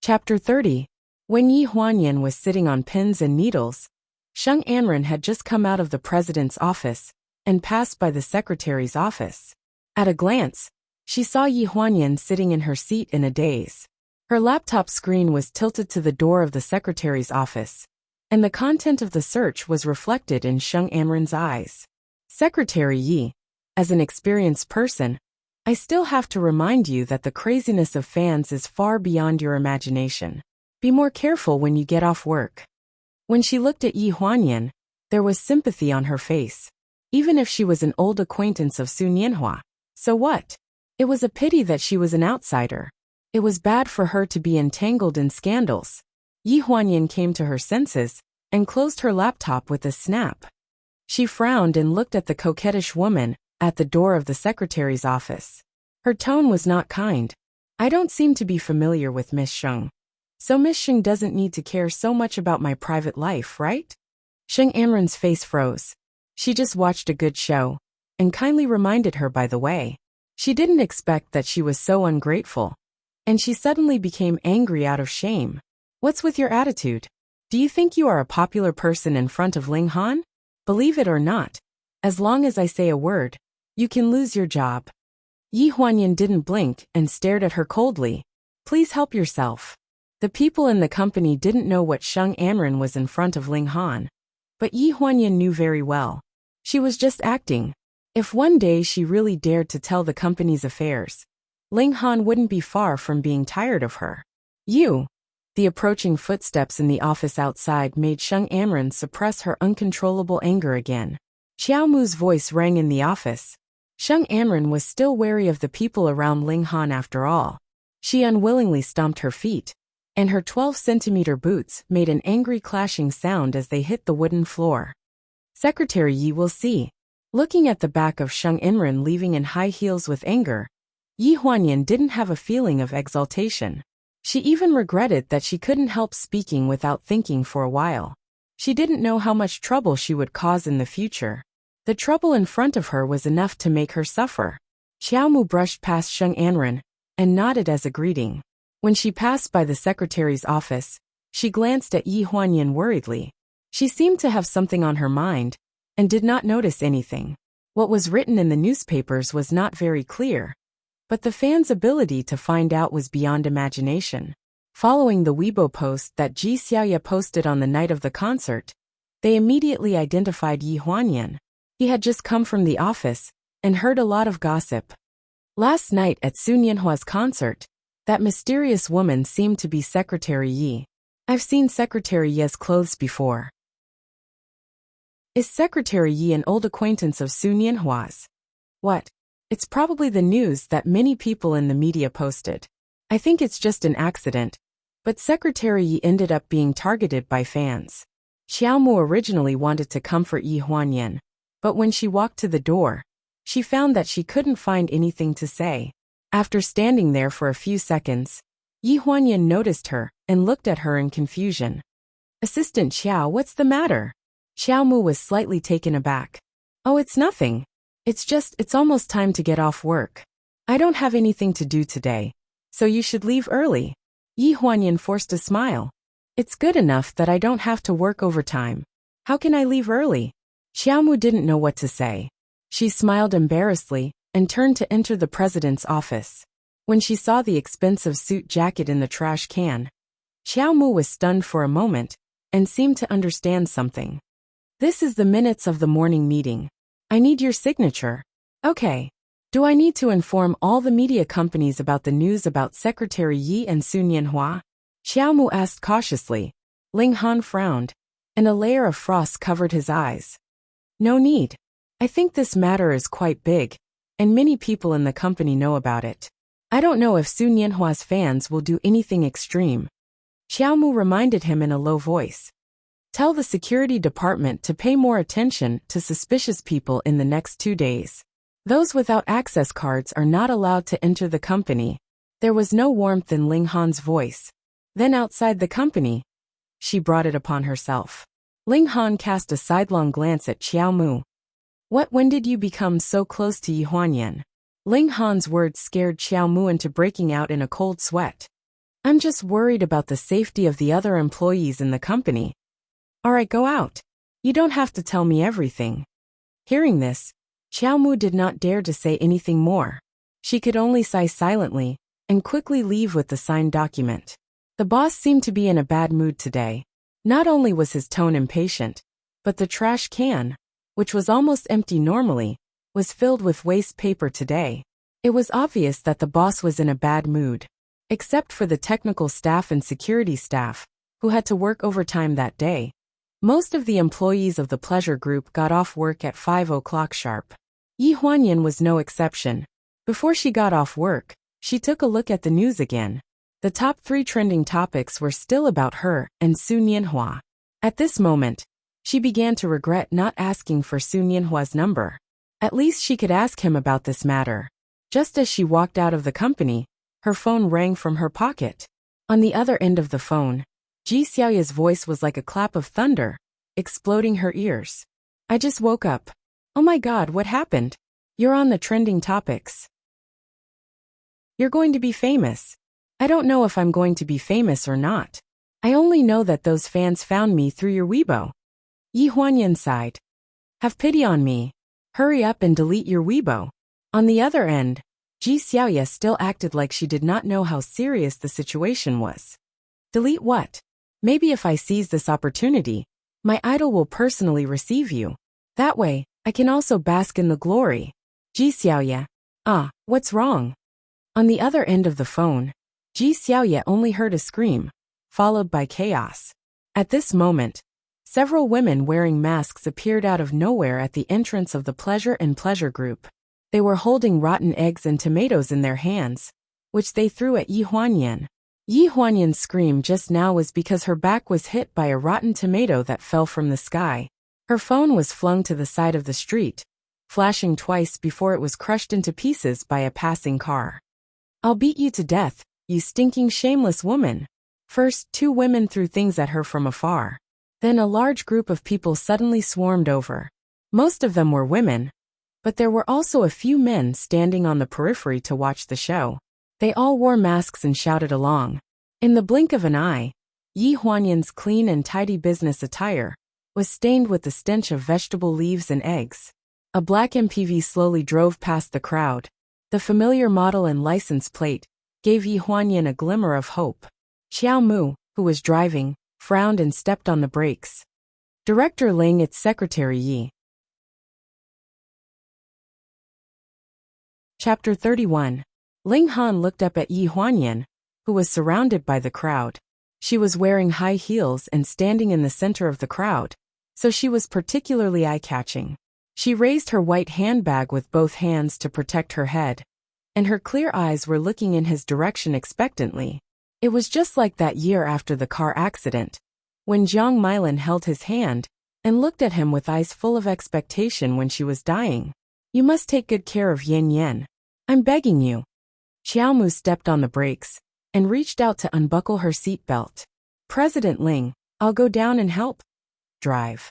Chapter 30. When Yi Huanyan was sitting on pins and needles, Sheng Anren had just come out of the president's office and passed by the secretary's office. At a glance, she saw Yi Huanyan sitting in her seat in a daze. Her laptop screen was tilted to the door of the secretary's office, and the content of the search was reflected in Sheng Anren's eyes. Secretary Yi, as an experienced person, I still have to remind you that the craziness of fans is far beyond your imagination. Be more careful when you get off work. When she looked at Yi Huanyan, there was sympathy on her face. Even if she was an old acquaintance of Sun Yanhua, so what? It was a pity that she was an outsider. It was bad for her to be entangled in scandals. Yi Huanyan came to her senses and closed her laptop with a snap. She frowned and looked at the coquettish woman at the door of the secretary's office. Her tone was not kind. I don't seem to be familiar with Miss Sheng. So Miss Sheng doesn't need to care so much about my private life, right? Sheng Anren's face froze. She just watched a good show, and kindly reminded her by the way. She didn't expect that she was so ungrateful, and she suddenly became angry out of shame. What's with your attitude? Do you think you are a popular person in front of Ling Han? Believe it or not, as long as I say a word, you can lose your job. Yi Huanyan didn't blink and stared at her coldly. Please help yourself. The people in the company didn't know what Sheng Anren was in front of Ling Han, but Yi Huanyan knew very well. She was just acting. If one day she really dared to tell the company's affairs, Ling Han wouldn't be far from being tired of her. You. The approaching footsteps in the office outside made Sheng Anren suppress her uncontrollable anger again. Xiao Mu's voice rang in the office. Sheng Anren was still wary of the people around Ling Han after all. She unwillingly stomped her feet, and her 12-centimeter boots made an angry clashing sound as they hit the wooden floor. Secretary Yi will see. Looking at the back of Sheng Anren leaving in high heels with anger, Yi Huanyan didn't have a feeling of exultation. She even regretted that she couldn't help speaking without thinking for a while. She didn't know how much trouble she would cause in the future. The trouble in front of her was enough to make her suffer. Xiao Mu brushed past Sheng Anren and nodded as a greeting. When she passed by the secretary's office, she glanced at Yi Huanyan worriedly. She seemed to have something on her mind and did not notice anything. What was written in the newspapers was not very clear, but the fans' ability to find out was beyond imagination. Following the Weibo post that Ji Xiaoya posted on the night of the concert, they immediately identified Yi Huanyan. He had just come from the office and heard a lot of gossip. Last night at Sun Yanhua's concert, that mysterious woman seemed to be Secretary Yi. I've seen Secretary Yi's clothes before. Is Secretary Yi an old acquaintance of Sun Yanhua's? What? It's probably the news that many people in the media posted. I think it's just an accident, but Secretary Yi ended up being targeted by fans. Xiao Mu originally wanted to comfort Yi Huanyan, but when she walked to the door, she found that she couldn't find anything to say. After standing there for a few seconds, Yi Huanyan noticed her and looked at her in confusion. Assistant Xiao, what's the matter? Xiao Mu was slightly taken aback. Oh, it's nothing. It's almost time to get off work. I don't have anything to do today, so you should leave early. Yi Huanyan forced a smile. It's good enough that I don't have to work overtime. How can I leave early? Xiao Mu didn't know what to say. She smiled embarrassedly and turned to enter the president's office. When she saw the expensive suit jacket in the trash can, Xiao Mu was stunned for a moment and seemed to understand something. This is the minutes of the morning meeting. I need your signature. Okay. Do I need to inform all the media companies about the news about Secretary Yi and Sun Yanhua? Xiao Mu asked cautiously. Ling Han frowned, and a layer of frost covered his eyes. No need. I think this matter is quite big, and many people in the company know about it. I don't know if Sun Yanhua's fans will do anything extreme. Xiao Mu reminded him in a low voice. Tell the security department to pay more attention to suspicious people in the next 2 days. Those without access cards are not allowed to enter the company. There was no warmth in Ling Han's voice. Then outside the company, she brought it upon herself. Ling Han cast a sidelong glance at Xiao Mu. When did you become so close to Yi Huanyan? Ling Han's words scared Xiao Mu into breaking out in a cold sweat. I'm just worried about the safety of the other employees in the company. Alright, go out. You don't have to tell me everything. Hearing this, Xiaomu did not dare to say anything more. She could only sigh silently and quickly leave with the signed document. The boss seemed to be in a bad mood today. Not only was his tone impatient, but the trash can, which was almost empty normally, was filled with waste paper today. It was obvious that the boss was in a bad mood. Except for the technical staff and security staff, who had to work overtime that day. Most of the employees of the pleasure group got off work at 5 o'clock sharp. Yi Huanyan was no exception. Before she got off work, she took a look at the news again. The top 3 trending topics were still about her and Su Nianhua. At this moment, she began to regret not asking for Su Nianhua's number. At least she could ask him about this matter. Just as she walked out of the company, her phone rang from her pocket. On the other end of the phone, Ji Xiaoya's voice was like a clap of thunder, exploding her ears. I just woke up. Oh my god, what happened? You're on the trending topics. You're going to be famous. I don't know if I'm going to be famous or not. I only know that those fans found me through your Weibo. Yi Huanyan sighed. Have pity on me. Hurry up and delete your Weibo. On the other end, Ji Xiaoya still acted like she did not know how serious the situation was. Delete what? Maybe if I seize this opportunity, my idol will personally receive you. That way, I can also bask in the glory. Ji Xiaoya. What's wrong? On the other end of the phone, Ji Xiaoya only heard a scream, followed by chaos. At this moment, several women wearing masks appeared out of nowhere at the entrance of the pleasure and pleasure group. They were holding rotten eggs and tomatoes in their hands, which they threw at Yi Huanyan. Yi Huanyan's scream just now was because her back was hit by a rotten tomato that fell from the sky. Her phone was flung to the side of the street, flashing twice before it was crushed into pieces by a passing car. I'll beat you to death, you stinking shameless woman. First, 2 women threw things at her from afar. Then a large group of people suddenly swarmed over. Most of them were women, but there were also a few men standing on the periphery to watch the show. They all wore masks and shouted along. In the blink of an eye, Yi Huanyan's clean and tidy business attire was stained with the stench of vegetable leaves and eggs. A black MPV slowly drove past the crowd. The familiar model and license plate gave Yi Huanyan a glimmer of hope. Xiao Mu, who was driving, frowned and stepped on the brakes. Director Ling, its secretary Yi. Chapter 31. Ling Han looked up at Yi Huanyan, who was surrounded by the crowd. She was wearing high heels and standing in the center of the crowd, so she was particularly eye-catching. She raised her white handbag with both hands to protect her head, and her clear eyes were looking in his direction expectantly. It was just like that year after the car accident, when Jiang Milan held his hand and looked at him with eyes full of expectation when she was dying. You must take good care of Yan Yan. I'm begging you. Xiaomu stepped on the brakes and reached out to unbuckle her seat belt. President Ling, I'll go down and help. Drive.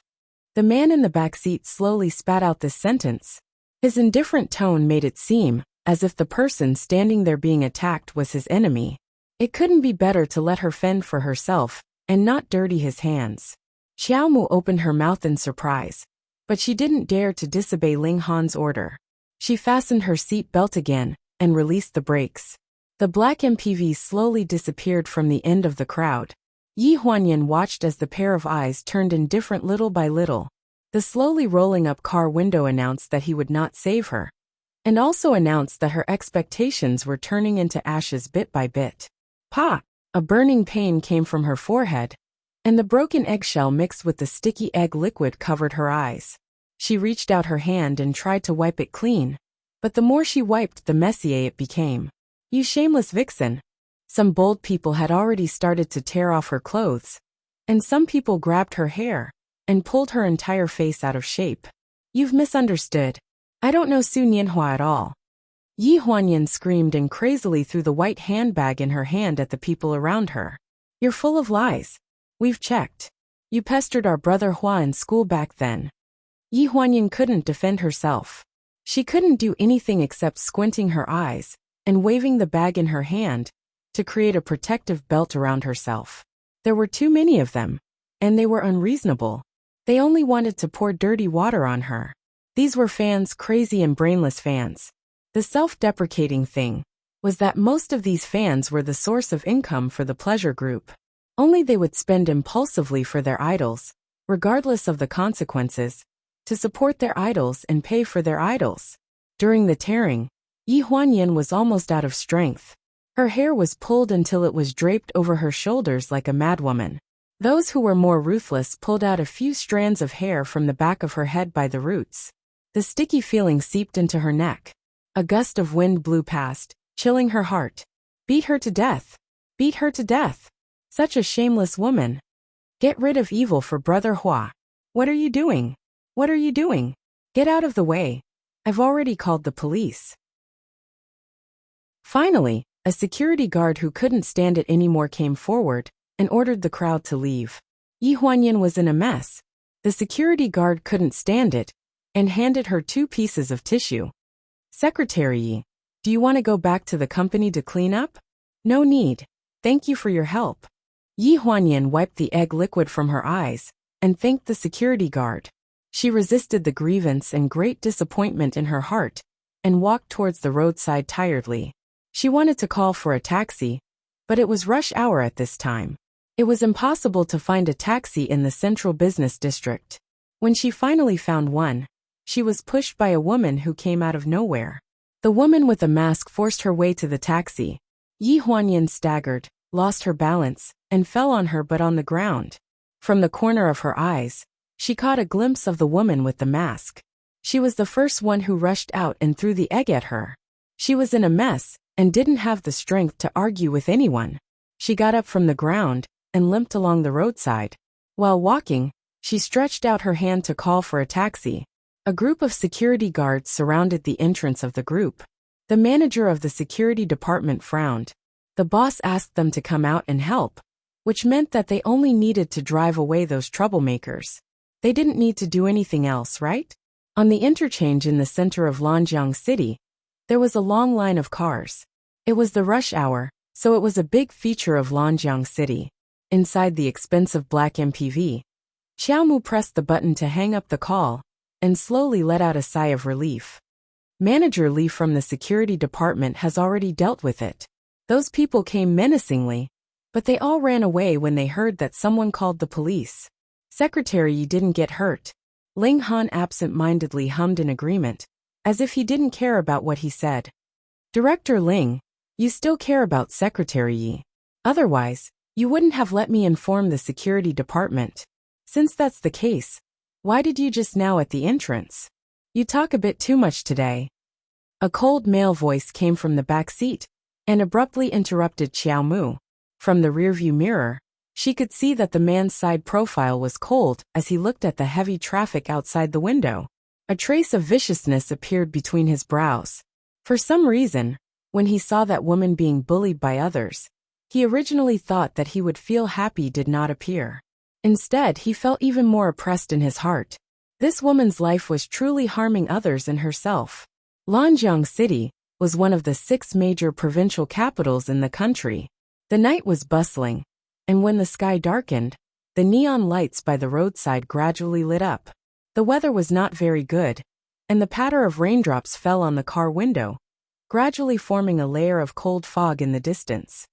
The man in the back seat slowly spat out this sentence. His indifferent tone made it seem as if the person standing there being attacked was his enemy. It couldn't be better to let her fend for herself and not dirty his hands. Xiaomu opened her mouth in surprise, but she didn't dare to disobey Ling Han's order. She fastened her seat belt again and released the brakes. The black MPV slowly disappeared from the end of the crowd. Yi Huanyan watched as the pair of eyes turned indifferent little by little. The slowly rolling up car window announced that he would not save her, and also announced that her expectations were turning into ashes bit by bit. Pa! A burning pain came from her forehead, and the broken eggshell mixed with the sticky egg liquid covered her eyes. She reached out her hand and tried to wipe it clean, but the more she wiped, the messier it became. You shameless vixen! Some bold people had already started to tear off her clothes, and some people grabbed her hair and pulled her entire face out of shape. You've misunderstood. I don't know Su Nianhua at all. Yi Huanyan screamed and crazily threw the white handbag in her hand at the people around her. You're full of lies. We've checked. You pestered our brother Hua in school back then. Yi Huanyan couldn't defend herself. She couldn't do anything except squinting her eyes and waving the bag in her hand to create a protective belt around herself. There were too many of them, and they were unreasonable. They only wanted to pour dirty water on her. These were fans, crazy and brainless fans. The self-deprecating thing was that most of these fans were the source of income for the pleasure group. Only they would spend impulsively for their idols, regardless of the consequences, to support their idols and pay for their idols. During the tearing, Yi Huanyan was almost out of strength. Her hair was pulled until it was draped over her shoulders like a madwoman. Those who were more ruthless pulled out a few strands of hair from the back of her head by the roots. The sticky feeling seeped into her neck. A gust of wind blew past, chilling her heart. Beat her to death. Beat her to death. Such a shameless woman. Get rid of evil for Brother Hua. What are you doing? What are you doing? Get out of the way. I've already called the police. Finally, a security guard who couldn't stand it anymore came forward and ordered the crowd to leave. Yi Huanyan was in a mess. The security guard couldn't stand it and handed her 2 pieces of tissue. Secretary Yi, do you want to go back to the company to clean up? No need. Thank you for your help. Yi Huanyan wiped the egg liquid from her eyes and thanked the security guard. She resisted the grievance and great disappointment in her heart and walked towards the roadside tiredly. She wanted to call for a taxi, but it was rush hour at this time. It was impossible to find a taxi in the central business district. When she finally found one, she was pushed by a woman who came out of nowhere. The woman with a mask forced her way to the taxi. Yi Huanyan staggered, lost her balance, and fell on her butt on the ground. From the corner of her eyes, she caught a glimpse of the woman with the mask. She was the first one who rushed out and threw the egg at her. She was in a mess and didn't have the strength to argue with anyone. She got up from the ground and limped along the roadside. While walking, she stretched out her hand to call for a taxi. A group of security guards surrounded the entrance of the group. The manager of the security department frowned. The boss asked them to come out and help, which meant that they only needed to drive away those troublemakers. They didn't need to do anything else, right? On the interchange in the center of Lanjiang City, there was a long line of cars. It was the rush hour, so it was a big feature of Lanjiang City. Inside the expensive black MPV, Xiaomu pressed the button to hang up the call and slowly let out a sigh of relief. Manager Li from the security department has already dealt with it. Those people came menacingly, but they all ran away when they heard that someone called the police. Secretary Yi didn't get hurt. Ling Han absent-mindedly hummed in agreement, as if he didn't care about what he said. Director Ling, you still care about Secretary Yi. Otherwise, you wouldn't have let me inform the security department. Since that's the case, why did you just now at the entrance? You talk a bit too much today. A cold male voice came from the back seat and abruptly interrupted Xiao Mu. From the rearview mirror, she could see that the man's side profile was cold as he looked at the heavy traffic outside the window. A trace of viciousness appeared between his brows. For some reason, when he saw that woman being bullied by others, he originally thought that he would feel happy did not appear. Instead, he felt even more oppressed in his heart. This woman's life was truly harming others and herself. Lanjiang City was one of the 6 major provincial capitals in the country. The night was bustling, and when the sky darkened, the neon lights by the roadside gradually lit up. The weather was not very good, and the patter of raindrops fell on the car window, gradually forming a layer of cold fog in the distance.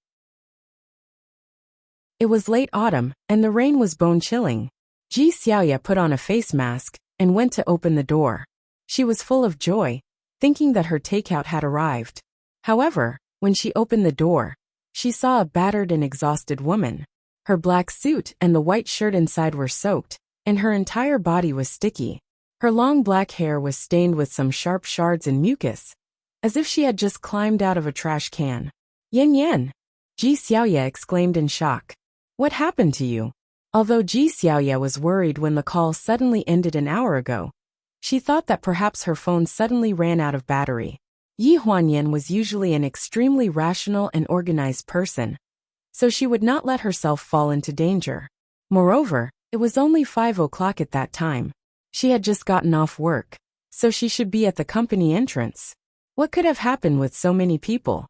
It was late autumn, and the rain was bone-chilling. Ji Xiaoya put on a face mask and went to open the door. She was full of joy, thinking that her takeout had arrived. However, when she opened the door, she saw a battered and exhausted woman. Her black suit and the white shirt inside were soaked, and her entire body was sticky. Her long black hair was stained with some sharp shards and mucus, as if she had just climbed out of a trash can. Yen Yen! Ji Xiaoya exclaimed in shock. What happened to you? Although Ji Xiaoya was worried when the call suddenly ended an hour ago, she thought that perhaps her phone suddenly ran out of battery. Yi Huanyan was usually an extremely rational and organized person, so she would not let herself fall into danger. Moreover, it was only 5 o'clock at that time. She had just gotten off work, so she should be at the company entrance. What could have happened with so many people?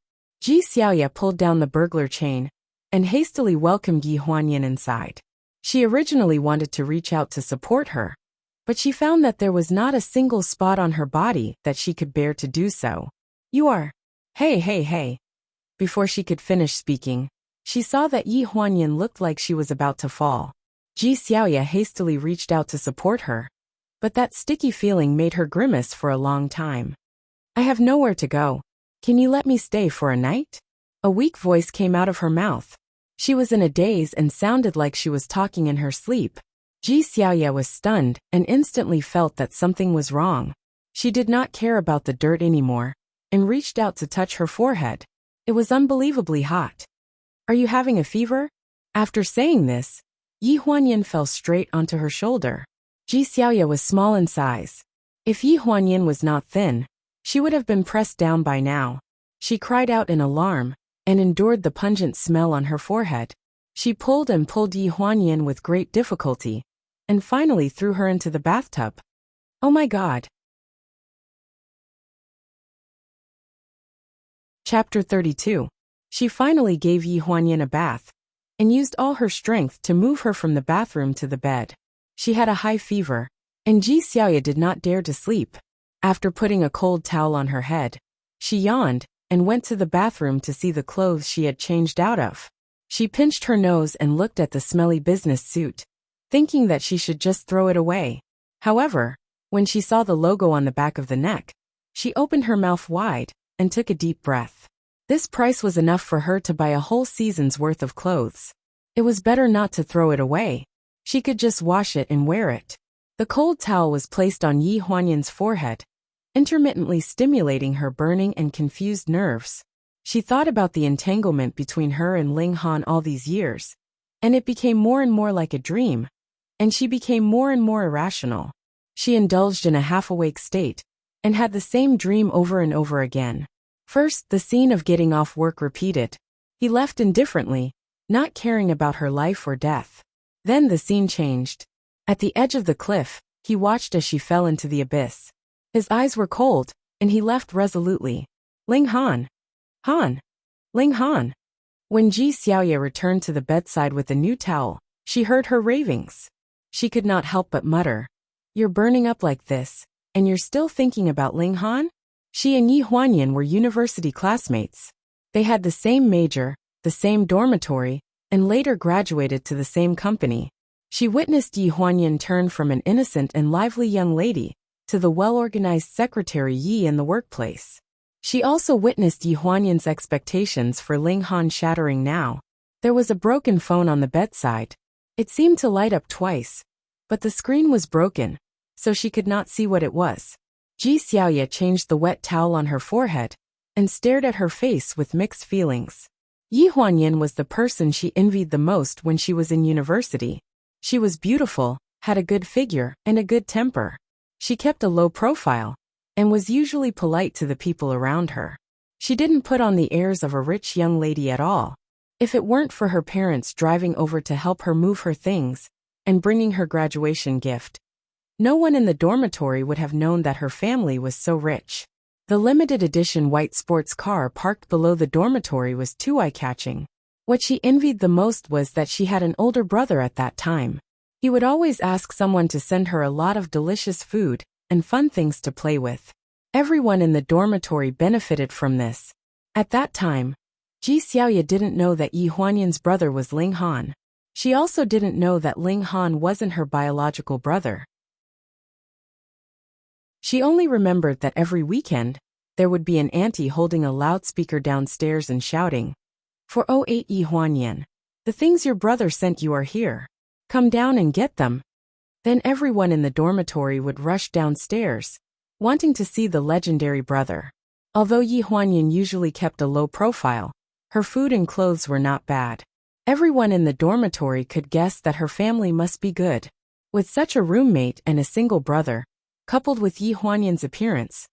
Ji Xiaoya pulled down the burglar chain and hastily welcomed Yi Huanyan inside. She originally wanted to reach out to support her, but she found that there was not a single spot on her body that she could bear to do so. You are... Hey. Before she could finish speaking, she saw that Yi Huanyan looked like she was about to fall. Ji Xiaoya hastily reached out to support her, but that sticky feeling made her grimace for a long time. I have nowhere to go. Can you let me stay for a night? A weak voice came out of her mouth. She was in a daze and sounded like she was talking in her sleep. Ji Xiaoya was stunned and instantly felt that something was wrong. She did not care about the dirt anymore and reached out to touch her forehead. It was unbelievably hot. Are you having a fever? After saying this, Yi Huanyan fell straight onto her shoulder. Ji Xiaoya was small in size. If Yi Huanyan was not thin, she would have been pressed down by now. She cried out in alarm and endured the pungent smell on her forehead. She pulled and pulled Yi Huanyan with great difficulty and finally threw her into the bathtub. Oh my God! Chapter 32. She finally gave Yi Huanyan a bath and used all her strength to move her from the bathroom to the bed. She had a high fever, and Ji Xiaoya did not dare to sleep. After putting a cold towel on her head, she yawned and went to the bathroom to see the clothes she had changed out of. She pinched her nose and looked at the smelly business suit, thinking that she should just throw it away. However, when she saw the logo on the back of the neck, she opened her mouth wide and took a deep breath. This price was enough for her to buy a whole season's worth of clothes. It was better not to throw it away. She could just wash it and wear it. The cold towel was placed on Yi Huanyan's forehead, intermittently stimulating her burning and confused nerves. She thought about the entanglement between her and Ling Han all these years, and it became more and more like a dream, and she became more and more irrational. She indulged in a half-awake state, and had the same dream over and over again. First, the scene of getting off work repeated. He left indifferently, not caring about her life or death. Then the scene changed. At the edge of the cliff, he watched as she fell into the abyss. His eyes were cold, and he left resolutely. Ling Han! Han! Ling Han! When Ji Xiaoya returned to the bedside with a new towel, she heard her ravings. She could not help but mutter, "You're burning up like this, and you're still thinking about Ling Han?" She and Yi Huanyan were university classmates. They had the same major, the same dormitory, and later graduated to the same company. She witnessed Yi Huanyan turn from an innocent and lively young lady to the well-organized secretary Yi in the workplace. She also witnessed Yi Huanyan's expectations for Ling Han shattering now. There was a broken phone on the bedside. It seemed to light up twice, but the screen was broken, so she could not see what it was. Ji Xiaoya changed the wet towel on her forehead and stared at her face with mixed feelings. Yi Huanyan was the person she envied the most when she was in university. She was beautiful, had a good figure, and a good temper. She kept a low profile and was usually polite to the people around her. She didn't put on the airs of a rich young lady at all. If it weren't for her parents driving over to help her move her things and bringing her graduation gift, no one in the dormitory would have known that her family was so rich. The limited edition white sports car parked below the dormitory was too eye-catching. What she envied the most was that she had an older brother at that time. He would always ask someone to send her a lot of delicious food and fun things to play with. Everyone in the dormitory benefited from this. At that time, Ji Xiaoya didn't know that Yi Huanyan's brother was Ling Han. She also didn't know that Ling Han wasn't her biological brother. She only remembered that every weekend, there would be an auntie holding a loudspeaker downstairs and shouting, "For 08 Yi Huanyan, the things your brother sent you are here. Come down and get them." Then everyone in the dormitory would rush downstairs, wanting to see the legendary brother. Although Yi Huanyan usually kept a low profile, her food and clothes were not bad. Everyone in the dormitory could guess that her family must be good. With such a roommate and a single brother, coupled with Yi Huanyan's appearance,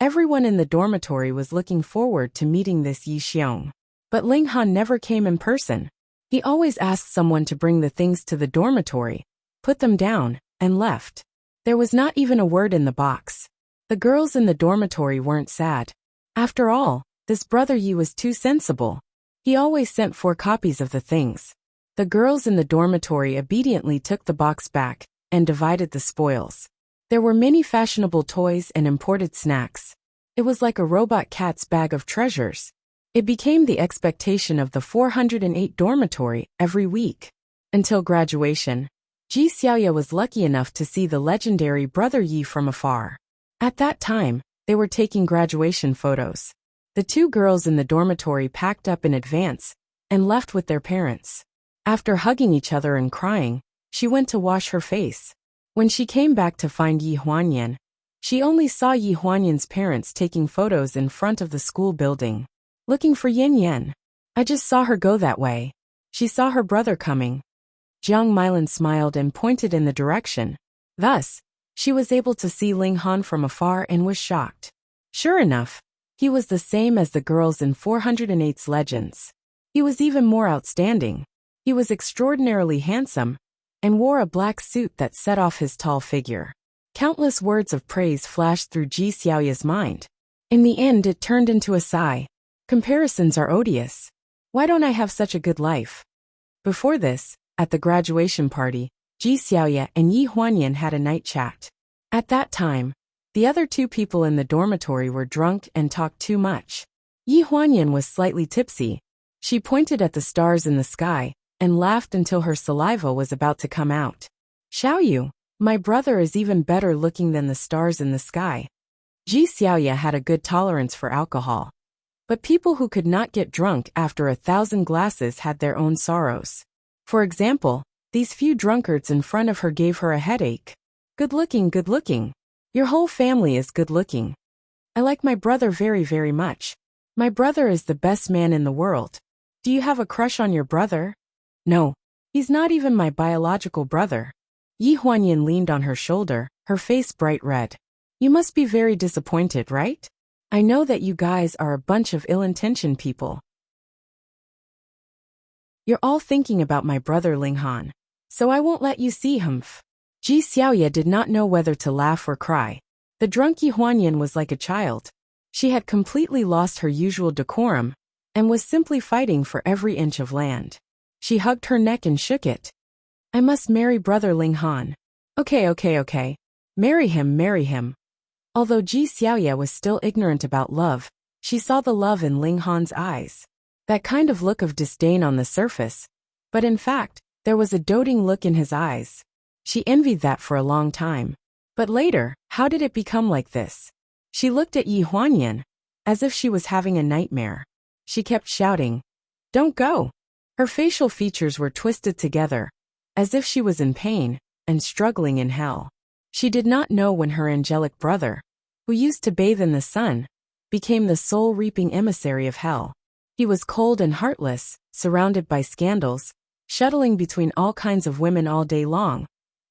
everyone in the dormitory was looking forward to meeting this Yi Xiong. But Ling Han never came in person. He always asked someone to bring the things to the dormitory, put them down, and left. There was not even a word in the box. The girls in the dormitory weren't sad. After all, This brother Yi was too sensible. He always sent 4 copies of the things. The girls in the dormitory obediently took the box back and divided the spoils. There were many fashionable toys and imported snacks. It was like a robot cat's bag of treasures. It became the expectation of the 408 dormitory every week. Until graduation, Ji Xiaoya was lucky enough to see the legendary brother Yi from afar. At that time, they were taking graduation photos. The 2 girls in the dormitory packed up in advance and left with their parents. After hugging each other and crying, she went to wash her face. When she came back to find Yi Huanyan, she only saw Yi Huanyan's parents taking photos in front of the school building. Looking for Yin Yan. I just saw her go that way. She saw her brother coming. Jiang Milan smiled and pointed in the direction. Thus, she was able to see Ling Han from afar and was shocked. Sure enough, he was the same as the girls in 408's legends. He was even more outstanding. He was extraordinarily handsome and wore a black suit that set off his tall figure. Countless words of praise flashed through Ji Xiaoya's mind. In the end, it turned into a sigh. Comparisons are odious. Why don't I have such a good life? Before this, at the graduation party, Ji Xiaoya and Yi Huanyan had a night chat. At that time, the other 2 people in the dormitory were drunk and talked too much. Yi Huanyan was slightly tipsy. She pointed at the stars in the sky and laughed until her saliva was about to come out. Xiaoyu, my brother is even better looking than the stars in the sky. Ji Xiaoya had a good tolerance for alcohol. But people who could not get drunk after 1,000 glasses had their own sorrows. For example, these few drunkards in front of her gave her a headache. Good looking, good looking. Your whole family is good looking. I like my brother very, very much. My brother is the best man in the world. Do you have a crush on your brother? No. He's not even my biological brother. Yi Huanyan leaned on her shoulder, her face bright red. You must be very disappointed, right? I know that you guys are a bunch of ill-intentioned people. You're all thinking about my brother Ling Han. So I won't let you see him. Ji Xiaoya did not know whether to laugh or cry. The drunk Yi Huanyan was like a child. She had completely lost her usual decorum and was simply fighting for every inch of land. She hugged her neck and shook it. I must marry brother Ling Han. Okay. Marry him. Although Ji Xiaoya was still ignorant about love, she saw the love in Ling Han's eyes. That kind of look of disdain on the surface. But in fact, there was a doting look in his eyes. She envied that for a long time. But later, how did it become like this? She looked at Yi Huanyan, as if she was having a nightmare. She kept shouting, "Don't go!" Her facial features were twisted together, as if she was in pain and struggling in hell. She did not know when her angelic brother, who used to bathe in the sun, became the soul-reaping emissary of hell. He was cold and heartless, surrounded by scandals, shuttling between all kinds of women all day long,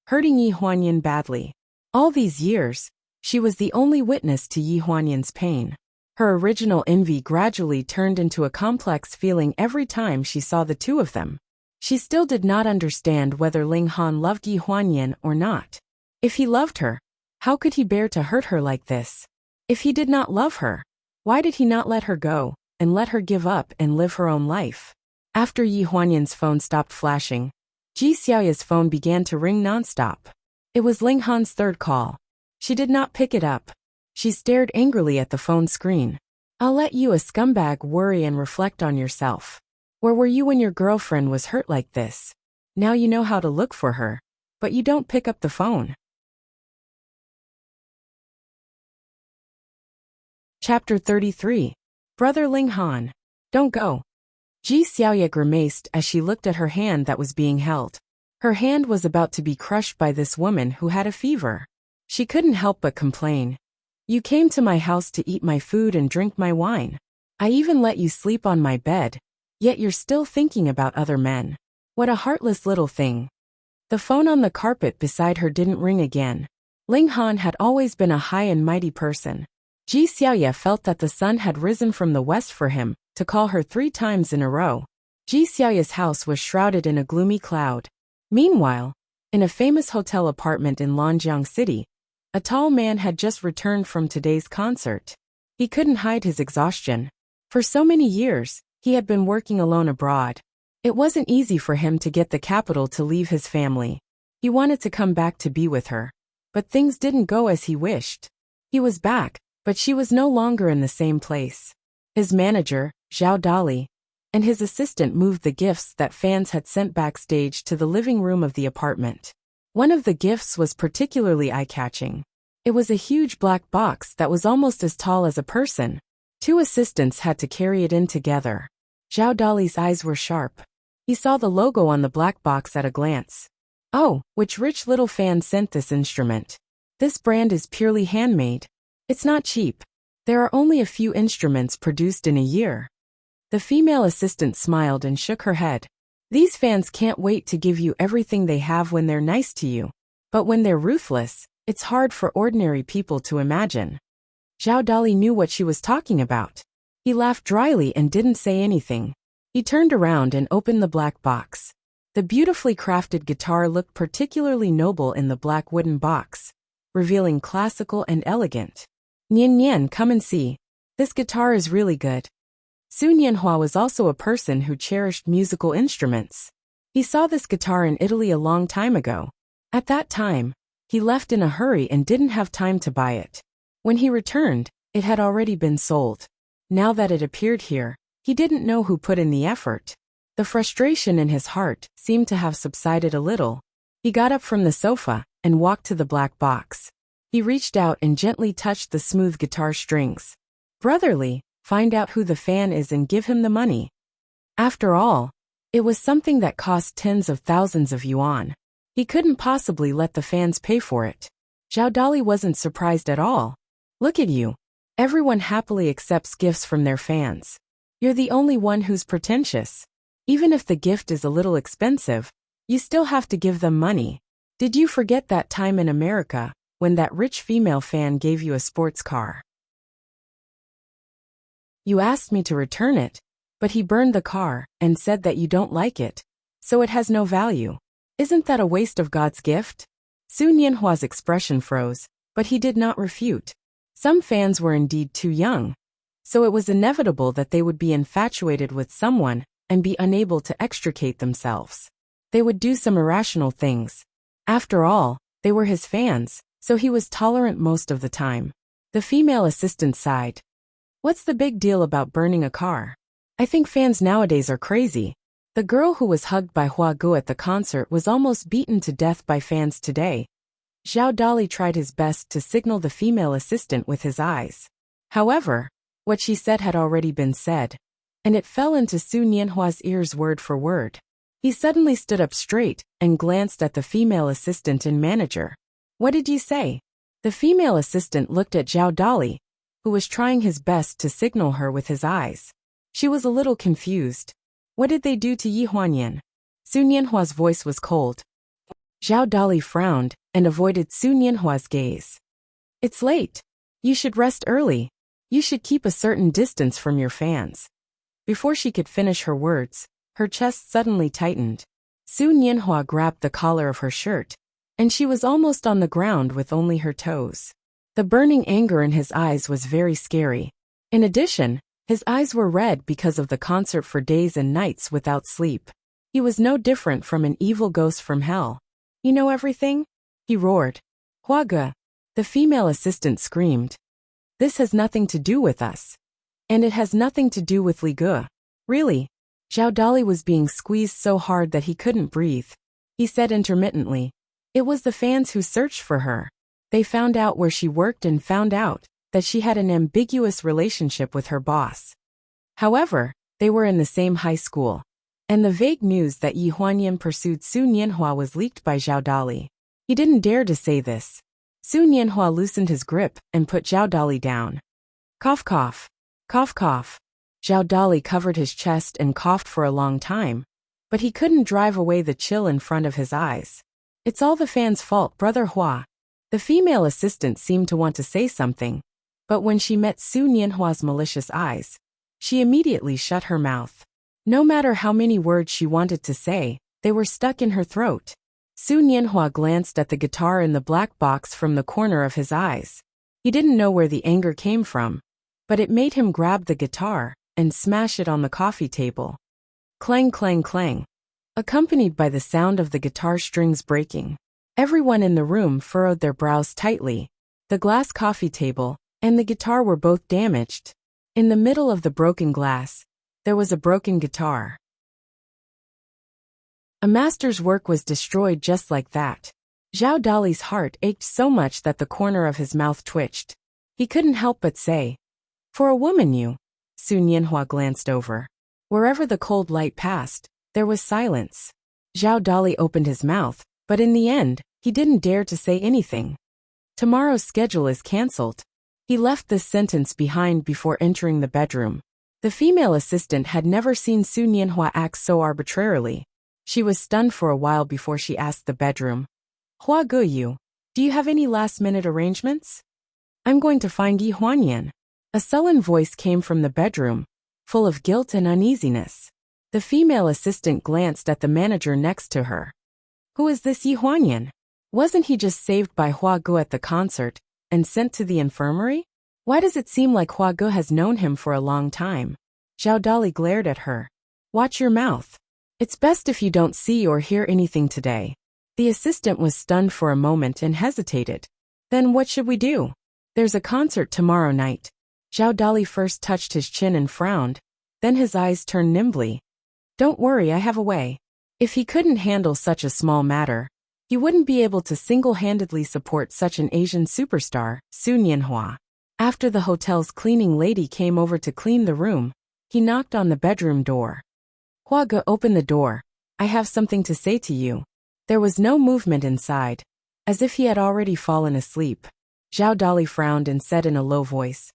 hurting Yi Huanyan badly. All these years, she was the only witness to Yi Huanyan's pain. Her original envy gradually turned into a complex feeling every time she saw the 2 of them. She still did not understand whether Ling Han loved Yi Huanyan or not. If he loved her, how could he bear to hurt her like this? If he did not love her, why did he not let her go and let her give up and live her own life? After Yi Huanyan's phone stopped flashing, Ji Xiaoya's phone began to ring nonstop. It was Ling Han's 3rd call. She did not pick it up. She stared angrily at the phone screen. I'll let you, a scumbag, worry and reflect on yourself. Where were you when your girlfriend was hurt like this? Now you know how to look for her, but you don't pick up the phone. Chapter 33. Brother Ling Han. Don't go. Ji Xiaoya grimaced as she looked at her hand that was being held. Her hand was about to be crushed by this woman who had a fever. She couldn't help but complain. You came to my house to eat my food and drink my wine. I even let you sleep on my bed, yet you're still thinking about other men. What a heartless little thing. The phone on the carpet beside her didn't ring again. Ling Han had always been a high and mighty person. Ji Xiaoya felt that the sun had risen from the west for him to call her 3 times in a row. Ji Xiaoya's house was shrouded in a gloomy cloud. Meanwhile, in a famous hotel apartment in Lanjiang City, a tall man had just returned from today's concert. He couldn't hide his exhaustion. For so many years, he had been working alone abroad. It wasn't easy for him to get the capital to leave his family. He wanted to come back to be with her. But things didn't go as he wished. He was back, but she was no longer in the same place. His manager, Zhao Dali, and his assistant moved the gifts that fans had sent backstage to the living room of the apartment. One of the gifts was particularly eye-catching. It was a huge black box that was almost as tall as a person. 2 assistants had to carry it in together. Zhao Dali's eyes were sharp. He saw the logo on the black box at a glance. Oh, which rich little fan sent this instrument? This brand is purely handmade. It's not cheap. There are only a few instruments produced in a year. The female assistant smiled and shook her head. These fans can't wait to give you everything they have when they're nice to you. But when they're ruthless, it's hard for ordinary people to imagine. Zhao Dali knew what she was talking about. He laughed dryly and didn't say anything. He turned around and opened the black box. The beautifully crafted guitar looked particularly noble in the black wooden box, revealing classical and elegant. Nian Nian, come and see. This guitar is really good. Su Nianhua was also a person who cherished musical instruments. He saw this guitar in Italy a long time ago. At that time, he left in a hurry and didn't have time to buy it. When he returned, it had already been sold. Now that it appeared here, he didn't know who put in the effort. The frustration in his heart seemed to have subsided a little. He got up from the sofa and walked to the black box. He reached out and gently touched the smooth guitar strings. Brotherly, find out who the fan is and give him the money. After all, it was something that cost tens of thousands of yuan. He couldn't possibly let the fans pay for it. Zhao Dali wasn't surprised at all. Look at you. Everyone happily accepts gifts from their fans. You're the only one who's pretentious. Even if the gift is a little expensive, you still have to give them money. Did you forget that time in America, when that rich female fan gave you a sports car? You asked me to return it, but he burned the car and said that you don't like it, so it has no value. Isn't that a waste of God's gift? Su Nianhua's expression froze, but he did not refute. Some fans were indeed too young, so it was inevitable that they would be infatuated with someone and be unable to extricate themselves. They would do some irrational things. After all, they were his fans, so he was tolerant most of the time. The female assistant sighed. What's the big deal about burning a car? I think fans nowadays are crazy. The girl who was hugged by Hua Guo at the concert was almost beaten to death by fans today. Zhao Dali tried his best to signal the female assistant with his eyes. However, what she said had already been said, and it fell into Su Nianhua's ears word for word. He suddenly stood up straight and glanced at the female assistant and manager. What did you say? The female assistant looked at Zhao Dali, who was trying his best to signal her with his eyes. She was a little confused. What did they do to Yi Huanyan? Su Nianhua's voice was cold. Zhao Dali frowned and avoided Su Nianhua's gaze. It's late. You should rest early. You should keep a certain distance from your fans. Before she could finish her words, her chest suddenly tightened. Su Nianhua grabbed the collar of her shirt, and she was almost on the ground with only her toes. The burning anger in his eyes was very scary. In addition, his eyes were red because of the concert for days and nights without sleep. He was no different from an evil ghost from hell. You know everything? He roared. Huaga. The female assistant screamed. This has nothing to do with us. And it has nothing to do with Li Ge. Really? Zhao Dali was being squeezed so hard that he couldn't breathe. He said intermittently. It was the fans who searched for her. They found out where she worked and found out that she had an ambiguous relationship with her boss. However, they were in the same high school. And the vague news that Yi Huanyan pursued Su Nianhua was leaked by Zhao Dali. He didn't dare to say this. Su Nianhua loosened his grip and put Zhao Dali down. Cough cough. Cough cough. Zhao Dali covered his chest and coughed for a long time, but he couldn't drive away the chill in front of his eyes. It's all the fans' fault, Brother Hua. The female assistant seemed to want to say something, but when she met Su Nianhua's malicious eyes, she immediately shut her mouth. No matter how many words she wanted to say, they were stuck in her throat. Su Nianhua glanced at the guitar in the black box from the corner of his eyes. He didn't know where the anger came from, but it made him grab the guitar and smash it on the coffee table. Clang, clang, clang, accompanied by the sound of the guitar strings breaking. Everyone in the room furrowed their brows tightly. The glass coffee table and the guitar were both damaged. In the middle of the broken glass, there was a broken guitar. A master's work was destroyed just like that. Zhao Dali's heart ached so much that the corner of his mouth twitched. He couldn't help but say, "For a woman you." Su Nianhua glanced over. Wherever the cold light passed, there was silence. Zhao Dali opened his mouth, but in the end, he didn't dare to say anything. Tomorrow's schedule is cancelled. He left this sentence behind before entering the bedroom. The female assistant had never seen Su Nianhua act so arbitrarily. She was stunned for a while before she asked the bedroom, "Hua Guyu, do you have any last-minute arrangements?" "I'm going to find Yi Huanyan." A sullen voice came from the bedroom, full of guilt and uneasiness. The female assistant glanced at the manager next to her. "Who is this Yi Huanyan? Wasn't he just saved by Hua Gu at the concert and sent to the infirmary? Why does it seem like Hua Gu has known him for a long time?" Zhao Dali glared at her. "Watch your mouth. It's best if you don't see or hear anything today." The assistant was stunned for a moment and hesitated. "Then what should we do?" "There's a concert tomorrow night." Zhao Dali first touched his chin and frowned, then his eyes turned nimbly. "Don't worry, I have a way." If he couldn't handle such a small matter, he wouldn't be able to single-handedly support such an Asian superstar, Su Nianhua. After the hotel's cleaning lady came over to clean the room, he knocked on the bedroom door. "Hua Ge, open the door. I have something to say to you." There was no movement inside, as if he had already fallen asleep. Zhao Dali frowned and said in a low voice,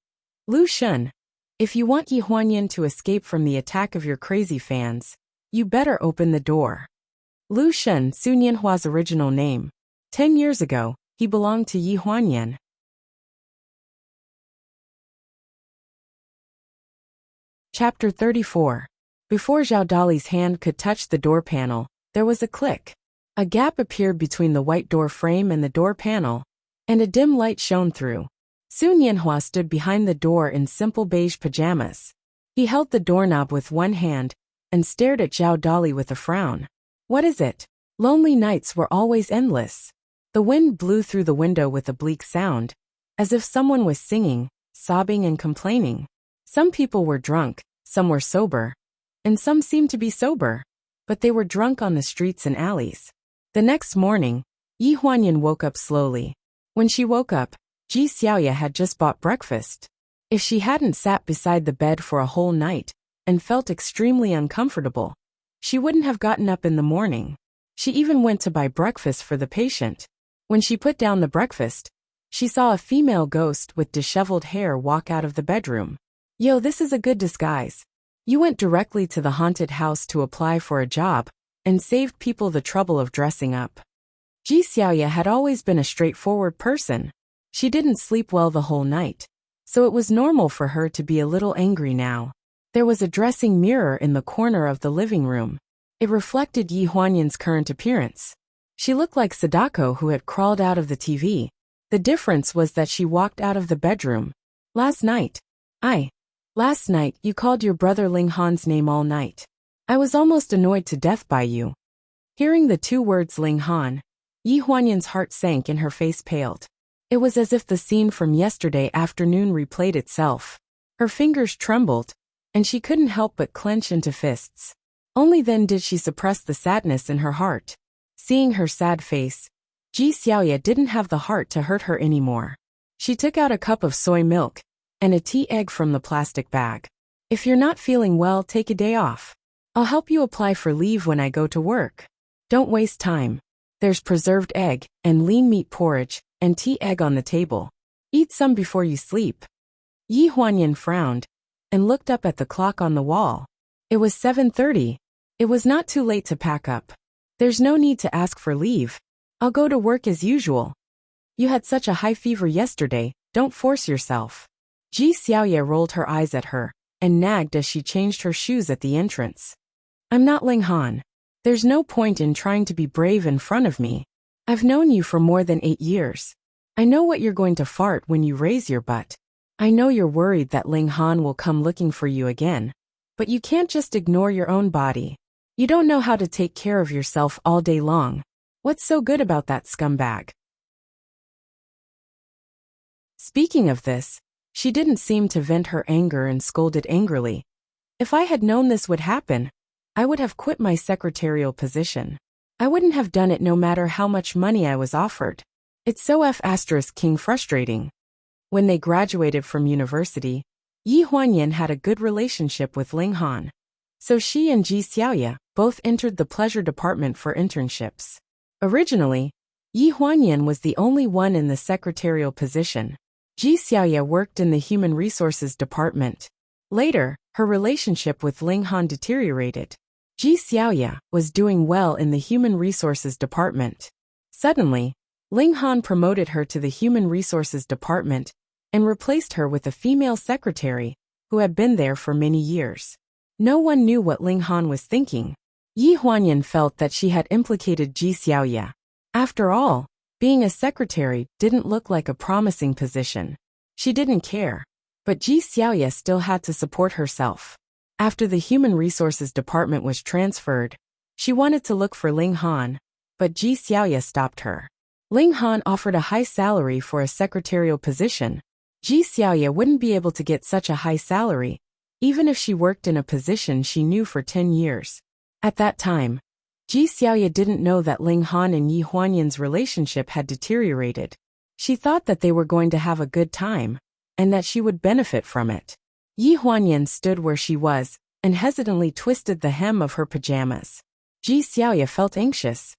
"Lu Shun, if you want Yi Huanyan to escape from the attack of your crazy fans, you better open the door." Lu Shun, Su Nianhua's original name. 10 years ago, he belonged to Yi Huanyan. Chapter 34. Before Zhao Dali's hand could touch the door panel, there was a click. A gap appeared between the white door frame and the door panel, and a dim light shone through. Su Nianhua stood behind the door in simple beige pajamas. He held the doorknob with one hand and stared at Zhao Dali with a frown. "What is it?" Lonely nights were always endless. The wind blew through the window with a bleak sound, as if someone was singing, sobbing and complaining. Some people were drunk, some were sober, and some seemed to be sober, but they were drunk on the streets and alleys. The next morning, Yi Huanyan woke up slowly. When she woke up, Ji Xiaoya had just bought breakfast. If she hadn't sat beside the bed for a whole night and felt extremely uncomfortable, she wouldn't have gotten up in the morning. She even went to buy breakfast for the patient. When she put down the breakfast, she saw a female ghost with disheveled hair walk out of the bedroom. "Yo, this is a good disguise. You went directly to the haunted house to apply for a job and saved people the trouble of dressing up." Ji Xiaoya had always been a straightforward person. She didn't sleep well the whole night, so it was normal for her to be a little angry now. There was a dressing mirror in the corner of the living room. It reflected Yi Huanyan's current appearance. She looked like Sadako, who had crawled out of the TV. The difference was that she walked out of the bedroom. Last night, you called your brother Ling Han's name all night. I was almost annoyed to death by you." Hearing the two words Ling Han, Yi Huanyan's heart sank and her face paled. It was as if the scene from yesterday afternoon replayed itself. Her fingers trembled, and she couldn't help but clench into fists. Only then did she suppress the sadness in her heart. Seeing her sad face, Ji Xiaoya didn't have the heart to hurt her anymore. She took out a cup of soy milk and a tea egg from the plastic bag. "If you're not feeling well, take a day off. I'll help you apply for leave when I go to work. Don't waste time. There's preserved egg and lean meat porridge and tea egg on the table. Eat some before you sleep." Yi Huanyan frowned and looked up at the clock on the wall. It was 7:30. It was not too late to pack up. "There's no need to ask for leave. I'll go to work as usual. You had such a high fever yesterday, don't force yourself." Ji Xiaoya rolled her eyes at her and nagged as she changed her shoes at the entrance. "I'm not Ling Han. There's no point in trying to be brave in front of me. I've known you for more than 8 years. I know what you're going to fart when you raise your butt. I know you're worried that Ling Han will come looking for you again. But you can't just ignore your own body. You don't know how to take care of yourself all day long. What's so good about that scumbag? Speaking of this, she didn't seem to vent her anger and scolded angrily. If I had known this would happen, I would have quit my secretarial position. I wouldn't have done it no matter how much money I was offered. It's so King frustrating. When they graduated from university, Yi Huanyan had a good relationship with Ling Han. So she and Ji Xiaoya both entered the pleasure department for internships. Originally, Yi Huanyan was the only one in the secretarial position. Ji Xiaoya worked in the human resources department. Later, her relationship with Ling Han deteriorated. Ji Xiaoya was doing well in the human resources department. Suddenly, Ling Han promoted her to the human resources department and replaced her with a female secretary who had been there for many years. No one knew what Ling Han was thinking. Yi Huanyan felt that she had implicated Ji Xiaoya. After all, being a secretary didn't look like a promising position. She didn't care, but Ji Xiaoya still had to support herself. After the human resources department was transferred, she wanted to look for Ling Han, but Ji Xiaoya stopped her. Ling Han offered a high salary for a secretarial position. Ji Xiaoya wouldn't be able to get such a high salary, even if she worked in a position she knew for 10 years. At that time, Ji Xiaoya didn't know that Ling Han and Yi Huanyan's relationship had deteriorated. She thought that they were going to have a good time, and that she would benefit from it. Yi Huanyan stood where she was, and hesitantly twisted the hem of her pajamas. Ji Xiaoya felt anxious.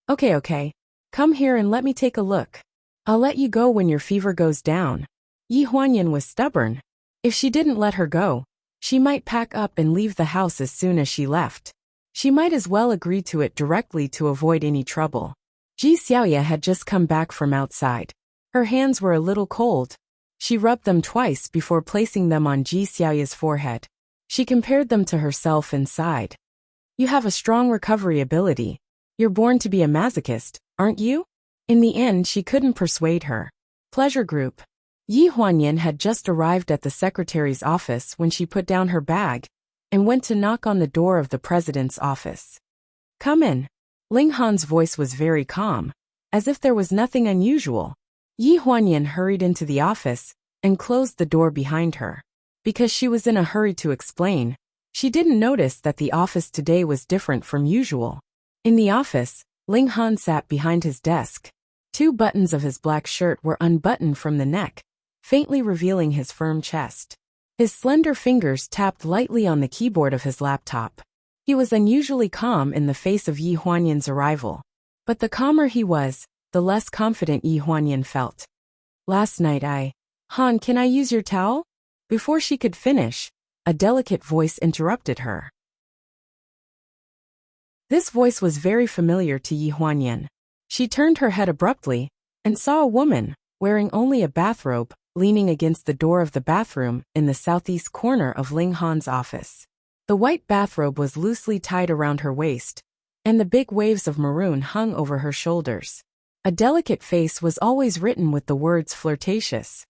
Okay, come here and let me take a look. I'll let you go when your fever goes down. Yi Huanyan was stubborn. If she didn't let her go, she might pack up and leave the house as soon as she left. She might as well agree to it directly to avoid any trouble. Ji Xiaoya had just come back from outside. Her hands were a little cold. She rubbed them twice before placing them on Ji Xiaoya's forehead. She compared them to herself and sighed. You have a strong recovery ability. You're born to be a masochist, aren't you? In the end, she couldn't persuade her. Pleasure group. Yi Huanyan had just arrived at the secretary's office when she put down her bag and went to knock on the door of the president's office. Come in. Ling Han's voice was very calm, as if there was nothing unusual. Yi Huanyan hurried into the office and closed the door behind her. Because she was in a hurry to explain, she didn't notice that the office today was different from usual. In the office, Ling Han sat behind his desk. 2 buttons of his black shirt were unbuttoned from the neck, faintly revealing his firm chest. His slender fingers tapped lightly on the keyboard of his laptop. He was unusually calm in the face of Yi Huanyan's arrival. But the calmer he was, the less confident Yi Huanyan felt. Last night Han, can I use your towel? Before she could finish, a delicate voice interrupted her. This voice was very familiar to Yi Huanyan. She turned her head abruptly and saw a woman, wearing only a bathrobe, leaning against the door of the bathroom in the southeast corner of Ling Han's office. The white bathrobe was loosely tied around her waist, and the big waves of maroon hung over her shoulders. A delicate face was always written with the words flirtatious.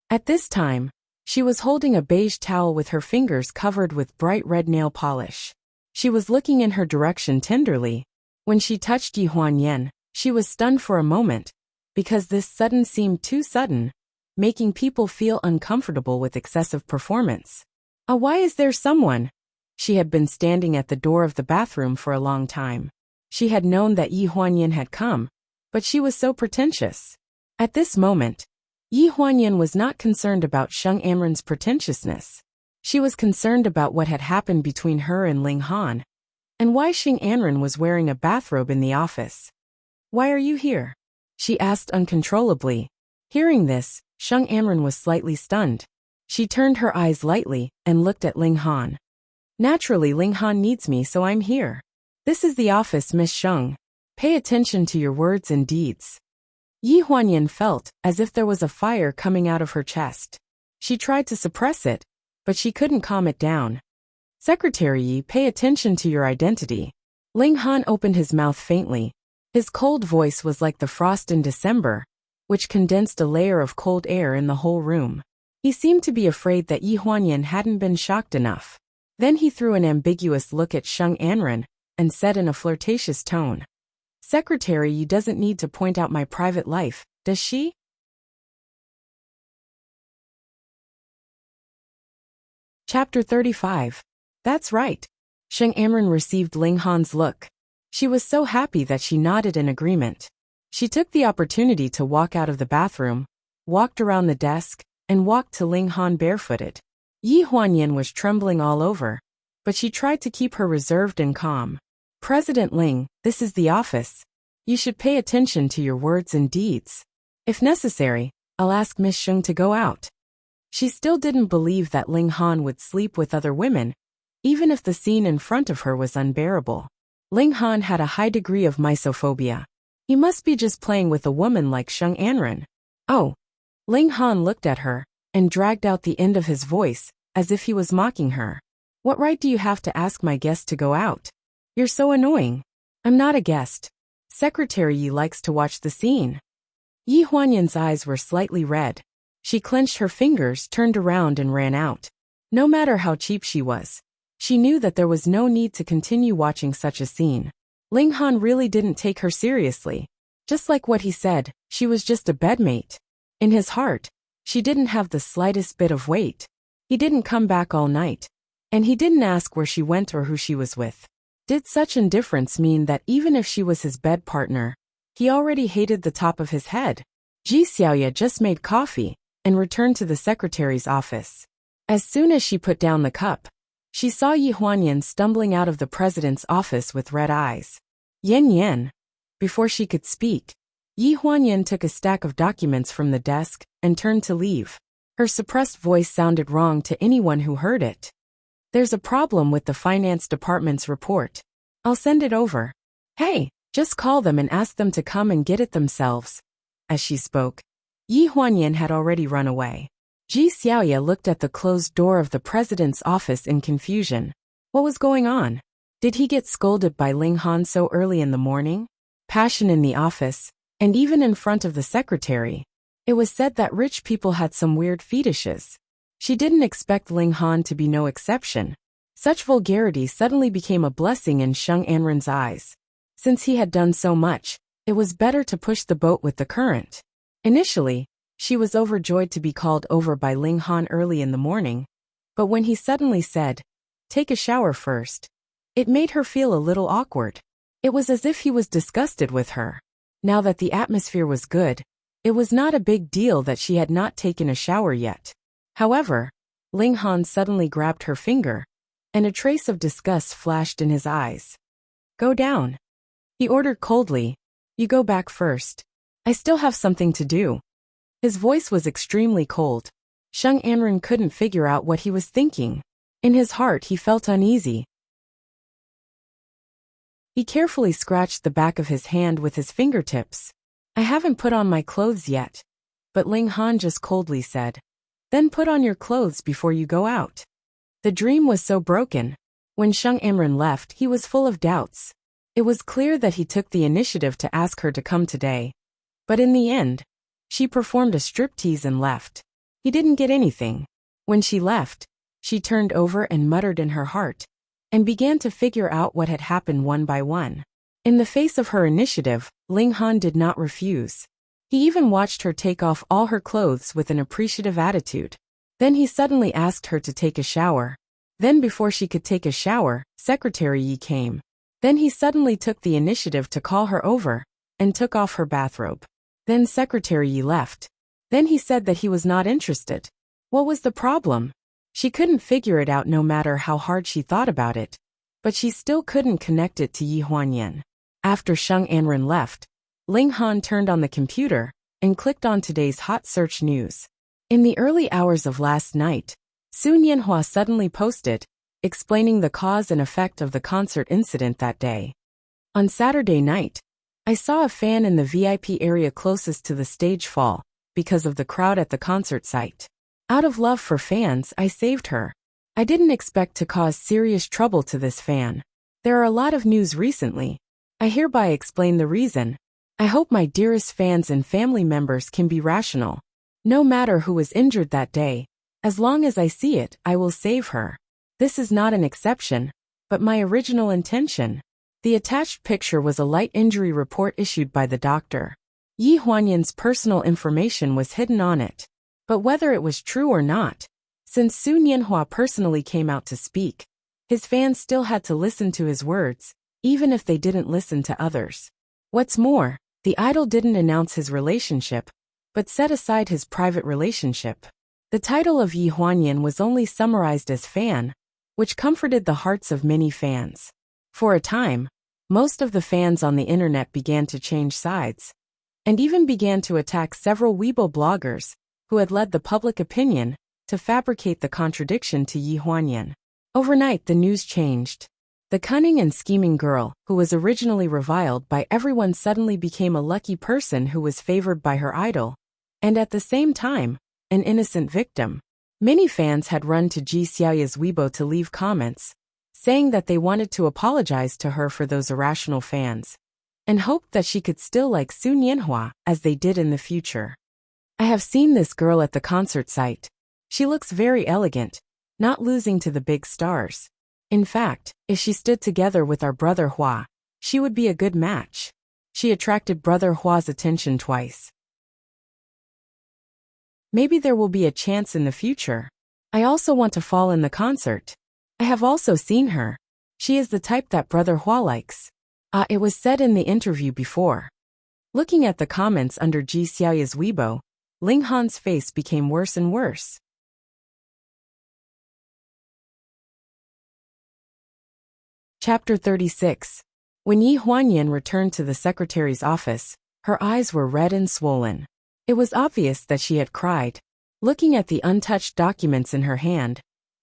At this time, she was holding a beige towel with her fingers covered with bright red nail polish. She was looking in her direction tenderly. When she touched Yi Huanyan, she was stunned for a moment, because this sudden seemed too sudden, making people feel uncomfortable with excessive performance. Why is there someone? She had been standing at the door of the bathroom for a long time. She had known that Yi Huanyan had come, but she was so pretentious. At this moment, Yi Huanyan was not concerned about Sheng Anren's pretentiousness. She was concerned about what had happened between her and Ling Han, and why Sheng Anren was wearing a bathrobe in the office. Why are you here? She asked uncontrollably. Hearing this, Sheng Anren was slightly stunned. She turned her eyes lightly and looked at Ling Han. Naturally, Ling Han needs me, so I'm here. This is the office, Miss Sheng. Pay attention to your words and deeds. Yi Huanyan felt as if there was a fire coming out of her chest. She tried to suppress it, but she couldn't calm it down. Secretary Yi, pay attention to your identity. Ling Han opened his mouth faintly. His cold voice was like the frost in December, which condensed a layer of cold air in the whole room. He seemed to be afraid that Yi Huanyan hadn't been shocked enough. Then he threw an ambiguous look at Sheng Anren and said in a flirtatious tone, "Secretary, you doesn't need to point out my private life, does she?" Chapter 35. That's right. Sheng Anren received Ling Han's look. She was so happy that she nodded in agreement. She took the opportunity to walk out of the bathroom, walked around the desk, and walked to Ling Han barefooted. Yi Huanyan was trembling all over, but she tried to keep her reserved and calm. "President Ling, this is the office. You should pay attention to your words and deeds. If necessary, I'll ask Miss Sheng to go out." She still didn't believe that Ling Han would sleep with other women, even if the scene in front of her was unbearable. Ling Han had a high degree of misophobia. He must be just playing with a woman like Sheng Anren. "Oh." Ling Han looked at her and dragged out the end of his voice, as if he was mocking her. "What right do you have to ask my guest to go out? You're so annoying." "I'm not a guest. Secretary Yi likes to watch the scene." Yi Huanyan's eyes were slightly red. She clenched her fingers, turned around and ran out. No matter how cheap she was, she knew that there was no need to continue watching such a scene. Ling Han really didn't take her seriously. Just like what he said, she was just a bedmate. In his heart, she didn't have the slightest bit of weight. He didn't come back all night, and he didn't ask where she went or who she was with. Did such indifference mean that even if she was his bed partner, he already hated the top of his head? Ji Xiaoya just made coffee and returned to the secretary's office. As soon as she put down the cup, she saw Yi Huanyan stumbling out of the president's office with red eyes. "Yen Yen." Before she could speak, Yi Huanyan took a stack of documents from the desk and turned to leave. Her suppressed voice sounded wrong to anyone who heard it. "There's a problem with the finance department's report. I'll send it over. Hey, just call them and ask them to come and get it themselves." As she spoke, Yi Huanyan had already run away. Ji Xiaoya looked at the closed door of the president's office in confusion. What was going on? Did he get scolded by Ling Han so early in the morning? Passion in the office, and even in front of the secretary. It was said that rich people had some weird fetishes. She didn't expect Ling Han to be no exception. Such vulgarity suddenly became a blessing in Sheng Anren's eyes. Since he had done so much, it was better to push the boat with the current. Initially, she was overjoyed to be called over by Ling Han early in the morning, but when he suddenly said, "Take a shower first," it made her feel a little awkward. It was as if he was disgusted with her. Now that the atmosphere was good, it was not a big deal that she had not taken a shower yet. However, Ling Han suddenly grabbed her finger, and a trace of disgust flashed in his eyes. "Go down," he ordered coldly. "You go back first. I still have something to do." His voice was extremely cold. Sheng Anren couldn't figure out what he was thinking. In his heart he felt uneasy. He carefully scratched the back of his hand with his fingertips. "I haven't put on my clothes yet." But Ling Han just coldly said, "Then put on your clothes before you go out." The dream was so broken. When Sheng Anren left, he was full of doubts. It was clear that he took the initiative to ask her to come today. But in the end, she performed a striptease and left. He didn't get anything. When she left, she turned over and muttered in her heart, and began to figure out what had happened one by one. In the face of her initiative, Ling Han did not refuse. He even watched her take off all her clothes with an appreciative attitude. Then he suddenly asked her to take a shower. Then before she could take a shower, Secretary Yi came. Then he suddenly took the initiative to call her over, and took off her bathrobe. Then Secretary Yi left. Then he said that he was not interested. What was the problem? She couldn't figure it out no matter how hard she thought about it. But she still couldn't connect it to Yi Huanyan. After Sheng Anren left, Ling Han turned on the computer and clicked on today's hot search news. In the early hours of last night, Sun Yanhua suddenly posted, explaining the cause and effect of the concert incident that day. "On Saturday night, I saw a fan in the VIP area closest to the stage fall because of the crowd at the concert site. Out of love for fans, I saved her. I didn't expect to cause serious trouble to this fan. There are a lot of news recently. I hereby explain the reason. I hope my dearest fans and family members can be rational. No matter who was injured that day, as long as I see it, I will save her." This is not an exception, but my original intention. The attached picture was a light injury report issued by the doctor. Yi Huanyan's personal information was hidden on it. But whether it was true or not, since Su Nianhua personally came out to speak, his fans still had to listen to his words, even if they didn't listen to others. What's more, the idol didn't announce his relationship, but set aside his private relationship. The title of Yi Huanyan was only summarized as fan, which comforted the hearts of many fans. For a time, most of the fans on the internet began to change sides, and even began to attack several Weibo bloggers who had led the public opinion to fabricate the contradiction to Yi Huanyan. Overnight, the news changed. The cunning and scheming girl, who was originally reviled by everyone, suddenly became a lucky person who was favored by her idol, and at the same time, an innocent victim. Many fans had run to Ji Xiaoya's Weibo to leave comments, saying that they wanted to apologize to her for those irrational fans, and hoped that she could still like Su Nianhua as they did in the future. I have seen this girl at the concert site. She looks very elegant, not losing to the big stars. In fact, if she stood together with our brother Hua, she would be a good match. She attracted brother Hua's attention twice. Maybe there will be a chance in the future. I also want to fall in the concert. I have also seen her. She is the type that brother Hua likes. It was said in the interview before. Looking at the comments under Ji Xiaoya's Weibo, Ling Han's face became worse and worse. Chapter 36. When Yi Huanyan returned to the secretary's office, her eyes were red and swollen. It was obvious that she had cried. Looking at the untouched documents in her hand,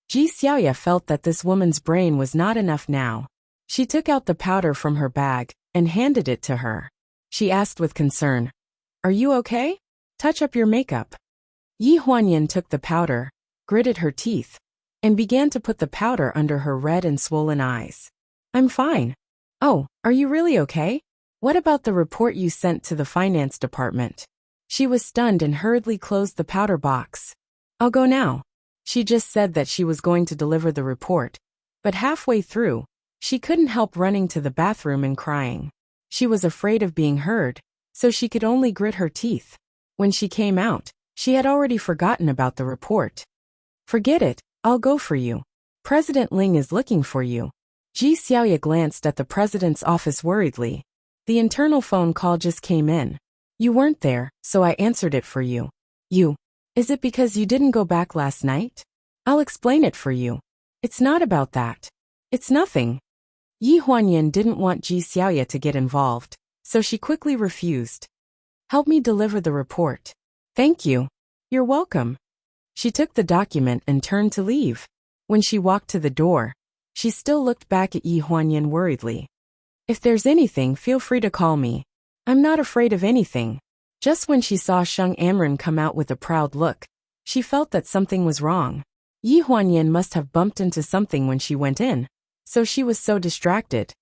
Ji Xiaoya felt that this woman's brain was not enough now. She took out the powder from her bag and handed it to her. She asked with concern, "Are you okay? Touch up your makeup." Yi Huanyan took the powder, gritted her teeth, and began to put the powder under her red and swollen eyes. "I'm fine." "Oh, are you really okay? What about the report you sent to the finance department?" She was stunned and hurriedly closed the powder box. "I'll go now." She just said that she was going to deliver the report, but halfway through, she couldn't help running to the bathroom and crying. She was afraid of being heard, so she could only grit her teeth. When she came out, she had already forgotten about the report. "Forget it, I'll go for you. President Ling is looking for you." Ji Xiaoya glanced at the president's office worriedly. The internal phone call just came in. "You weren't there, so I answered it for you." "You? Is it because you didn't go back last night?" "I'll explain it for you. It's not about that. It's nothing." Yi Huanyan didn't want Ji Xiaoya to get involved, so she quickly refused. "Help me deliver the report." "Thank you." "You're welcome." She took the document and turned to leave. When she walked to the door, she still looked back at Yi Huanyan worriedly. "If there's anything, feel free to call me. I'm not afraid of anything." Just when she saw Sheng Amren come out with a proud look, she felt that something was wrong. Yi Huanyan must have bumped into something when she went in, so she was so distracted.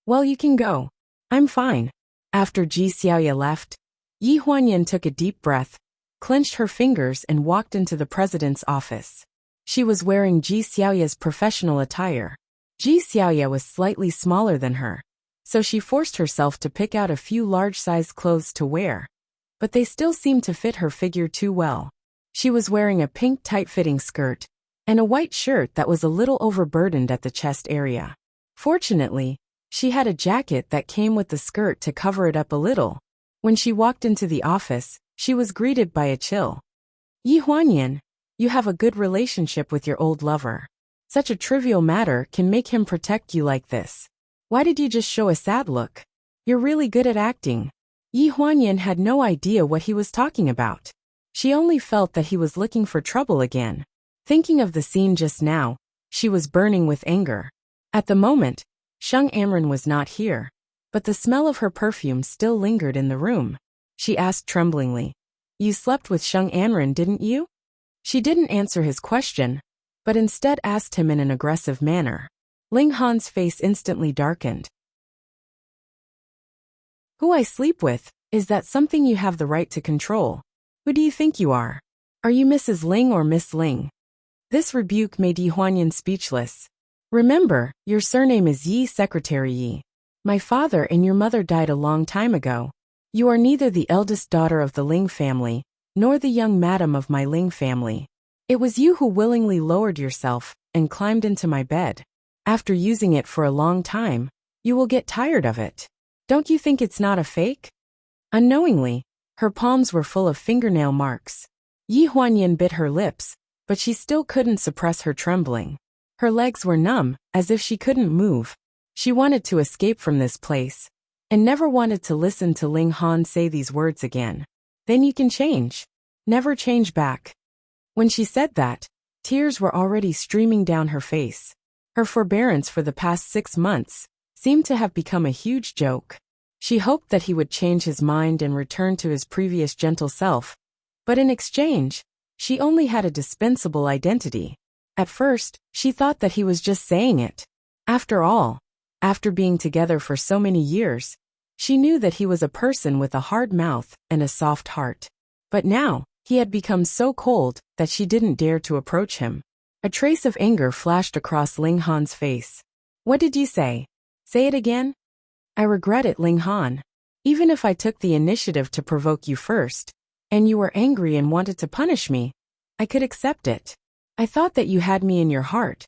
"Well, you can go. I'm fine." After Ji Xiaoya left, Yi Huanyan took a deep breath, clenched her fingers and walked into the president's office. She was wearing Ji Xiaoya's professional attire. Ji Xiaoya was slightly smaller than her, so she forced herself to pick out a few large-sized clothes to wear, but they still seemed to fit her figure too well. She was wearing a pink tight-fitting skirt and a white shirt that was a little overburdened at the chest area. Fortunately, she had a jacket that came with the skirt to cover it up a little. When she walked into the office, she was greeted by a chill. "Yi Huanyan, you have a good relationship with your old lover. Such a trivial matter can make him protect you like this. Why did you just show a sad look? You're really good at acting." Yi Huanyan had no idea what he was talking about. She only felt that he was looking for trouble again. Thinking of the scene just now, she was burning with anger. At the moment, Sheng Amren was not here, but the smell of her perfume still lingered in the room. She asked tremblingly, "You slept with Sheng Amren, didn't you?" She didn't answer his question, but instead asked him in an aggressive manner. Ling Han's face instantly darkened. "Who I sleep with, is that something you have the right to control? Who do you think you are? Are you Mrs. Ling or Miss Ling?" This rebuke made Yi Huanyan speechless. Remember, your surname is Yi, Secretary Yi. My father and your mother died a long time ago. You are neither the eldest daughter of the Ling family, nor the young madam of my Ling family. It was you who willingly lowered yourself and climbed into my bed. After using it for a long time, you will get tired of it. Don't you think it's not a fake? Unknowingly, her palms were full of fingernail marks. Yi Huanyan bit her lips, but she still couldn't suppress her trembling. Her legs were numb, as if she couldn't move. She wanted to escape from this place, and never wanted to listen to Ling Han say these words again. Then you can change. Never change back. When she said that, tears were already streaming down her face. Her forbearance for the past 6 months seemed to have become a huge joke. She hoped that he would change his mind and return to his previous gentle self, but in exchange, she only had a dispensable identity. At first, she thought that he was just saying it. After all, after being together for so many years, she knew that he was a person with a hard mouth and a soft heart. But now, he had become so cold that she didn't dare to approach him. A trace of anger flashed across Ling Han's face. What did you say? Say it again? I regret it, Ling Han. Even if I took the initiative to provoke you first, and you were angry and wanted to punish me, I could accept it. I thought that you had me in your heart,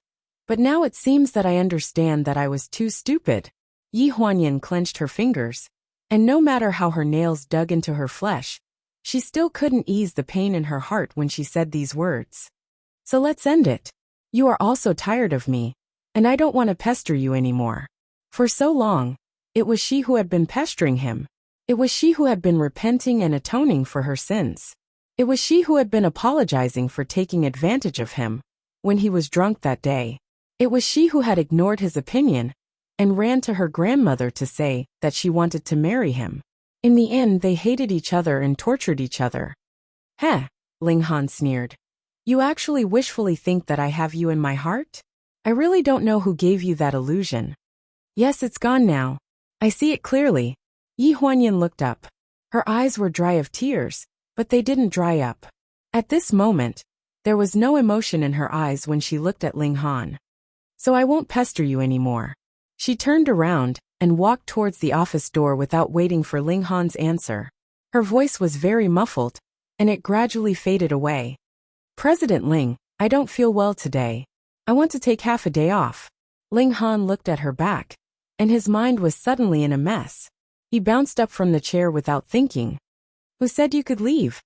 but now it seems that I understand that I was too stupid. Yi Huanyan clenched her fingers, and no matter how her nails dug into her flesh, she still couldn't ease the pain in her heart when she said these words. So let's end it. You are also tired of me, and I don't want to pester you anymore. For so long, it was she who had been pestering him. It was she who had been repenting and atoning for her sins. It was she who had been apologizing for taking advantage of him when he was drunk that day. It was she who had ignored his opinion and ran to her grandmother to say that she wanted to marry him. In the end, they hated each other and tortured each other. Heh, Ling Han sneered. You actually wishfully think that I have you in my heart? I really don't know who gave you that illusion. Yes, it's gone now. I see it clearly. Yi Huanyan looked up. Her eyes were dry of tears, but they didn't dry up. At this moment, there was no emotion in her eyes when she looked at Ling Han. So I won't pester you anymore. She turned around and walked towards the office door without waiting for Ling Han's answer. Her voice was very muffled, and it gradually faded away. President Ling, I don't feel well today. I want to take half a day off. Ling Han looked at her back, and his mind was suddenly in a mess. He bounced up from the chair without thinking. Who said you could leave?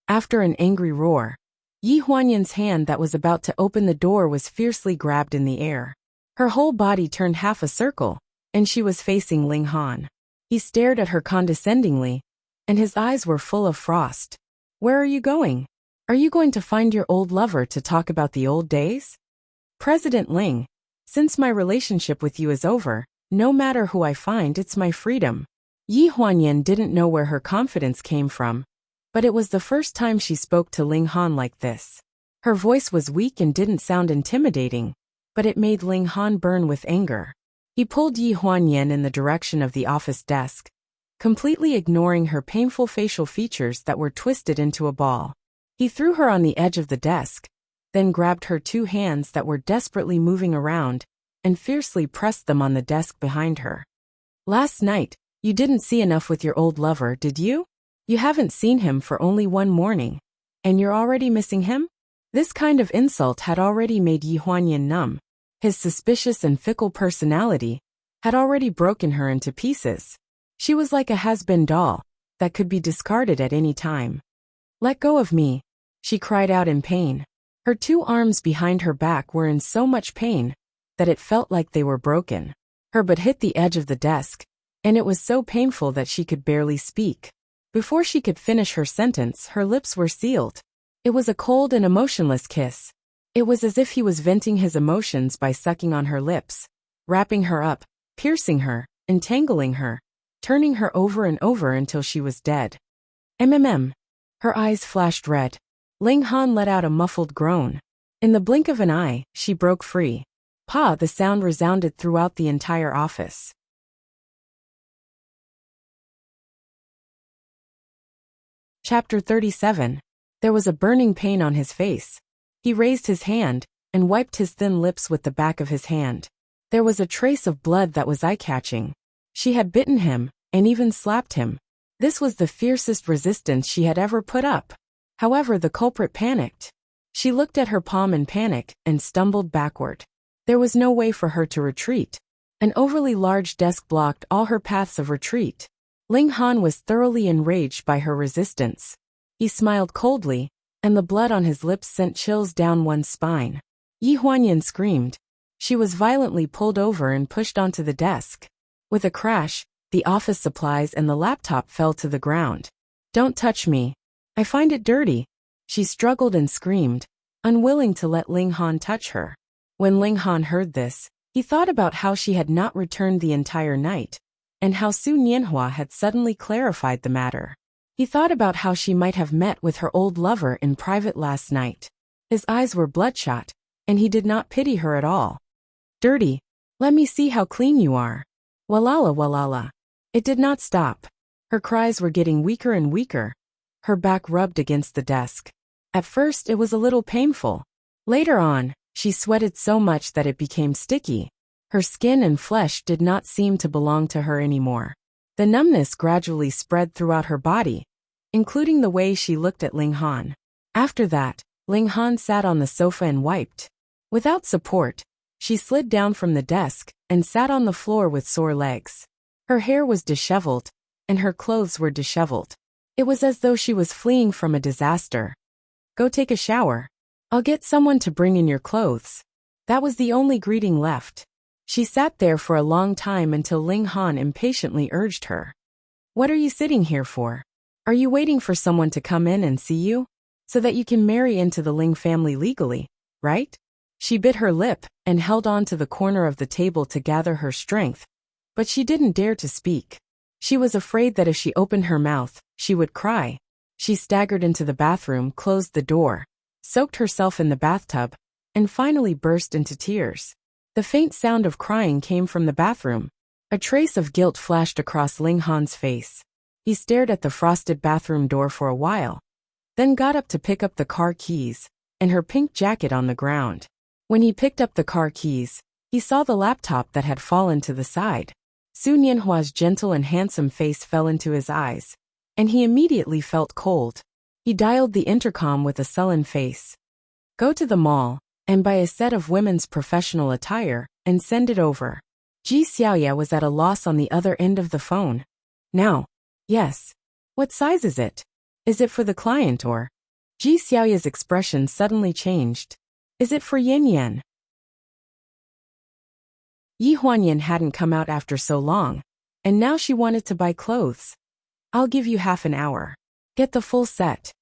After an angry roar, Yi Huanyan's hand that was about to open the door was fiercely grabbed in the air. Her whole body turned half a circle, and she was facing Ling Han. He stared at her condescendingly, and his eyes were full of frost. Where are you going? Are you going to find your old lover to talk about the old days? President Ling, since my relationship with you is over, no matter who I find, it's my freedom. Yi Huanyan didn't know where her confidence came from, but it was the first time she spoke to Ling Han like this. Her voice was weak and didn't sound intimidating, but it made Ling Han burn with anger. He pulled Yi Huanyan in the direction of the office desk, completely ignoring her painful facial features that were twisted into a ball. He threw her on the edge of the desk, then grabbed her 2 hands that were desperately moving around and fiercely pressed them on the desk behind her. Last night, you didn't see enough with your old lover, did you? You haven't seen him for only 1 morning, and you're already missing him? This kind of insult had already made Yi Huanyan numb. His suspicious and fickle personality had already broken her into pieces. She was like a has-been doll that could be discarded at any time. Let go of me, she cried out in pain. Her 2 arms behind her back were in so much pain that it felt like they were broken. Her butt hit the edge of the desk, and it was so painful that she could barely speak. Before she could finish her sentence, her lips were sealed. It was a cold and emotionless kiss. It was as if he was venting his emotions by sucking on her lips, wrapping her up, piercing her, entangling her, turning her over and over until she was dead. MMM. Her eyes flashed red. Ling Han let out a muffled groan. In the blink of an eye, she broke free. Pa! The sound resounded throughout the entire office. Chapter 37. There was a burning pain on his face. He raised his hand and wiped his thin lips with the back of his hand. There was a trace of blood that was eye-catching. She had bitten him and even slapped him. This was the fiercest resistance she had ever put up. However, the culprit panicked. She looked at her palm in panic and stumbled backward. There was no way for her to retreat. An overly large desk blocked all her paths of retreat. Ling Han was thoroughly enraged by her resistance. He smiled coldly, and the blood on his lips sent chills down one's spine. Yi Huanyan screamed. She was violently pulled over and pushed onto the desk. With a crash, the office supplies and the laptop fell to the ground. "Don't touch me. I find it dirty." She struggled and screamed, unwilling to let Ling Han touch her. When Ling Han heard this, he thought about how she had not returned the entire night, and how Su Nianhua had suddenly clarified the matter. He thought about how she might have met with her old lover in private last night. His eyes were bloodshot, and he did not pity her at all. "Dirty. Let me see how clean you are. Walala walala." It did not stop. Her cries were getting weaker and weaker. Her back rubbed against the desk. At first it was a little painful. Later on, she sweated so much that it became sticky. Her skin and flesh did not seem to belong to her anymore. The numbness gradually spread throughout her body, including the way she looked at Ling Han. After that, Ling Han sat on the sofa and wiped. Without support, she slid down from the desk and sat on the floor with sore legs. Her hair was disheveled, and her clothes were disheveled. It was as though she was fleeing from a disaster. "Go take a shower. I'll get someone to bring in your clothes." That was the only greeting left. She sat there for a long time until Ling Han impatiently urged her. "What are you sitting here for? Are you waiting for someone to come in and see you? So that you can marry into the Ling family legally, right?" She bit her lip and held on to the corner of the table to gather her strength, but she didn't dare to speak. She was afraid that if she opened her mouth, she would cry. She staggered into the bathroom, closed the door, soaked herself in the bathtub, and finally burst into tears. The faint sound of crying came from the bathroom. A trace of guilt flashed across Ling Han's face. He stared at the frosted bathroom door for a while, then got up to pick up the car keys and her pink jacket on the ground. When he picked up the car keys, he saw the laptop that had fallen to the side. Su Nianhua's gentle and handsome face fell into his eyes, and he immediately felt cold. He dialed the intercom with a sullen face. "Go to the mall and buy a set of women's professional attire and send it over." Ji Xiaoya was at a loss on the other end of the phone. "Now." "Yes. What size is it? Is it for the client or?" Ji Xiaoya's expression suddenly changed. "Is it for Yin Yan?" Yi Huanyan hadn't come out after so long, and now she wanted to buy clothes. "I'll give you half an hour. Get the full set."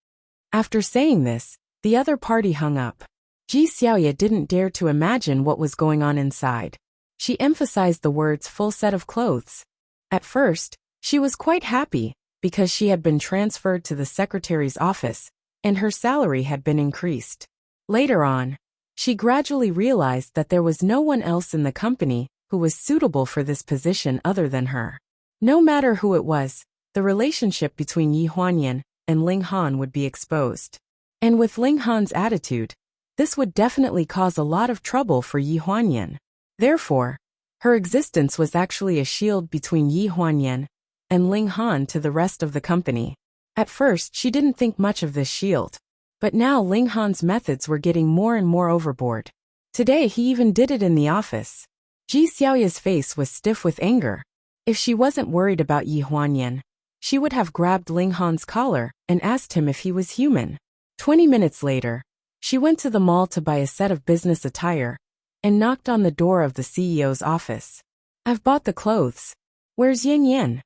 After saying this, the other party hung up. Ji Xiaoya didn't dare to imagine what was going on inside. She emphasized the words "full set of clothes." At first, she was quite happy because she had been transferred to the secretary's office and her salary had been increased. Later on, she gradually realized that there was no one else in the company who was suitable for this position other than her. No matter who it was, the relationship between Yi Huanyan and Ling Han would be exposed. And with Ling Han's attitude, this would definitely cause a lot of trouble for Yi Huanyan. Therefore, her existence was actually a shield between Yi Huanyan and Ling Han to the rest of the company. At first, she didn't think much of this shield. But now Ling Han's methods were getting more and more overboard. Today he even did it in the office. Ji Xiaoya's face was stiff with anger. If she wasn't worried about Yi Huanyan, she would have grabbed Ling Han's collar and asked him if he was human. 20 minutes later, she went to the mall to buy a set of business attire and knocked on the door of the CEO's office. "I've bought the clothes. Where's Yin Yan?"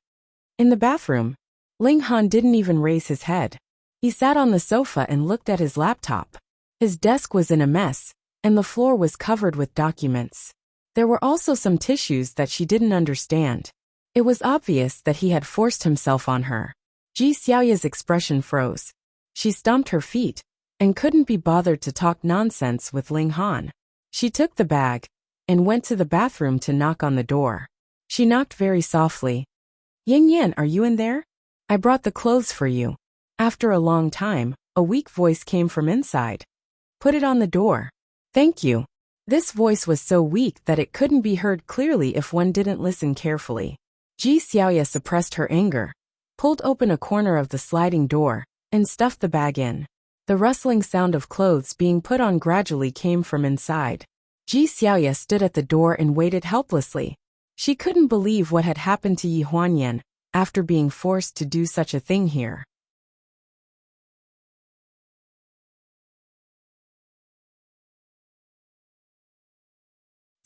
"In the bathroom." Ling Han didn't even raise his head. He sat on the sofa and looked at his laptop. His desk was in a mess, and the floor was covered with documents. There were also some tissues that she didn't understand. It was obvious that he had forced himself on her. Ji Xiaoya's expression froze. She stomped her feet and couldn't be bothered to talk nonsense with Ling Han. She took the bag and went to the bathroom to knock on the door. She knocked very softly. "Yin Yan, are you in there? I brought the clothes for you." After a long time, a A weak voice came from inside. Put it on the door. Thank you. This voice was so weak that it couldn't be heard clearly if one didn't listen carefully. Ji Xiaoya suppressed her anger, pulled open a corner of the sliding door, and stuffed the bag in. The rustling sound of clothes being put on gradually came from inside. Ji Xiaoya stood at the door and waited helplessly. She couldn't believe what had happened to Yi Huanyan after being forced to do such a thing here.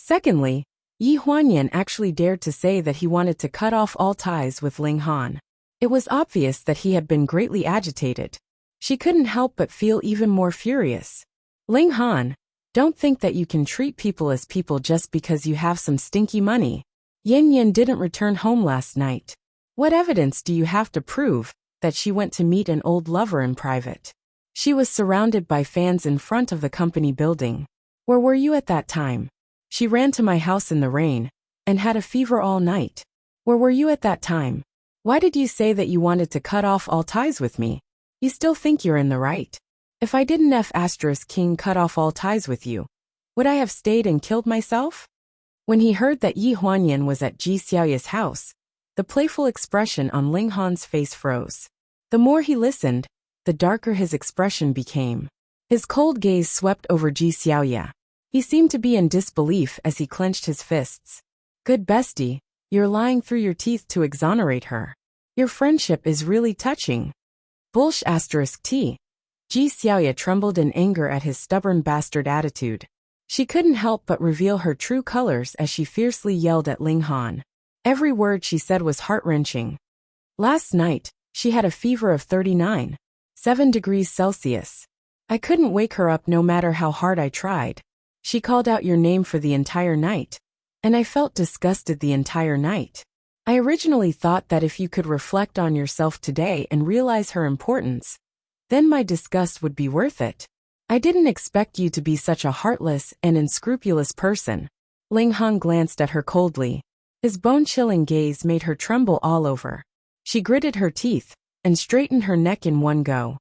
Secondly, Yi Huanyan actually dared to say that he wanted to cut off all ties with Ling Han. It was obvious that he had been greatly agitated. She couldn't help but feel even more furious. Ling Han, don't think that you can treat people as people just because you have some stinky money. Yin Yin didn't return home last night. What evidence do you have to prove that she went to meet an old lover in private? She was surrounded by fans in front of the company building. Where were you at that time? She ran to my house in the rain and had a fever all night. Where were you at that time? Why did you say that you wanted to cut off all ties with me? You still think you're in the right? If I didn't King cut off all ties with you, would I have stayed and killed myself? When he heard that Yi Huanyan was at Ji Xiaoya's house, the playful expression on Ling Han's face froze. The more he listened, the darker his expression became. His cold gaze swept over Ji Xiaoya. He seemed to be in disbelief as he clenched his fists. Good bestie, you're lying through your teeth to exonerate her. Your friendship is really touching. T. Ji Xiaoya trembled in anger at his stubborn bastard attitude. She couldn't help but reveal her true colors as she fiercely yelled at Ling Han. Every word she said was heart-wrenching. Last night, she had a fever of 39.7 degrees Celsius. I couldn't wake her up no matter how hard I tried. She called out your name for the entire night, and I felt disgusted the entire night. I originally thought that if you could reflect on yourself today and realize her importance, then my disgust would be worth it. I didn't expect you to be such a heartless and unscrupulous person. Ling Han glanced at her coldly. His bone-chilling gaze made her tremble all over. She gritted her teeth and straightened her neck in one go.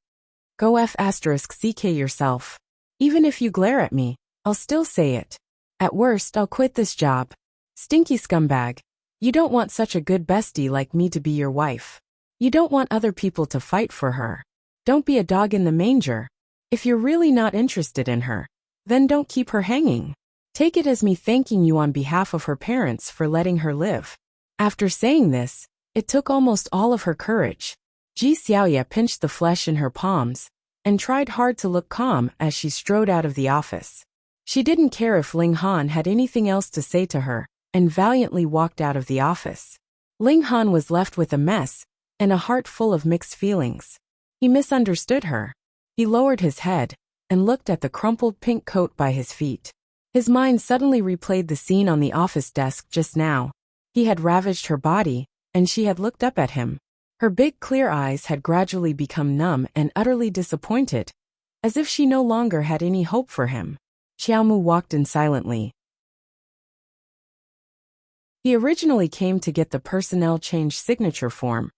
Go CK yourself. Even if you glare at me, I'll still say it. At worst, I'll quit this job. Stinky scumbag. You don't want such a good bestie like me to be your wife. You don't want other people to fight for her. Don't be a dog in the manger. If you're really not interested in her, then don't keep her hanging. Take it as me thanking you on behalf of her parents for letting her live. After saying this, it took almost all of her courage. Ji Xiaoya pinched the flesh in her palms and tried hard to look calm as she strode out of the office. She didn't care if Ling Han had anything else to say to her, and valiantly walked out of the office. Ling Han was left with a mess and a heart full of mixed feelings. He misunderstood her. He lowered his head and looked at the crumpled pink coat by his feet. His mind suddenly replayed the scene on the office desk just now. He had ravaged her body, and she had looked up at him. Her big clear eyes had gradually become numb and utterly disappointed, as if she no longer had any hope for him. Xiaomu walked in silently. He originally came to get the personnel change signature form,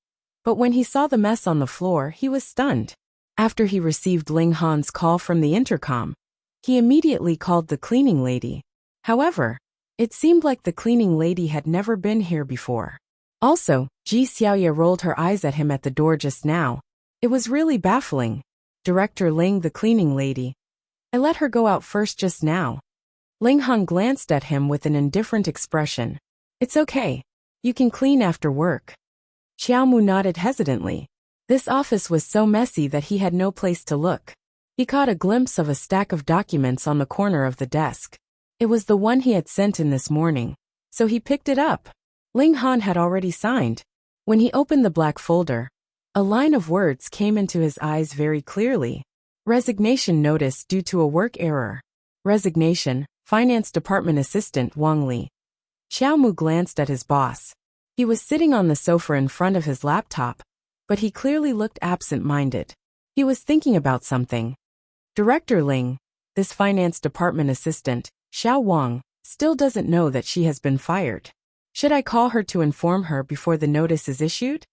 but when he saw the mess on the floor, he was stunned. After he received Ling Han's call from the intercom, he immediately called the cleaning lady. However, it seemed like the cleaning lady had never been here before. Also, Ji Xiaoya rolled her eyes at him at the door just now. It was really baffling. Director Ling, the cleaning lady. I let her go out first just now. Ling Han glanced at him with an indifferent expression. It's okay. You can clean after work. Xiaomu nodded hesitantly. This office was so messy that he had no place to look. He caught a glimpse of a stack of documents on the corner of the desk. It was the one he had sent in this morning, so he picked it up. Ling Han had already signed. When he opened the black folder, a line of words came into his eyes very clearly. Resignation notice due to a work error. Resignation, Finance Department Assistant Wang Li. Xiaomu glanced at his boss. He was sitting on the sofa in front of his laptop, but he clearly looked absent-minded. He was thinking about something. Director Ling, this Finance Department Assistant, Xiao Wang, still doesn't know that she has been fired. Should I call her to inform her before the notice is issued?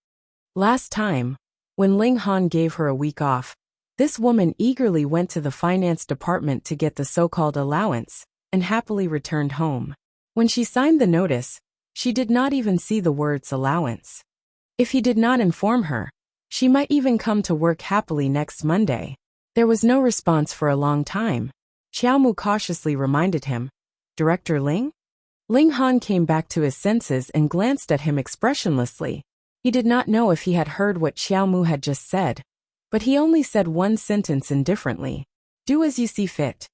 Last time, when Ling Han gave her a week off, This woman eagerly went to the finance department to get the so-called allowance, and happily returned home. When she signed the notice, she did not even see the words allowance. If he did not inform her, she might even come to work happily next Monday. There was no response for a long time. Xiaomu cautiously reminded him, "Director Ling?" Ling Han came back to his senses and glanced at him expressionlessly. He did not know if he had heard what Xiaomu had just said, but he only said one sentence indifferently. "Do as you see fit."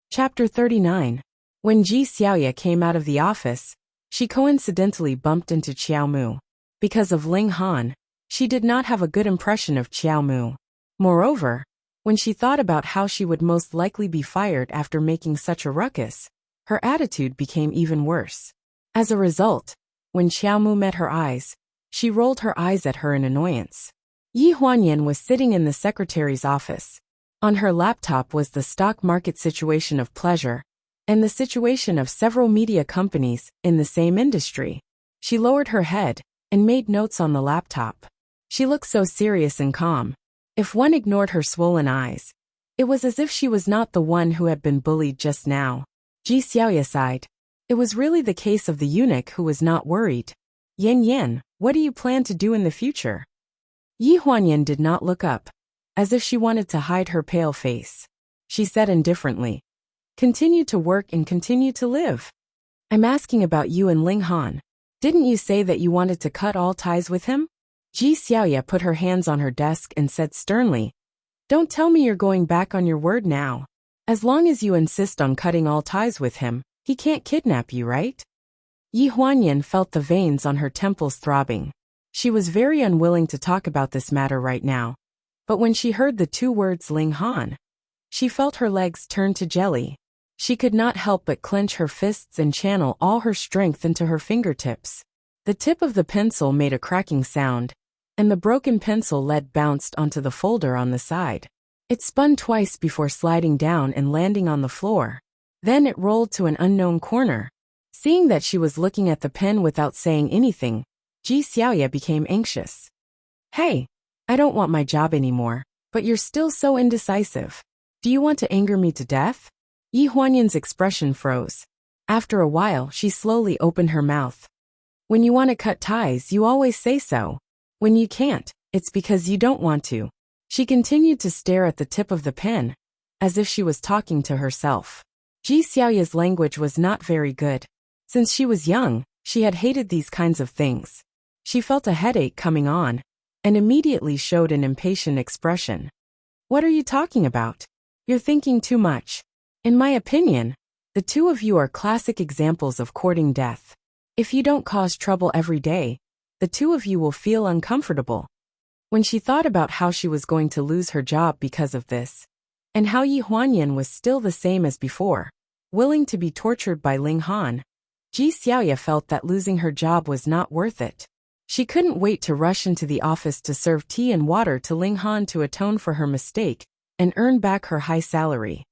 Chapter 39. When Ji Xiaoya came out of the office, she coincidentally bumped into Xiaomu. Because of Ling Han, she did not have a good impression of Xiaomu. Moreover, when she thought about how she would most likely be fired after making such a ruckus, her attitude became even worse. As a result, when Xiaomu met her eyes, she rolled her eyes at her in annoyance. Yi Huanyan was sitting in the secretary's office. On her laptop was the stock market situation of Pleasure, and the situation of several media companies in the same industry. She lowered her head and made notes on the laptop. She looked so serious and calm. If one ignored her swollen eyes, it was as if she was not the one who had been bullied just now. Ji Xiaoya sighed. It was really the case of the eunuch who was not worried. "Yan Yan, what do you plan to do in the future?" Yi Huanyan did not look up, as if she wanted to hide her pale face. She said indifferently, "Continue to work and continue to live." "I'm asking about you and Ling Han. Didn't you say that you wanted to cut all ties with him?" Ji Xiaoya put her hands on her desk and said sternly, "Don't tell me you're going back on your word now. As long as you insist on cutting all ties with him, he can't kidnap you, right?" Yi Huanyan felt the veins on her temples throbbing. She was very unwilling to talk about this matter right now, but when she heard the two words Ling Han, she felt her legs turn to jelly. She could not help but clench her fists and channel all her strength into her fingertips. The tip of the pencil made a cracking sound, and the broken pencil lead bounced onto the folder on the side. It spun twice before sliding down and landing on the floor. Then it rolled to an unknown corner. Seeing that she was looking at the pen without saying anything, Ji Xiaoya became anxious. "Hey, I don't want my job anymore, but you're still so indecisive. Do you want to anger me to death?" Yi Huanyan's expression froze. After a while, she slowly opened her mouth. "When you want to cut ties, you always say so. When you can't, it's because you don't want to." She continued to stare at the tip of the pen, as if she was talking to herself. Ji Xiaoya's language was not very good. Since she was young, she had hated these kinds of things. She felt a headache coming on, and immediately showed an impatient expression. "What are you talking about? You're thinking too much. In my opinion, the two of you are classic examples of courting death. If you don't cause trouble every day, the two of you will feel uncomfortable." When she thought about how she was going to lose her job because of this, and how Yi Huanyan was still the same as before, willing to be tortured by Ling Han, Ji Xiaoya felt that losing her job was not worth it. She couldn't wait to rush into the office to serve tea and water to Ling Han to atone for her mistake and earn back her high salary.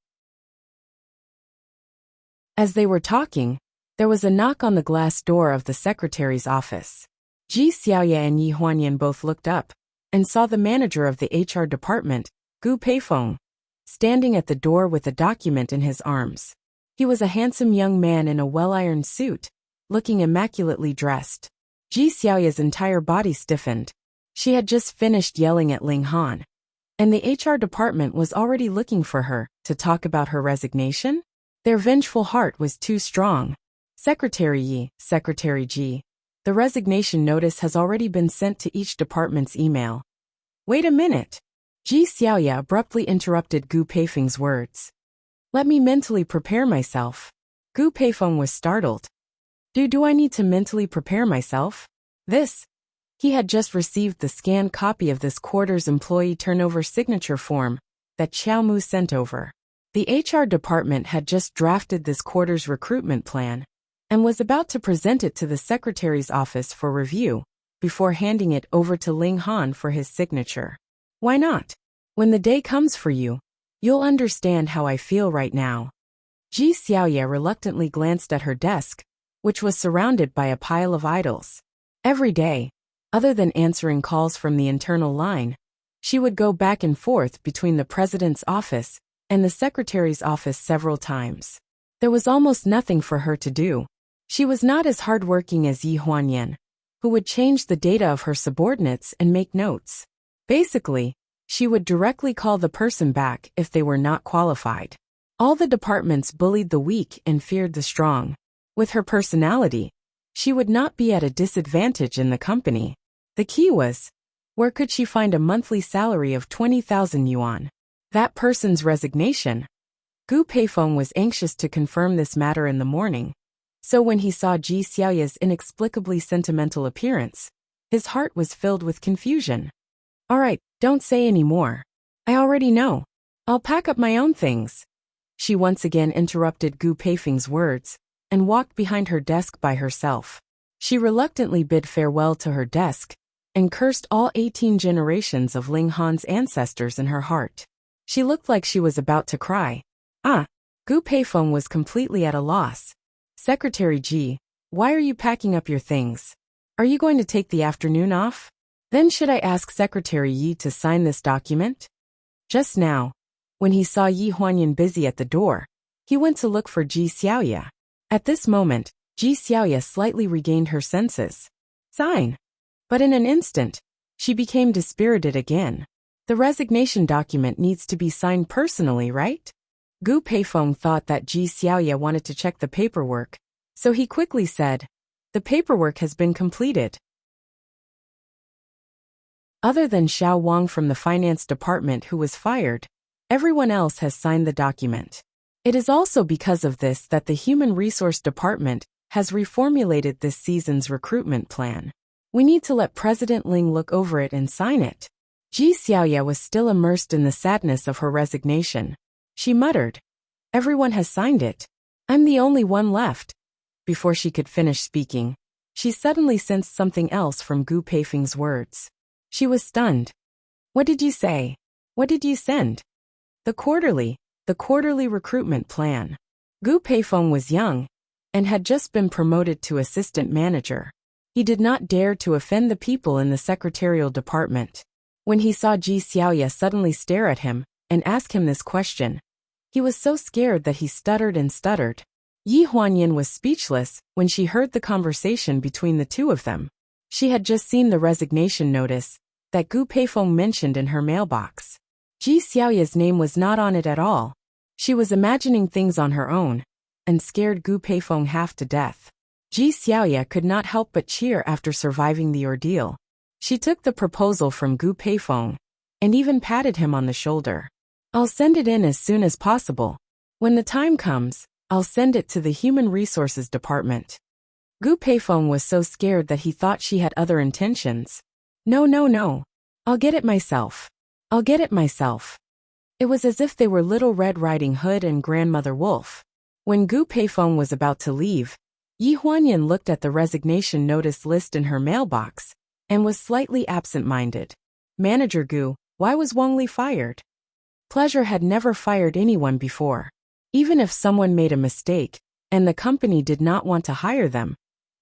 As they were talking, there was a knock on the glass door of the secretary's office. Ji Xiaoya and Yi Huanyan both looked up and saw the manager of the HR department, Gu Peifeng, standing at the door with a document in his arms. He was a handsome young man in a well-ironed suit, looking immaculately dressed. Ji Xiaoya's entire body stiffened. She had just finished yelling at Ling Han, and the HR department was already looking for her to talk about her resignation? Their vengeful heart was too strong. "Secretary Yi, Secretary Ji, the resignation notice has already been sent to each department's email." "Wait a minute." Ji Xiaoya abruptly interrupted Gu Peifeng's words. "Let me mentally prepare myself." Gu Peifeng was startled. Do I need to mentally prepare myself? He had just received the scanned copy of this quarter's employee turnover signature form that Xiaomu sent over. The HR department had just drafted this quarter's recruitment plan and was about to present it to the secretary's office for review before handing it over to Ling Han for his signature. "Why not? When the day comes for you, you'll understand how I feel right now." Ji Xiaoya reluctantly glanced at her desk, which was surrounded by a pile of idols. Every day, Other than answering calls from the internal line, she would go back and forth between the president's office and the secretary's office several times. There was almost nothing for her to do. She was not as hardworking as Yi Huanyan, who would change the data of her subordinates and make notes. Basically, she would directly call the person back if they were not qualified. All the departments bullied the weak and feared the strong. With her personality, she would not be at a disadvantage in the company. The key was, where could she find a monthly salary of 20,000 yuan? That person's resignation. Gu Peifeng was anxious to confirm this matter in the morning, so when he saw Ji Xiaoya's inexplicably sentimental appearance, his heart was filled with confusion. All right, don't say any more. I already know. I'll pack up my own things. She once again interrupted Gu Peifeng's words and walked behind her desk by herself. She reluctantly bid farewell to her desk and cursed all 18 generations of Ling Han's ancestors in her heart. She looked like she was about to cry. Gu Peifeng was completely at a loss. Secretary Ji, why are you packing up your things? Are you going to take the afternoon off? Then should I ask Secretary Yi to sign this document? Just now, when he saw Yi Huanyan busy at the door, he went to look for Ji Xiaoya. At this moment, Ji Xiaoya slightly regained her senses. Sign. But in an instant, she became dispirited again. The resignation document needs to be signed personally, right? Gu Peifeng thought that Ji Xiaoya wanted to check the paperwork, so he quickly said, the paperwork has been completed. Other than Xiao Wang from the finance department who was fired, everyone else has signed the document. It is also because of this that the Human Resource Department has reformulated this season's recruitment plan. We need to let President Ling look over it and sign it. Ji Xiaoya was still immersed in the sadness of her resignation. She muttered, everyone has signed it. I'm the only one left. Before she could finish speaking, she suddenly sensed something else from Gu Peifeng's words. She was stunned. What did you say? What did you send? The quarterly recruitment plan. Gu Peifeng was young and had just been promoted to assistant manager. He did not dare to offend the people in the secretarial department. When he saw Ji Xiaoya suddenly stare at him and ask him this question, he was so scared that he stuttered and stuttered. Yi Huanyan was speechless when she heard the conversation between the two of them. She had just seen the resignation notice that Gu Peifeng mentioned in her mailbox. Ji Xiaoya's name was not on it at all. She was imagining things on her own and scared Gu Peifeng half to death. Ji Xiaoya could not help but cheer after surviving the ordeal. She took the proposal from Gu Peifeng and even patted him on the shoulder. I'll send it in as soon as possible. When the time comes, I'll send it to the Human Resources Department. Gu Peifeng was so scared that he thought she had other intentions. No. I'll get it myself. I'll get it myself. It was as if they were Little Red Riding Hood and Grandmother Wolf. When Gu Peifeng was about to leave, Yi Huanyan looked at the resignation notice list in her mailbox and was slightly absent-minded. Manager Gu, why was Wang Li fired? Pleasure had never fired anyone before. Even if someone made a mistake and the company did not want to hire them,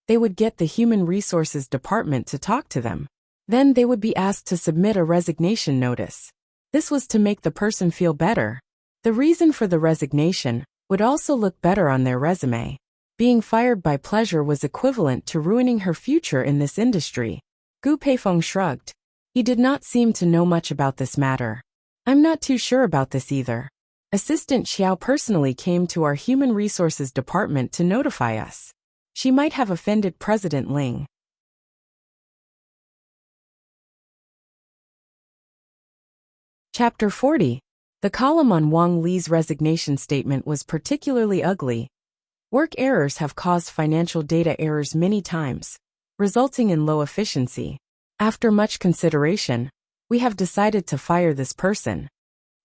they would get the Human Resources Department to talk to them. Then they would be asked to submit a resignation notice. This was to make the person feel better. The reason for the resignation would also look better on their resume. Being fired by pleasure was equivalent to ruining her future in this industry. Gu Peifeng shrugged. He did not seem to know much about this matter. I'm not too sure about this either. Assistant Xiao personally came to our Human Resources Department to notify us. She might have offended President Ling. Chapter 40. The column on Wang Li's resignation statement was particularly ugly. Work errors have caused financial data errors many times, resulting in low efficiency. After much consideration, we have decided to fire this person.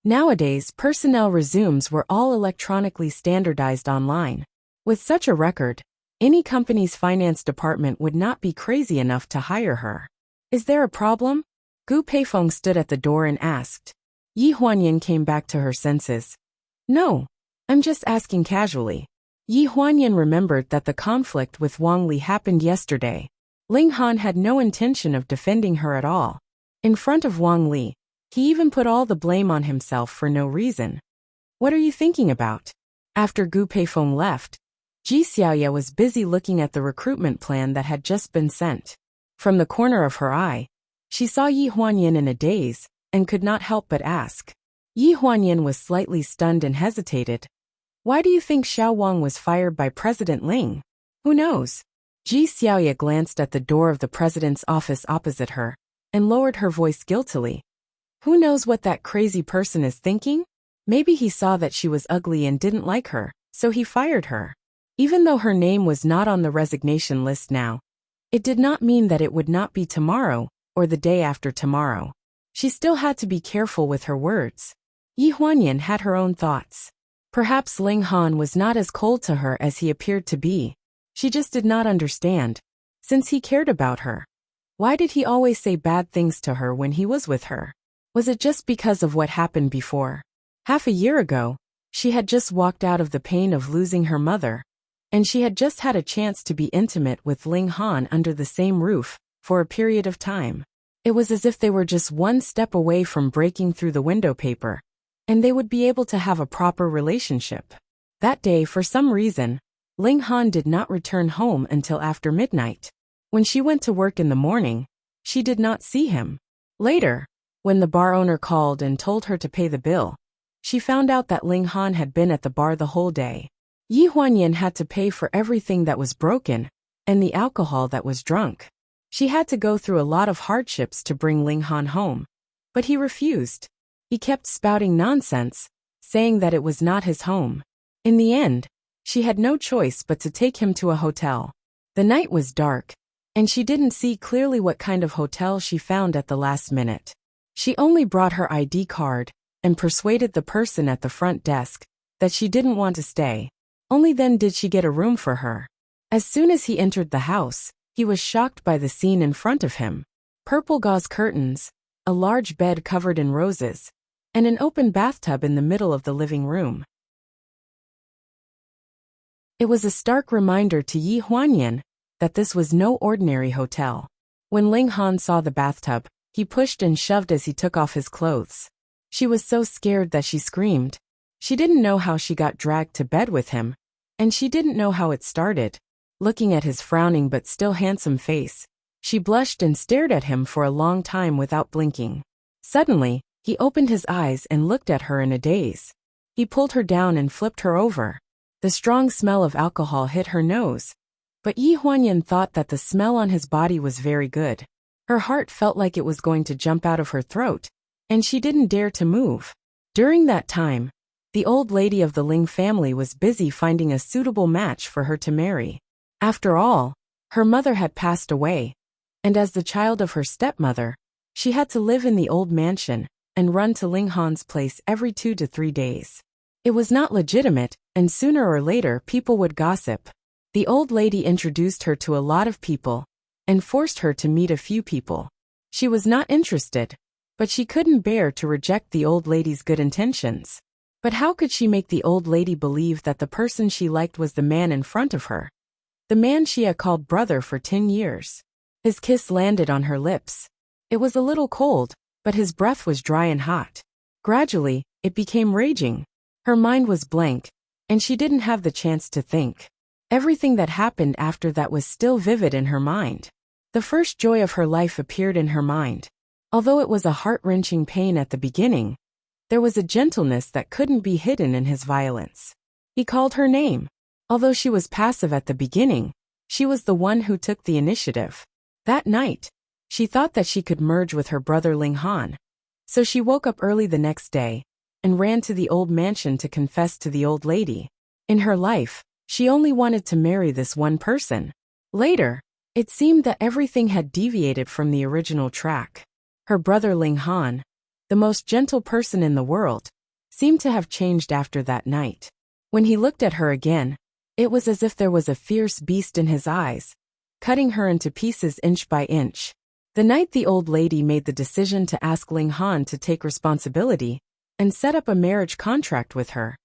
Nowadays, personnel resumes were all electronically standardized online. With such a record, any company's finance department would not be crazy enough to hire her. Is there a problem? Gu Peifeng stood at the door and asked. Yi Huanyan came back to her senses. No, I'm just asking casually. Yi Huanyan remembered that the conflict with Wang Li happened yesterday, Ling Han had no intention of defending her at all. In front of Wang Li, he even put all the blame on himself for no reason. What are you thinking about? After Gu Peifeng left, Ji Xiaoye was busy looking at the recruitment plan that had just been sent. From the corner of her eye, she saw Yi Huanyan in a daze and could not help but ask. Yi Huanyan was slightly stunned and hesitated. Why do you think Xiao Wang was fired by President Ling? Who knows? Ji Xiaoye glanced at the door of the president's office opposite her and lowered her voice guiltily. Who knows what that crazy person is thinking? Maybe he saw that she was ugly and didn't like her, so he fired her. Even though her name was not on the resignation list now, it did not mean that it would not be tomorrow or the day after tomorrow. She still had to be careful with her words. Yi Huanyan had her own thoughts. Perhaps Ling Han was not as cold to her as he appeared to be. She just did not understand. Since he cared about her, why did he always say bad things to her when he was with her? Was it just because of what happened before? Half a year ago, she had just walked out of the pain of losing her mother, and she had just had a chance to be intimate with Ling Han under the same roof for a period of time. It was as if they were just one step away from breaking through the window paper, and they would be able to have a proper relationship. That day, for some reason, Ling Han did not return home until after midnight. When she went to work in the morning, she did not see him. Later, when the bar owner called and told her to pay the bill, she found out that Ling Han had been at the bar the whole day. Yi Huanyan had to pay for everything that was broken and the alcohol that was drunk. She had to go through a lot of hardships to bring Ling Han home, but he refused. He kept spouting nonsense, saying that it was not his home. In the end, she had no choice but to take him to a hotel. The night was dark, and she didn't see clearly what kind of hotel she found at the last minute. She only brought her ID card and persuaded the person at the front desk that she didn't want to stay. Only then did she get a room for her. As soon as he entered the house, he was shocked by the scene in front of him. Purple gauze curtains, a large bed covered in roses, and an open bathtub in the middle of the living room. It was a stark reminder to Yi Huanyan that this was no ordinary hotel. When Ling Han saw the bathtub, he pushed and shoved as he took off his clothes. She was so scared that she screamed. She didn't know how she got dragged to bed with him, and she didn't know how it started. Looking at his frowning but still handsome face, she blushed and stared at him for a long time without blinking. Suddenly, he opened his eyes and looked at her in a daze. He pulled her down and flipped her over. The strong smell of alcohol hit her nose, but Yi Huanyan thought that the smell on his body was very good. Her heart felt like it was going to jump out of her throat, and she didn't dare to move. During that time, the old lady of the Ling family was busy finding a suitable match for her to marry. After all, her mother had passed away, and as the child of her stepmother, she had to live in the old mansion and run to Ling Han's place every 2 to 3 days. It was not legitimate, and sooner or later people would gossip. The old lady introduced her to a lot of people and forced her to meet a few people. She was not interested, but she couldn't bear to reject the old lady's good intentions. But how could she make the old lady believe that the person she liked was the man in front of her? The man she had called brother for 10 years. His kiss landed on her lips. It was a little cold, but his breath was dry and hot. Gradually, it became raging. Her mind was blank, and she didn't have the chance to think. Everything that happened after that was still vivid in her mind. The first joy of her life appeared in her mind. Although it was a heart-wrenching pain at the beginning, there was a gentleness that couldn't be hidden in his violence. He called her name. Although she was passive at the beginning, she was the one who took the initiative. That night, she thought that she could merge with her brother Ling Han. So she woke up early the next day and ran to the old mansion to confess to the old lady. In her life, she only wanted to marry this one person. Later, it seemed that everything had deviated from the original track. Her brother Ling Han, the most gentle person in the world, seemed to have changed after that night. When he looked at her again, it was as if there was a fierce beast in his eyes, cutting her into pieces inch by inch. The night the old lady made the decision to ask Ling Han to take responsibility and set up a marriage contract with her,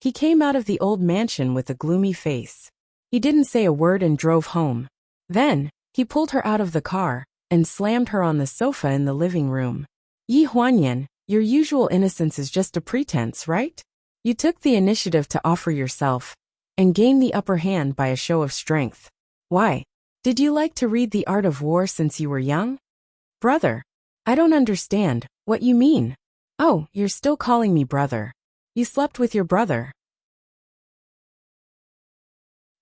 he came out of the old mansion with a gloomy face. He didn't say a word and drove home. Then, He pulled her out of the car and slammed her on the sofa in the living room. Yi Huanyan, your usual innocence is just a pretense, right? You took the initiative to offer yourself and gain the upper hand by a show of strength. Why? Did you like to read The Art of War since you were young? Brother. I don't understand what you mean. Oh, you're still calling me brother. You slept with your brother.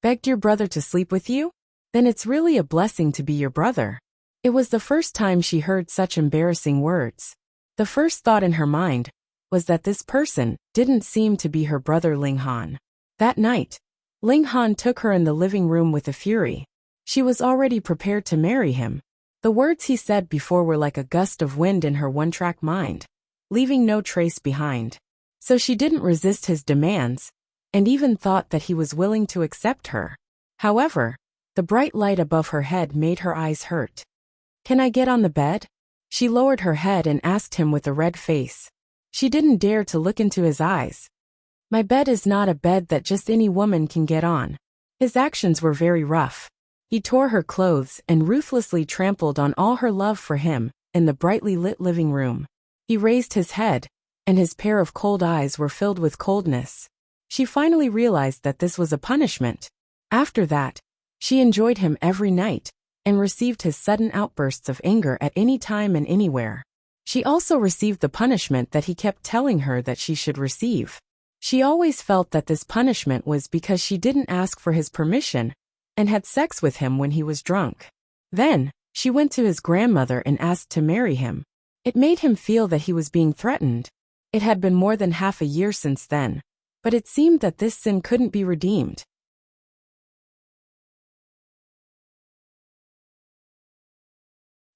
Begged your brother to sleep with you? Then it's really a blessing to be your brother. It was the first time she heard such embarrassing words. The first thought in her mind was that this person didn't seem to be her brother Ling Han. That night, Ling Han took her in the living room with a fury. She was already prepared to marry him. The words he said before were like a gust of wind in her one-track mind, leaving no trace behind. So she didn't resist his demands, and even thought that he was willing to accept her. However, the bright light above her head made her eyes hurt. Can I get on the bed? She lowered her head and asked him with a red face. She didn't dare to look into his eyes. My bed is not a bed that just any woman can get on. His actions were very rough. He tore her clothes and ruthlessly trampled on all her love for him in the brightly lit living room. He raised his head, and his pair of cold eyes were filled with coldness. She finally realized that this was a punishment. After that, she enjoyed him every night and received his sudden outbursts of anger at any time and anywhere. She also received the punishment that he kept telling her that she should receive. She always felt that this punishment was because she didn't ask for his permission and had sex with him when he was drunk. Then, she went to his grandmother and asked to marry him. It made him feel that he was being threatened. It had been more than half a year since then, but it seemed that this sin couldn't be redeemed.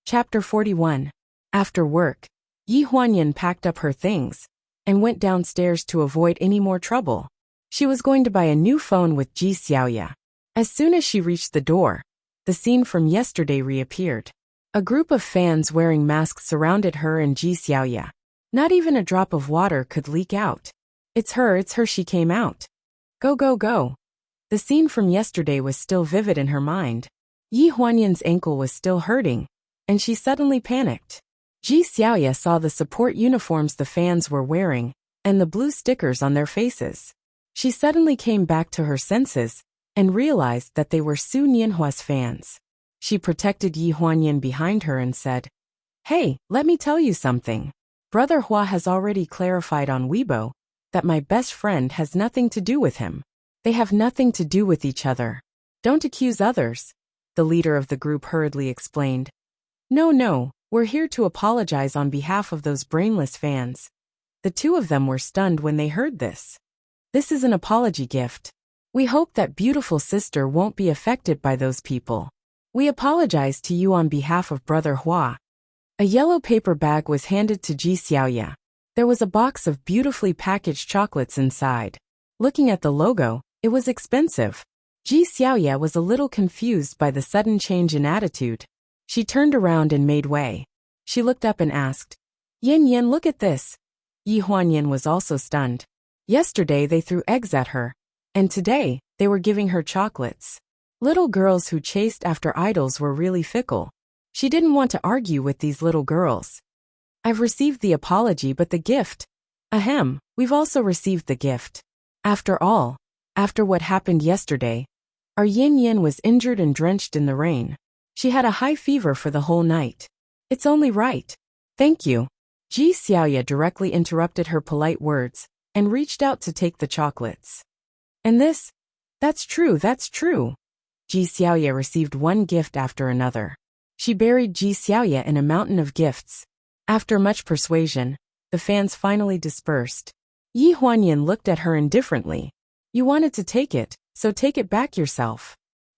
Chapter 41. After work, Yi Huanyan packed up her things and went downstairs to avoid any more trouble. She was going to buy a new phone with Ji Xiaoya. As soon as she reached the door, the scene from yesterday reappeared. A group of fans wearing masks surrounded her and Ji Xiaoya. Not even a drop of water could leak out. It's her, she came out. Go, go, go. The scene from yesterday was still vivid in her mind. Yi Huanyan's ankle was still hurting, and she suddenly panicked. Ji Xiaoya saw the support uniforms the fans were wearing, and the blue stickers on their faces. She suddenly came back to her senses, and realized that they were Su Nianhua's fans. She protected Yi Huanyan behind her and said, Hey, let me tell you something. Brother Hua has already clarified on Weibo that my best friend has nothing to do with him. They have nothing to do with each other. Don't accuse others, the leader of the group hurriedly explained. No, we're here to apologize on behalf of those brainless fans. The two of them were stunned when they heard this. This is an apology gift. We hope that beautiful sister won't be affected by those people. We apologize to you on behalf of Brother Hua. A yellow paper bag was handed to Ji Xiaoya. There was a box of beautifully packaged chocolates inside. Looking at the logo, it was expensive. Ji Xiaoya was a little confused by the sudden change in attitude. She turned around and made way. She looked up and asked, Yin, look at this. Yi Huanyan was also stunned. Yesterday they threw eggs at her, and today they were giving her chocolates. Little girls who chased after idols were really fickle. She didn't want to argue with these little girls. I've received the apology, but the gift. Ahem, we've also received the gift. After all, after what happened yesterday, our Yin was injured and drenched in the rain. She had a high fever for the whole night. It's only right. Thank you. Ji Xiaoya directly interrupted her polite words and reached out to take the chocolates. And this? That's true. Ji Xiaoya received one gift after another. She buried Ji Xiaoya in a mountain of gifts. After much persuasion, the fans finally dispersed. Yi Huanyan looked at her indifferently. You wanted to take it, so take it back yourself.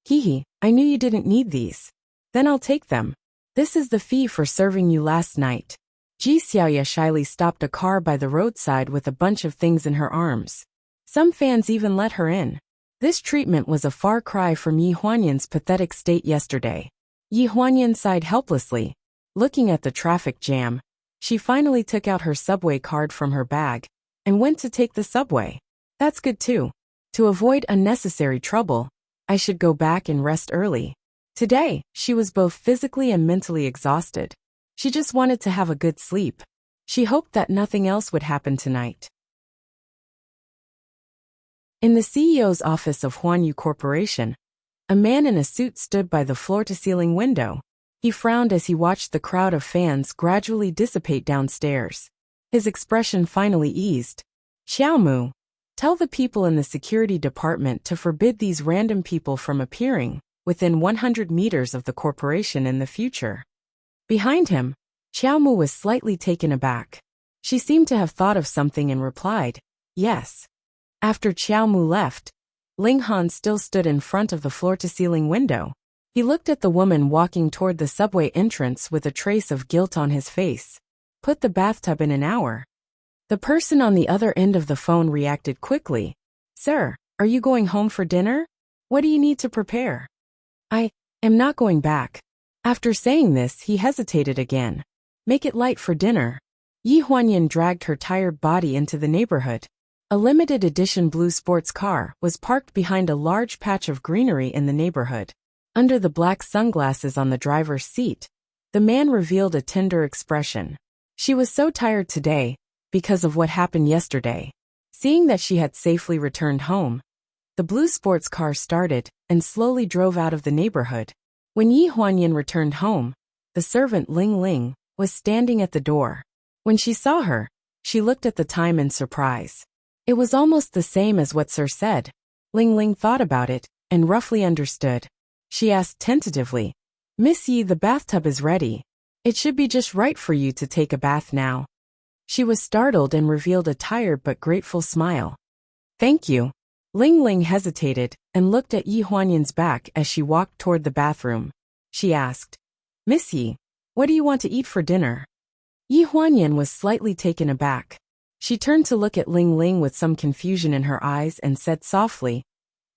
Hehe, I knew you didn't need these. Then I'll take them. This is the fee for serving you last night. Ji Xiaoya shyly stopped a car by the roadside with a bunch of things in her arms. Some fans even let her in. This treatment was a far cry from Yi Huanyan's pathetic state yesterday. Yi Huanyan sighed helplessly. Looking at the traffic jam, she finally took out her subway card from her bag and went to take the subway. That's good too. To avoid unnecessary trouble, I should go back and rest early. Today, she was both physically and mentally exhausted. She just wanted to have a good sleep. She hoped that nothing else would happen tonight. In the CEO's office of Huanyu Corporation, a man in a suit stood by the floor-to-ceiling window. He frowned as he watched the crowd of fans gradually dissipate downstairs. His expression finally eased. "Xiaomu, tell the people in the security department to forbid these random people from appearing within 100 meters of the corporation in the future." Behind him, Xiaomu was slightly taken aback. She seemed to have thought of something and replied, "Yes." After Xiaomu left, Ling Han still stood in front of the floor-to-ceiling window. He looked at the woman walking toward the subway entrance with a trace of guilt on his face. "Put the bathtub in an hour." The person on the other end of the phone reacted quickly. "Sir, are you going home for dinner? What do you need to prepare?" "I am not going back." After saying this, he hesitated again. "Make it light for dinner." Yi Huanyan dragged her tired body into the neighborhood. A limited edition blue sports car was parked behind a large patch of greenery in the neighborhood. Under the black sunglasses on the driver's seat, the man revealed a tender expression. She was so tired today, because of what happened yesterday. Seeing that she had safely returned home, the blue sports car started and slowly drove out of the neighborhood. When Yi Huanyan returned home, the servant Ling Ling was standing at the door. When she saw her, she looked at the time in surprise. It was almost the same as what Sir said. Ling Ling thought about it and roughly understood. She asked tentatively, "Miss Yi, the bathtub is ready. It should be just right for you to take a bath now." She was startled and revealed a tired but grateful smile. "Thank you." Ling Ling hesitated and looked at Yi Huanyan's back as she walked toward the bathroom. She asked, "Miss Yi, what do you want to eat for dinner?" Yi Huanyan was slightly taken aback. She turned to look at Ling Ling with some confusion in her eyes and said softly,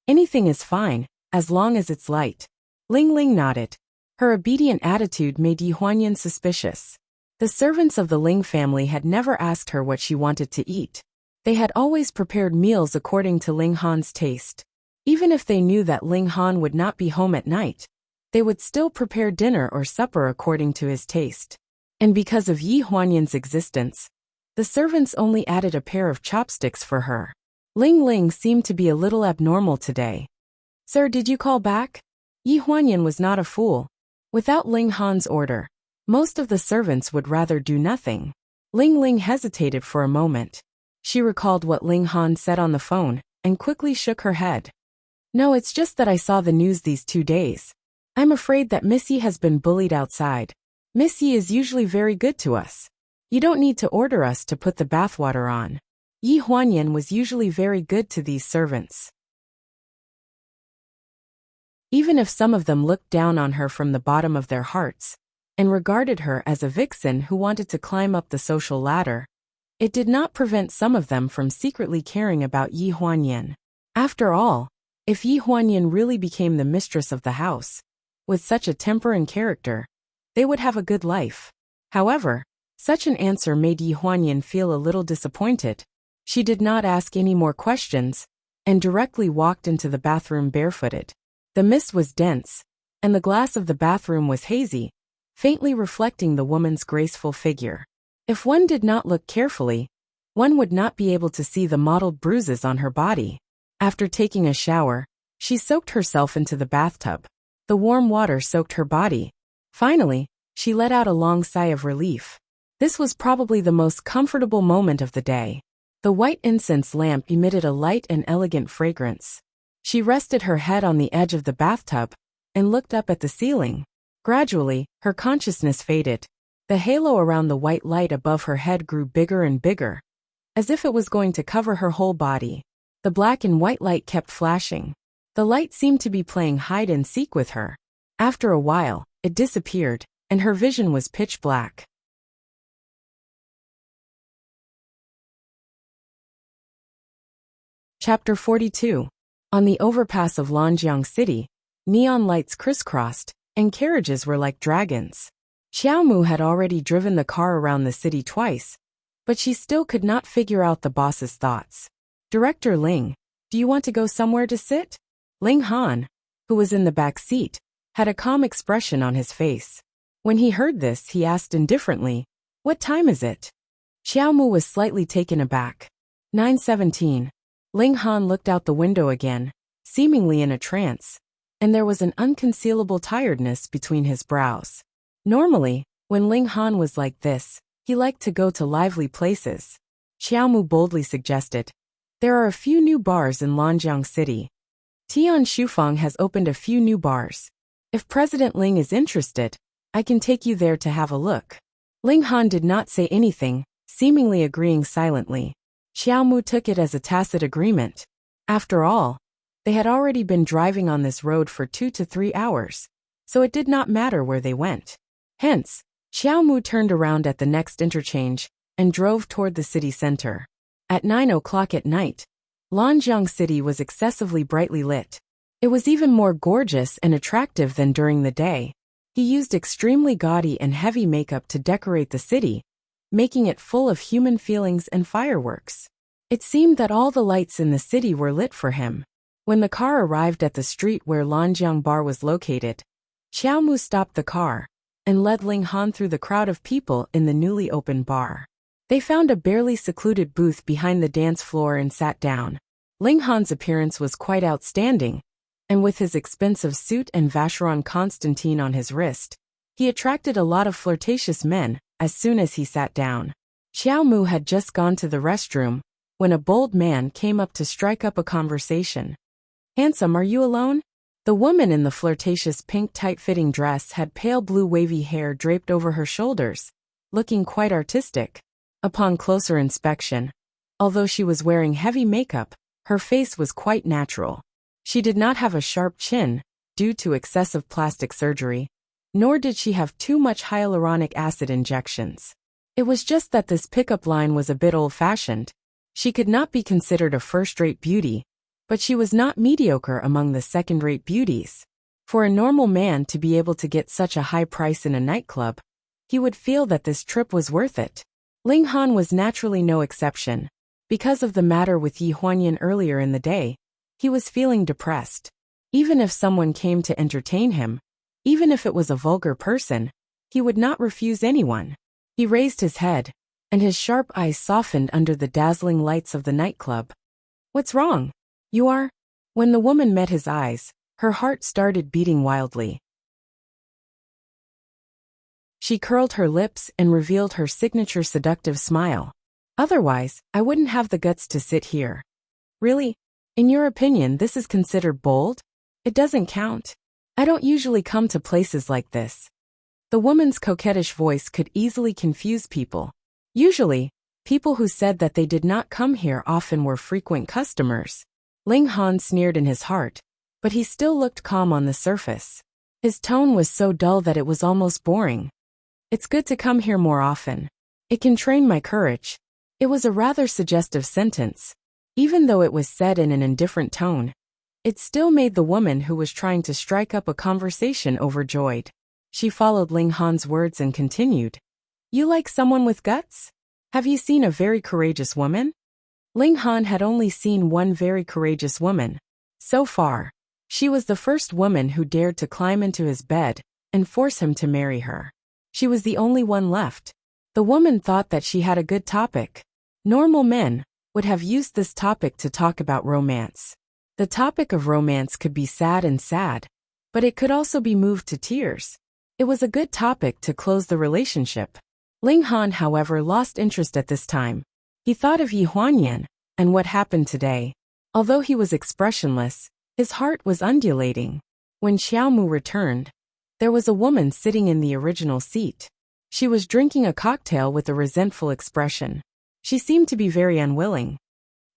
"Anything is fine, as long as it's light." Ling Ling nodded. Her obedient attitude made Yi Huanyan suspicious. The servants of the Ling family had never asked her what she wanted to eat. They had always prepared meals according to Ling Han's taste. Even if they knew that Ling Han would not be home at night, they would still prepare dinner or supper according to his taste. And because of Yi Huanyan's existence, the servants only added a pair of chopsticks for her. Ling Ling seemed to be a little abnormal today. "Sir, did you call back?" Yi Huanyan was not a fool. Without Ling Han's order, most of the servants would rather do nothing. Ling Ling hesitated for a moment. She recalled what Ling Han said on the phone and quickly shook her head. "No, it's just that I saw the news these 2 days. I'm afraid that Miss Yi has been bullied outside. Miss Yi is usually very good to us. You don't need to order us to put the bathwater on." Yi Huanyan was usually very good to these servants. Even if some of them looked down on her from the bottom of their hearts and regarded her as a vixen who wanted to climb up the social ladder, it did not prevent some of them from secretly caring about Yi Huanyan. After all, if Yi Huanyan really became the mistress of the house, with such a temper and character, they would have a good life. However, such an answer made Yi Huanyan feel a little disappointed. She did not ask any more questions and directly walked into the bathroom barefooted. The mist was dense, and the glass of the bathroom was hazy, faintly reflecting the woman's graceful figure. If one did not look carefully, one would not be able to see the mottled bruises on her body. After taking a shower, she soaked herself into the bathtub. The warm water soaked her body. Finally, she let out a long sigh of relief. This was probably the most comfortable moment of the day. The white incense lamp emitted a light and elegant fragrance. She rested her head on the edge of the bathtub and looked up at the ceiling. Gradually, her consciousness faded. The halo around the white light above her head grew bigger and bigger, as if it was going to cover her whole body. The black and white light kept flashing. The light seemed to be playing hide and seek with her. After a while, it disappeared, and her vision was pitch black. Chapter 42. On the overpass of Lanjiang City, neon lights crisscrossed, and carriages were like dragons. Xiaomu had already driven the car around the city twice, but she still could not figure out the boss's thoughts. "Director Ling, do you want to go somewhere to sit?" Ling Han, who was in the back seat, had a calm expression on his face. When he heard this, he asked indifferently, "What time is it?" Xiaomu was slightly taken aback. 9:17. Ling Han looked out the window again, seemingly in a trance, and there was an unconcealable tiredness between his brows. Normally, when Ling Han was like this, he liked to go to lively places. Xiaomu boldly suggested, "There are a few new bars in Lanjiang City. Tian Shufang has opened a few new bars. If President Ling is interested, I can take you there to have a look." Ling Han did not say anything, seemingly agreeing silently. Xiaomu took it as a tacit agreement. After all, they had already been driving on this road for 2 to 3 hours, so it did not matter where they went. Hence, Xiaomu turned around at the next interchange and drove toward the city center. At 9 o'clock at night, Lanjiang City was excessively brightly lit. It was even more gorgeous and attractive than during the day. He used extremely gaudy and heavy makeup to decorate the city, making it full of human feelings and fireworks. It seemed that all the lights in the city were lit for him. When the car arrived at the street where Lanjiang Bar was located, Xiaomu stopped the car and led Ling Han through the crowd of people in the newly opened bar. They found a barely secluded booth behind the dance floor and sat down. Ling Han's appearance was quite outstanding, and with his expensive suit and Vacheron Constantine on his wrist, he attracted a lot of flirtatious men as soon as he sat down. Xiaomu had just gone to the restroom when a bold man came up to strike up a conversation. "Handsome, are you alone?" The woman in the flirtatious pink tight-fitting dress had pale blue wavy hair draped over her shoulders, looking quite artistic. Upon closer inspection, although she was wearing heavy makeup, her face was quite natural. She did not have a sharp chin, due to excessive plastic surgery, nor did she have too much hyaluronic acid injections. It was just that this pickup line was a bit old-fashioned. She could not be considered a first-rate beauty, but she was not mediocre among the second-rate beauties. For a normal man to be able to get such a high price in a nightclub, he would feel that this trip was worth it. Ling Han was naturally no exception. Because of the matter with Yi Huanyan earlier in the day, he was feeling depressed. Even if someone came to entertain him, even if it was a vulgar person, he would not refuse anyone. He raised his head, and his sharp eyes softened under the dazzling lights of the nightclub. "What's wrong? You are?" When the woman met his eyes, her heart started beating wildly. She curled her lips and revealed her signature seductive smile. "Otherwise, I wouldn't have the guts to sit here." "Really? In your opinion, this is considered bold? It doesn't count. I don't usually come to places like this." The woman's coquettish voice could easily confuse people. Usually, people who said that they did not come here often were frequent customers. Ling Han sneered in his heart, but he still looked calm on the surface. His tone was so dull that it was almost boring. "It's good to come here more often. It can train my courage." It was a rather suggestive sentence. Even though it was said in an indifferent tone, it still made the woman who was trying to strike up a conversation overjoyed. She followed Ling Han's words and continued, "You like someone with guts? Have you seen a very courageous woman?" Ling Han had only seen one very courageous woman. So far, she was the first woman who dared to climb into his bed and force him to marry her. She was the only one left. The woman thought that she had a good topic. Normal men would have used this topic to talk about romance. The topic of romance could be sad, but it could also be moved to tears. It was a good topic to close the relationship. Ling Han, however, lost interest at this time. He thought of Yi Huanyan and what happened today. Although he was expressionless, his heart was undulating. When Xiaomu returned, there was a woman sitting in the original seat. She was drinking a cocktail with a resentful expression. She seemed to be very unwilling.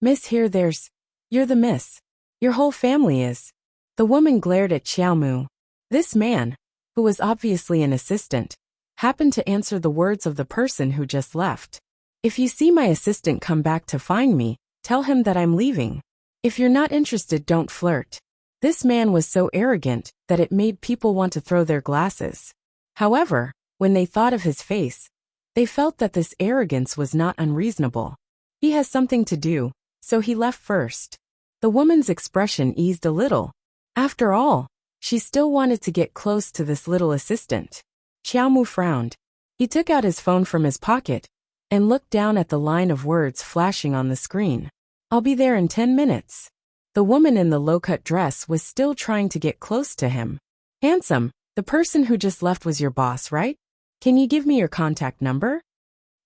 "Miss, you're the miss. Your whole family is." The woman glared at Xiaomu. This man, who was obviously an assistant, happened to answer the words of the person who just left. "If you see my assistant come back to find me, tell him that I'm leaving. If you're not interested, don't flirt." This man was so arrogant that it made people want to throw their glasses. However, when they thought of his face, they felt that this arrogance was not unreasonable. He has something to do, so he left first. The woman's expression eased a little. After all, She still wanted to get close to this little assistant. Xiaomu frowned. He took out his phone from his pocket and looked down at the line of words flashing on the screen. I'll be there in 10 minutes. The woman in the low-cut dress was still trying to get close to him. Handsome, the person who just left was your boss, right? Can you give me your contact number?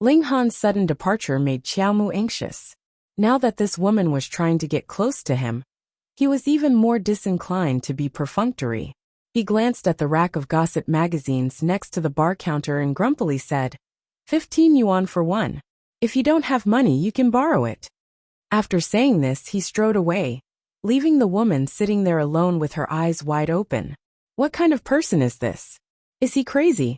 Ling Han's sudden departure made Xiaomu anxious. Now that this woman was trying to get close to him, he was even more disinclined to be perfunctory. He glanced at the rack of gossip magazines next to the bar counter and grumpily said, 15 yuan for one. If you don't have money, you can borrow it. After saying this, he strode away, leaving the woman sitting there alone with her eyes wide open. What kind of person is this? Is he crazy?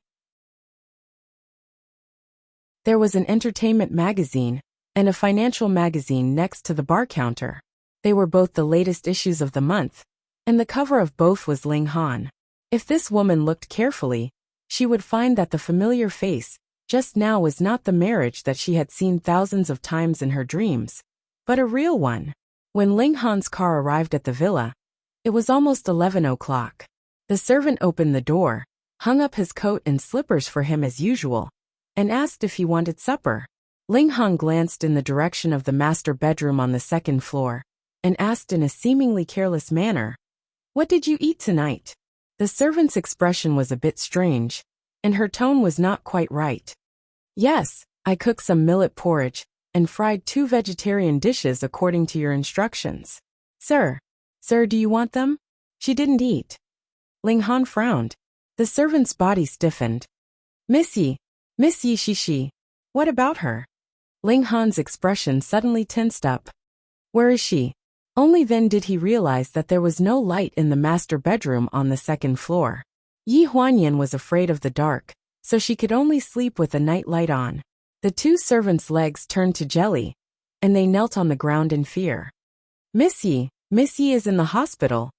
There was an entertainment magazine and a financial magazine next to the bar counter. They were both the latest issues of the month, and the cover of both was Ling Han. If this woman looked carefully, she would find that the familiar face just now was not the marriage that she had seen thousands of times in her dreams, but a real one. When Ling Han's car arrived at the villa, it was almost 11 o'clock. The servant opened the door, hung up his coat and slippers for him as usual, and asked if he wanted supper. Ling Han glanced in the direction of the master bedroom on the second floor, and asked in a seemingly careless manner, "What did you eat tonight?" The servant's expression was a bit strange, and her tone was not quite right. "Yes, I cooked some millet porridge and fried 2 vegetarian dishes according to your instructions." Sir, do you want them?" She didn't eat. Ling Han frowned. The servant's body stiffened. Miss Yi Shishi. What about her?" Ling Han's expression suddenly tensed up. "Where is she?" Only then did he realize that there was no light in the master bedroom on the second floor. Yi Huanyan was afraid of the dark, so she could only sleep with a night light on. The 2 servants' legs turned to jelly, and they knelt on the ground in fear. Miss Yi is in the hospital."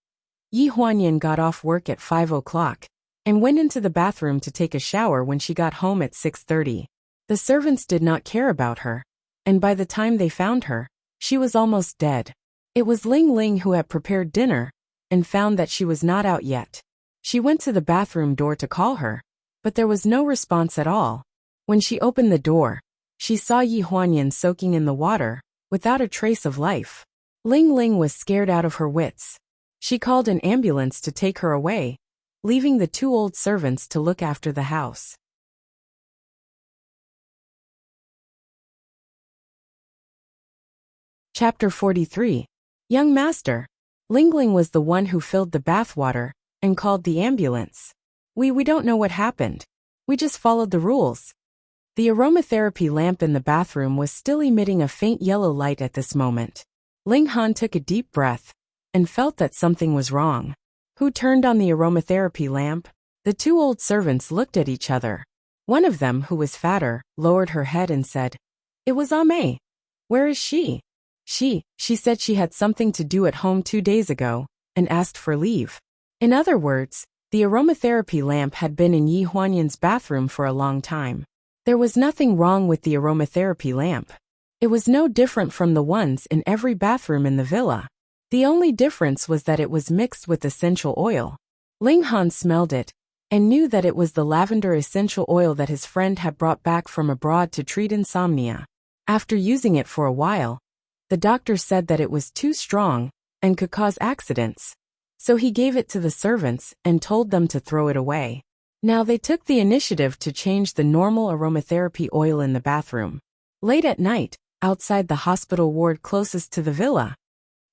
Yi Huanyan got off work at 5 o'clock and went into the bathroom to take a shower when she got home at 6:30. The servants did not care about her, and by the time they found her, she was almost dead. It was Ling Ling who had prepared dinner and found that she was not out yet. She went to the bathroom door to call her, but there was no response at all. When she opened the door, she saw Yi Huanyan soaking in the water, without a trace of life. Ling Ling was scared out of her wits. She called an ambulance to take her away, leaving the 2 old servants to look after the house. Chapter 43. Young Master. Ling Ling was the one who filled the bathwater and called the ambulance. We don't know what happened. We just followed the rules." The aromatherapy lamp in the bathroom was still emitting a faint yellow light at this moment. Ling Han took a deep breath and felt that something was wrong. Who turned on the aromatherapy lamp? The 2 old servants looked at each other. One of them, who was fatter, lowered her head and said, "It was Ame. Where is she?" She said she had something to do at home 2 days ago and asked for leave. In other words, the aromatherapy lamp had been in Yi Huanyan's bathroom for a long time. There was nothing wrong with the aromatherapy lamp. It was no different from the ones in every bathroom in the villa. The only difference was that it was mixed with essential oil. Ling Han smelled it and knew that it was the lavender essential oil that his friend had brought back from abroad to treat insomnia. After using it for a while, the doctor said that it was too strong and could cause accidents, so he gave it to the servants and told them to throw it away. Now they took the initiative to change the normal aromatherapy oil in the bathroom. Late at night, outside the hospital ward closest to the villa,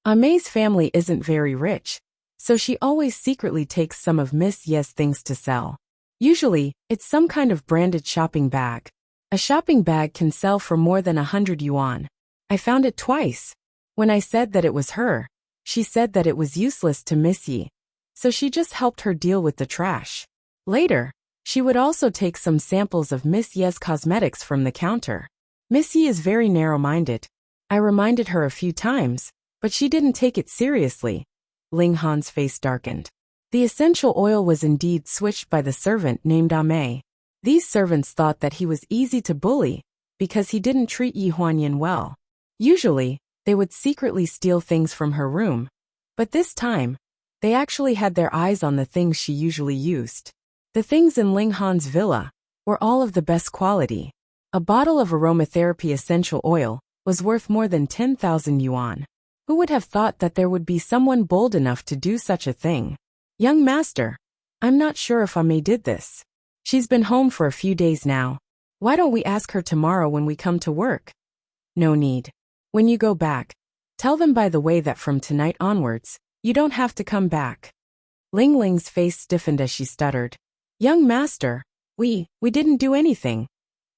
Ame's family isn't very rich, so she always secretly takes some of Miss Ye's things to sell. Usually, it's some kind of branded shopping bag. A shopping bag can sell for more than 100 yuan. I found it twice. When I said that it was her, she said that it was useless to Miss Yi, so she just helped her deal with the trash. Later, she would also take some samples of Miss Ye's cosmetics from the counter. Miss Yi is very narrow-minded. I reminded her a few times, but she didn't take it seriously. Ling Han's face darkened. The essential oil was indeed switched by the servant named Ame. These servants thought that he was easy to bully because he didn't treat Yi Huanyan well. Usually, they would secretly steal things from her room, but this time, They actually had their eyes on the things she usually used. The things in Ling Han's villa were all of the best quality. A bottle of aromatherapy essential oil was worth more than 10,000 yuan. Who would have thought that there would be someone bold enough to do such a thing? Young master, I'm not sure if I may did this. She's been home for a few days now. Why don't we ask her tomorrow when we come to work? No need. When you go back, tell them by the way that from tonight onwards, you don't have to come back. Ling Ling's face stiffened as she stuttered. Young master, we didn't do anything.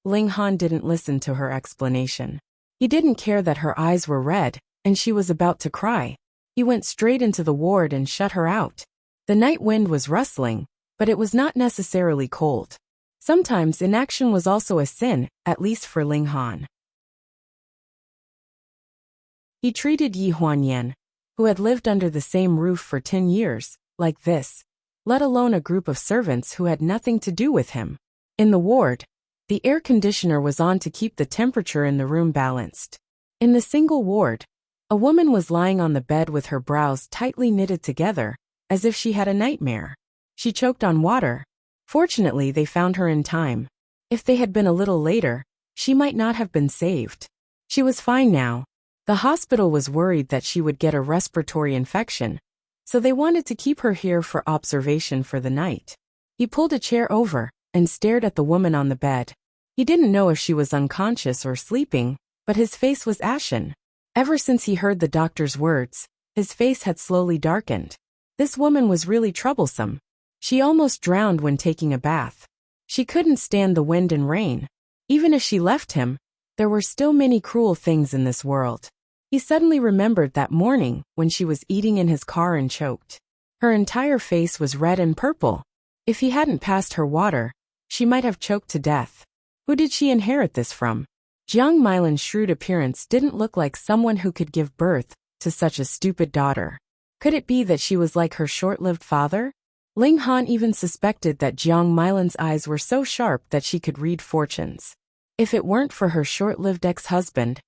Ling Han didn't listen to her explanation. He didn't care that her eyes were red, and she was about to cry. He went straight into the ward and shut her out. The night wind was rustling, but it was not necessarily cold. Sometimes inaction was also a sin, at least for Ling Han. He treated Yi Huanyan, who had lived under the same roof for 10 years, like this, let alone a group of servants who had nothing to do with him. In the ward, the air conditioner was on to keep the temperature in the room balanced. In the single ward, a woman was lying on the bed with her brows tightly knitted together, as if she had a nightmare. She choked on water. Fortunately, they found her in time. If they had been a little later, she might not have been saved. She was fine now. The hospital was worried that she would get a respiratory infection, so they wanted to keep her here for observation for the night. He pulled a chair over and stared at the woman on the bed. He didn't know if she was unconscious or sleeping, but his face was ashen. Ever since he heard the doctor's words, his face had slowly darkened. This woman was really troublesome. She almost drowned when taking a bath. She couldn't stand the wind and rain. Even if she left him, there were still many cruel things in this world. He suddenly remembered that morning when she was eating in his car and choked. Her entire face was red and purple. If he hadn't passed her water, she might have choked to death. Who did she inherit this from? Jiang Milan's shrewd appearance didn't look like someone who could give birth to such a stupid daughter. Could it be that she was like her short-lived father? Ling Han even suspected that Jiang Milan's eyes were so sharp that she could read fortunes. If it weren't for her short-lived ex-husband,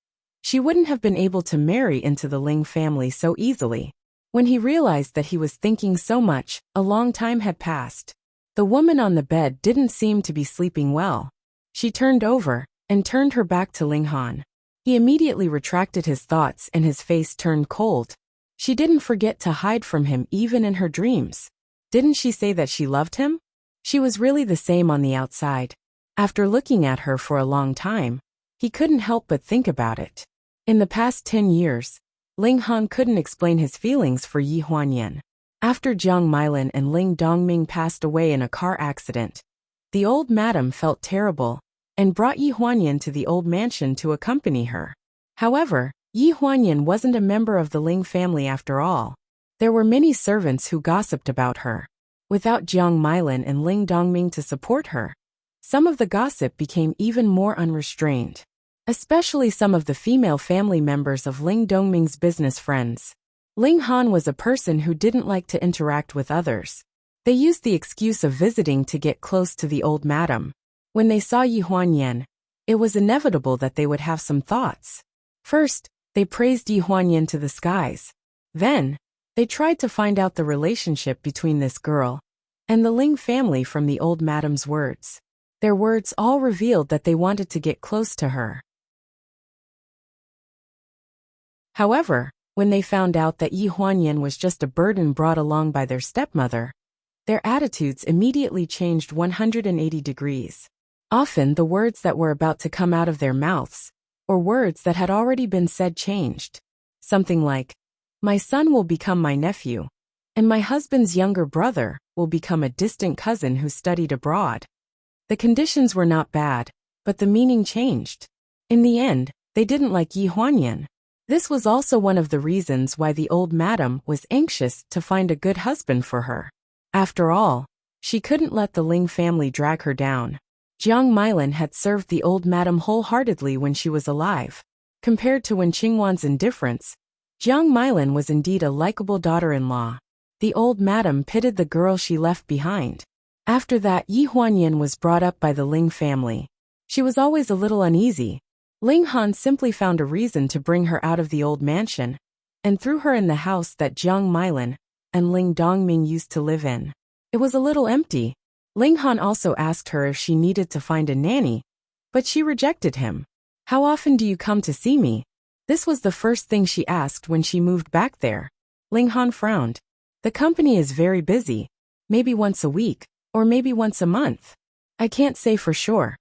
she wouldn't have been able to marry into the Ling family so easily. When he realized that he was thinking so much, a long time had passed. The woman on the bed didn't seem to be sleeping well. She turned over and turned her back to Ling Han. He immediately retracted his thoughts and his face turned cold. She didn't forget to hide from him even in her dreams. Didn't she say that she loved him? She was really the same on the outside. After looking at her for a long time, he couldn't help but think about it. In the past 10 years, Ling Han couldn't explain his feelings for Yi Huanyan. After Jiang Milan and Ling Dongming passed away in a car accident, the old madam felt terrible and brought Yi Huanyan to the old mansion to accompany her. However, Yi Huanyan wasn't a member of the Ling family after all. There were many servants who gossiped about her. Without Jiang Milan and Ling Dongming to support her, some of the gossip became even more unrestrained. Especially some of the female family members of Ling Dongming's business friends. Ling Han was a person who didn't like to interact with others. They used the excuse of visiting to get close to the old madam. When they saw Yi Huanyan, it was inevitable that they would have some thoughts. First, they praised Yi Huanyan to the skies. Then, they tried to find out the relationship between this girl and the Ling family from the old madam's words. Their words all revealed that they wanted to get close to her. However, when they found out that Yi Huanyan was just a burden brought along by their stepmother, their attitudes immediately changed 180 degrees. Often the words that were about to come out of their mouths, or words that had already been said, changed. Something like, "My son will become my nephew, and my husband's younger brother will become a distant cousin who studied abroad." The conditions were not bad, but the meaning changed. In the end, they didn't like Yi Huanyan. This was also one of the reasons why the old madam was anxious to find a good husband for her. After all, she couldn't let the Ling family drag her down. Jiang Milan had served the old madam wholeheartedly when she was alive. Compared to Wen Qingwan's indifference, Jiang Milan was indeed a likable daughter-in-law. The old madam pitied the girl she left behind. After that, Yi Huanyan was brought up by the Ling family. She was always a little uneasy. Ling Han simply found a reason to bring her out of the old mansion and threw her in the house that Jiang Milan and Ling Dongming used to live in. It was a little empty. Ling Han also asked her if she needed to find a nanny, but she rejected him. How often do you come to see me? This was the first thing she asked when she moved back there. Ling Han frowned. The company is very busy. Maybe once a week, or maybe once a month. I can't say for sure.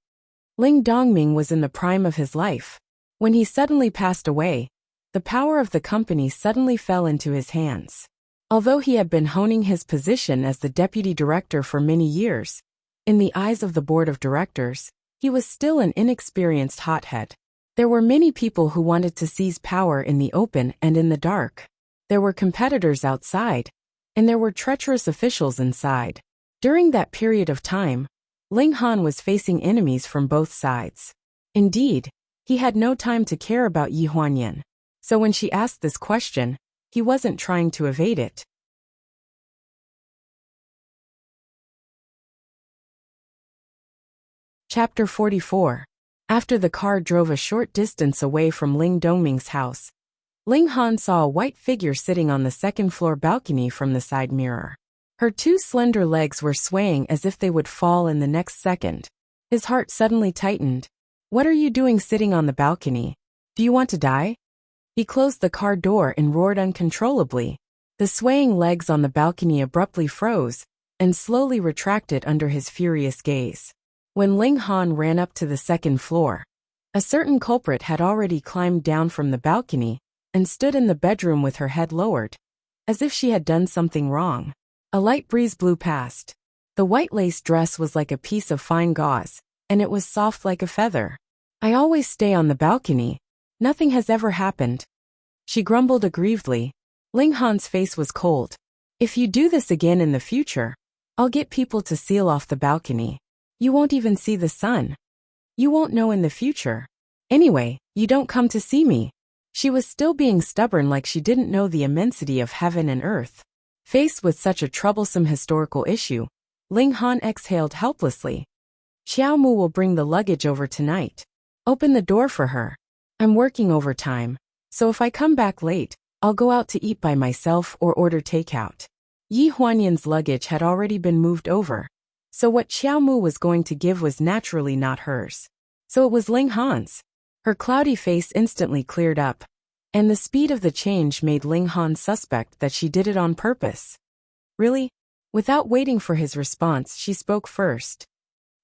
Ling Dongming was in the prime of his life. When he suddenly passed away, the power of the company suddenly fell into his hands. Although he had been honing his position as the deputy director for many years, in the eyes of the board of directors, he was still an inexperienced hothead. There were many people who wanted to seize power in the open and in the dark. There were competitors outside, and there were treacherous officials inside. During that period of time, Ling Han was facing enemies from both sides. Indeed, he had no time to care about Yi Huanyan. So when she asked this question, he wasn't trying to evade it. Chapter 44. After the car drove a short distance away from Ling Dongming's house, Ling Han saw a white figure sitting on the second-floor balcony from the side mirror. Her two slender legs were swaying as if they would fall in the next second. His heart suddenly tightened. What are you doing sitting on the balcony? Do you want to die? He closed the car door and roared uncontrollably. The swaying legs on the balcony abruptly froze and slowly retracted under his furious gaze. When Ling Han ran up to the second floor, a certain culprit had already climbed down from the balcony and stood in the bedroom with her head lowered, as if she had done something wrong. A light breeze blew past. The white lace dress was like a piece of fine gauze, and it was soft like a feather. I always stay on the balcony. Nothing has ever happened. She grumbled aggrievedly. Ling Han's face was cold. If you do this again in the future, I'll get people to seal off the balcony. You won't even see the sun. You won't know in the future. Anyway, you don't come to see me. She was still being stubborn, like she didn't know the immensity of heaven and earth. Faced with such a troublesome historical issue, Ling Han exhaled helplessly. Xiao Mu will bring the luggage over tonight. Open the door for her. I'm working overtime, so if I come back late, I'll go out to eat by myself or order takeout. Yi Huanyan's luggage had already been moved over, so what Xiao Mu was going to give was naturally not hers. So it was Ling Han's. Her cloudy face instantly cleared up, and the speed of the change made Ling Han suspect that she did it on purpose. Really? Without waiting for his response, she spoke first.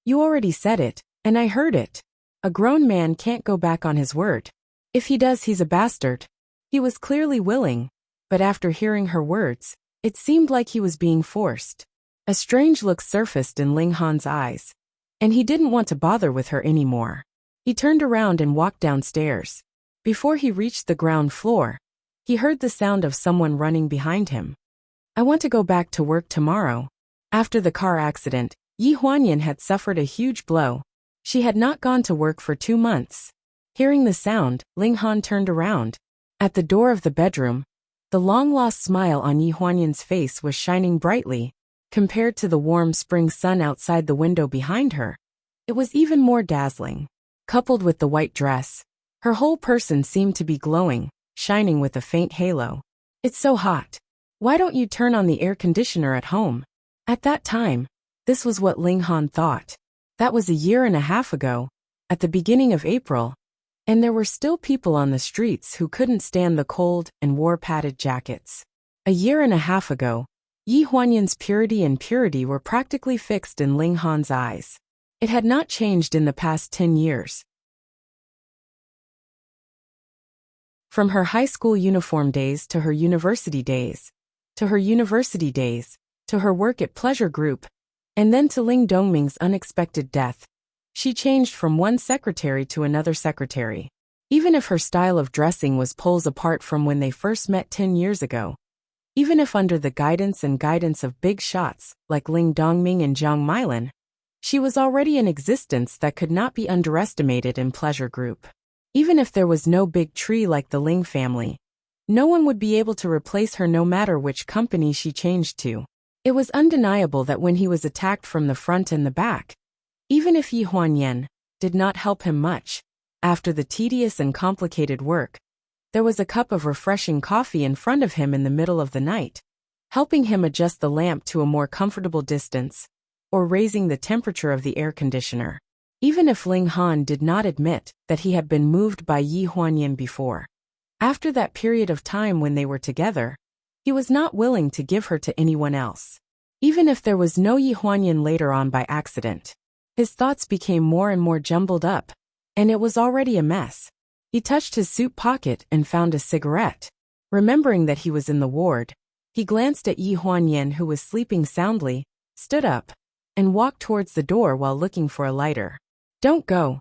You already said it, and I heard it. A grown man can't go back on his word. If he does, he's a bastard. He was clearly willing, but after hearing her words, it seemed like he was being forced. A strange look surfaced in Ling Han's eyes, and he didn't want to bother with her anymore. He turned around and walked downstairs. Before he reached the ground floor, he heard the sound of someone running behind him. I want to go back to work tomorrow. After the car accident, Yi Huanyan had suffered a huge blow. She had not gone to work for 2 months. Hearing the sound, Ling Han turned around. At the door of the bedroom, the long-lost smile on Yi Huanyan's face was shining brightly. Compared to the warm spring sun outside the window behind her, it was even more dazzling. Coupled with the white dress, her whole person seemed to be glowing, shining with a faint halo. It's so hot. Why don't you turn on the air conditioner at home? At that time, this was what Ling Han thought. That was a year and a half ago, at the beginning of April, and there were still people on the streets who couldn't stand the cold and wore padded jackets. A year and a half ago, Yi Huanyan's purity and purity were practically fixed in Ling Han's eyes. It had not changed in the past 10 years. From her high school uniform days to her university days, to her university days, to her work at Pleasure Group, and then to Ling Dongming's unexpected death, she changed from one secretary to another secretary. Even if her style of dressing was poles apart from when they first met 10 years ago, even if under the guidance of big shots like Ling Dongming and Jiang Milan, she was already an existence that could not be underestimated in Pleasure Group. Even if there was no big tree like the Ling family, no one would be able to replace her no matter which company she changed to. It was undeniable that when he was attacked from the front and the back, even if Yi Huanyan did not help him much, after the tedious and complicated work, there was a cup of refreshing coffee in front of him in the middle of the night. helping him adjust the lamp to a more comfortable distance, or raising the temperature of the air conditioner. Even if Ling Han did not admit that he had been moved by Yi Huanyan before, after that period of time when they were together, he was not willing to give her to anyone else. Even if there was no Yi Huanyan later on by accident, his thoughts became more and more jumbled up, and it was already a mess. He touched his suit pocket and found a cigarette. Remembering that he was in the ward, he glanced at Yi Huanyan, who was sleeping soundly, stood up, and walked towards the door while looking for a lighter. "Don't go."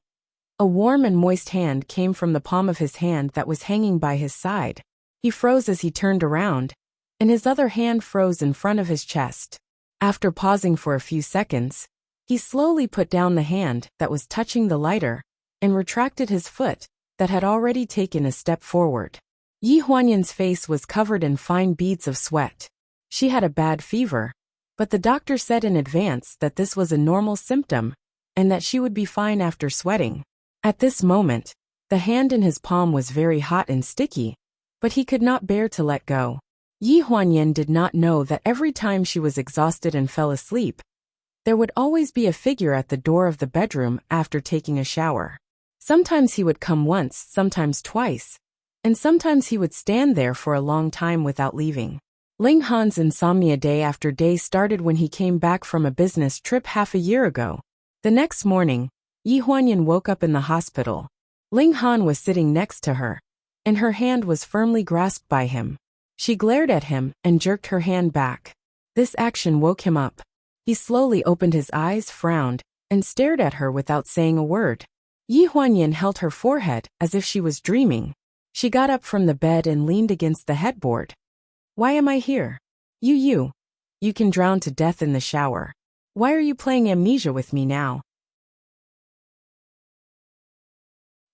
A warm and moist hand came from the palm of his hand that was hanging by his side. He froze as he turned around, and his other hand froze in front of his chest. After pausing for a few seconds, he slowly put down the hand that was touching the lighter and retracted his foot that had already taken a step forward. Yi Huanyan's face was covered in fine beads of sweat. She had a bad fever, but the doctor said in advance that this was a normal symptom and that she would be fine after sweating. At this moment, the hand in his palm was very hot and sticky, but he could not bear to let go. Yi Huanyan did not know that every time she was exhausted and fell asleep, there would always be a figure at the door of the bedroom after taking a shower. Sometimes he would come once, sometimes twice, and sometimes he would stand there for a long time without leaving. Ling Han's insomnia day after day started when he came back from a business trip half a year ago. The next morning, Yi Huanyan woke up in the hospital. Ling Han was sitting next to her, and her hand was firmly grasped by him. She glared at him and jerked her hand back. This action woke him up. He slowly opened his eyes, frowned, and stared at her without saying a word. Yi Huanyan held her forehead as if she was dreaming. She got up from the bed and leaned against the headboard. "Why am I here? You can drown to death in the shower. Why are you playing amnesia with me now?"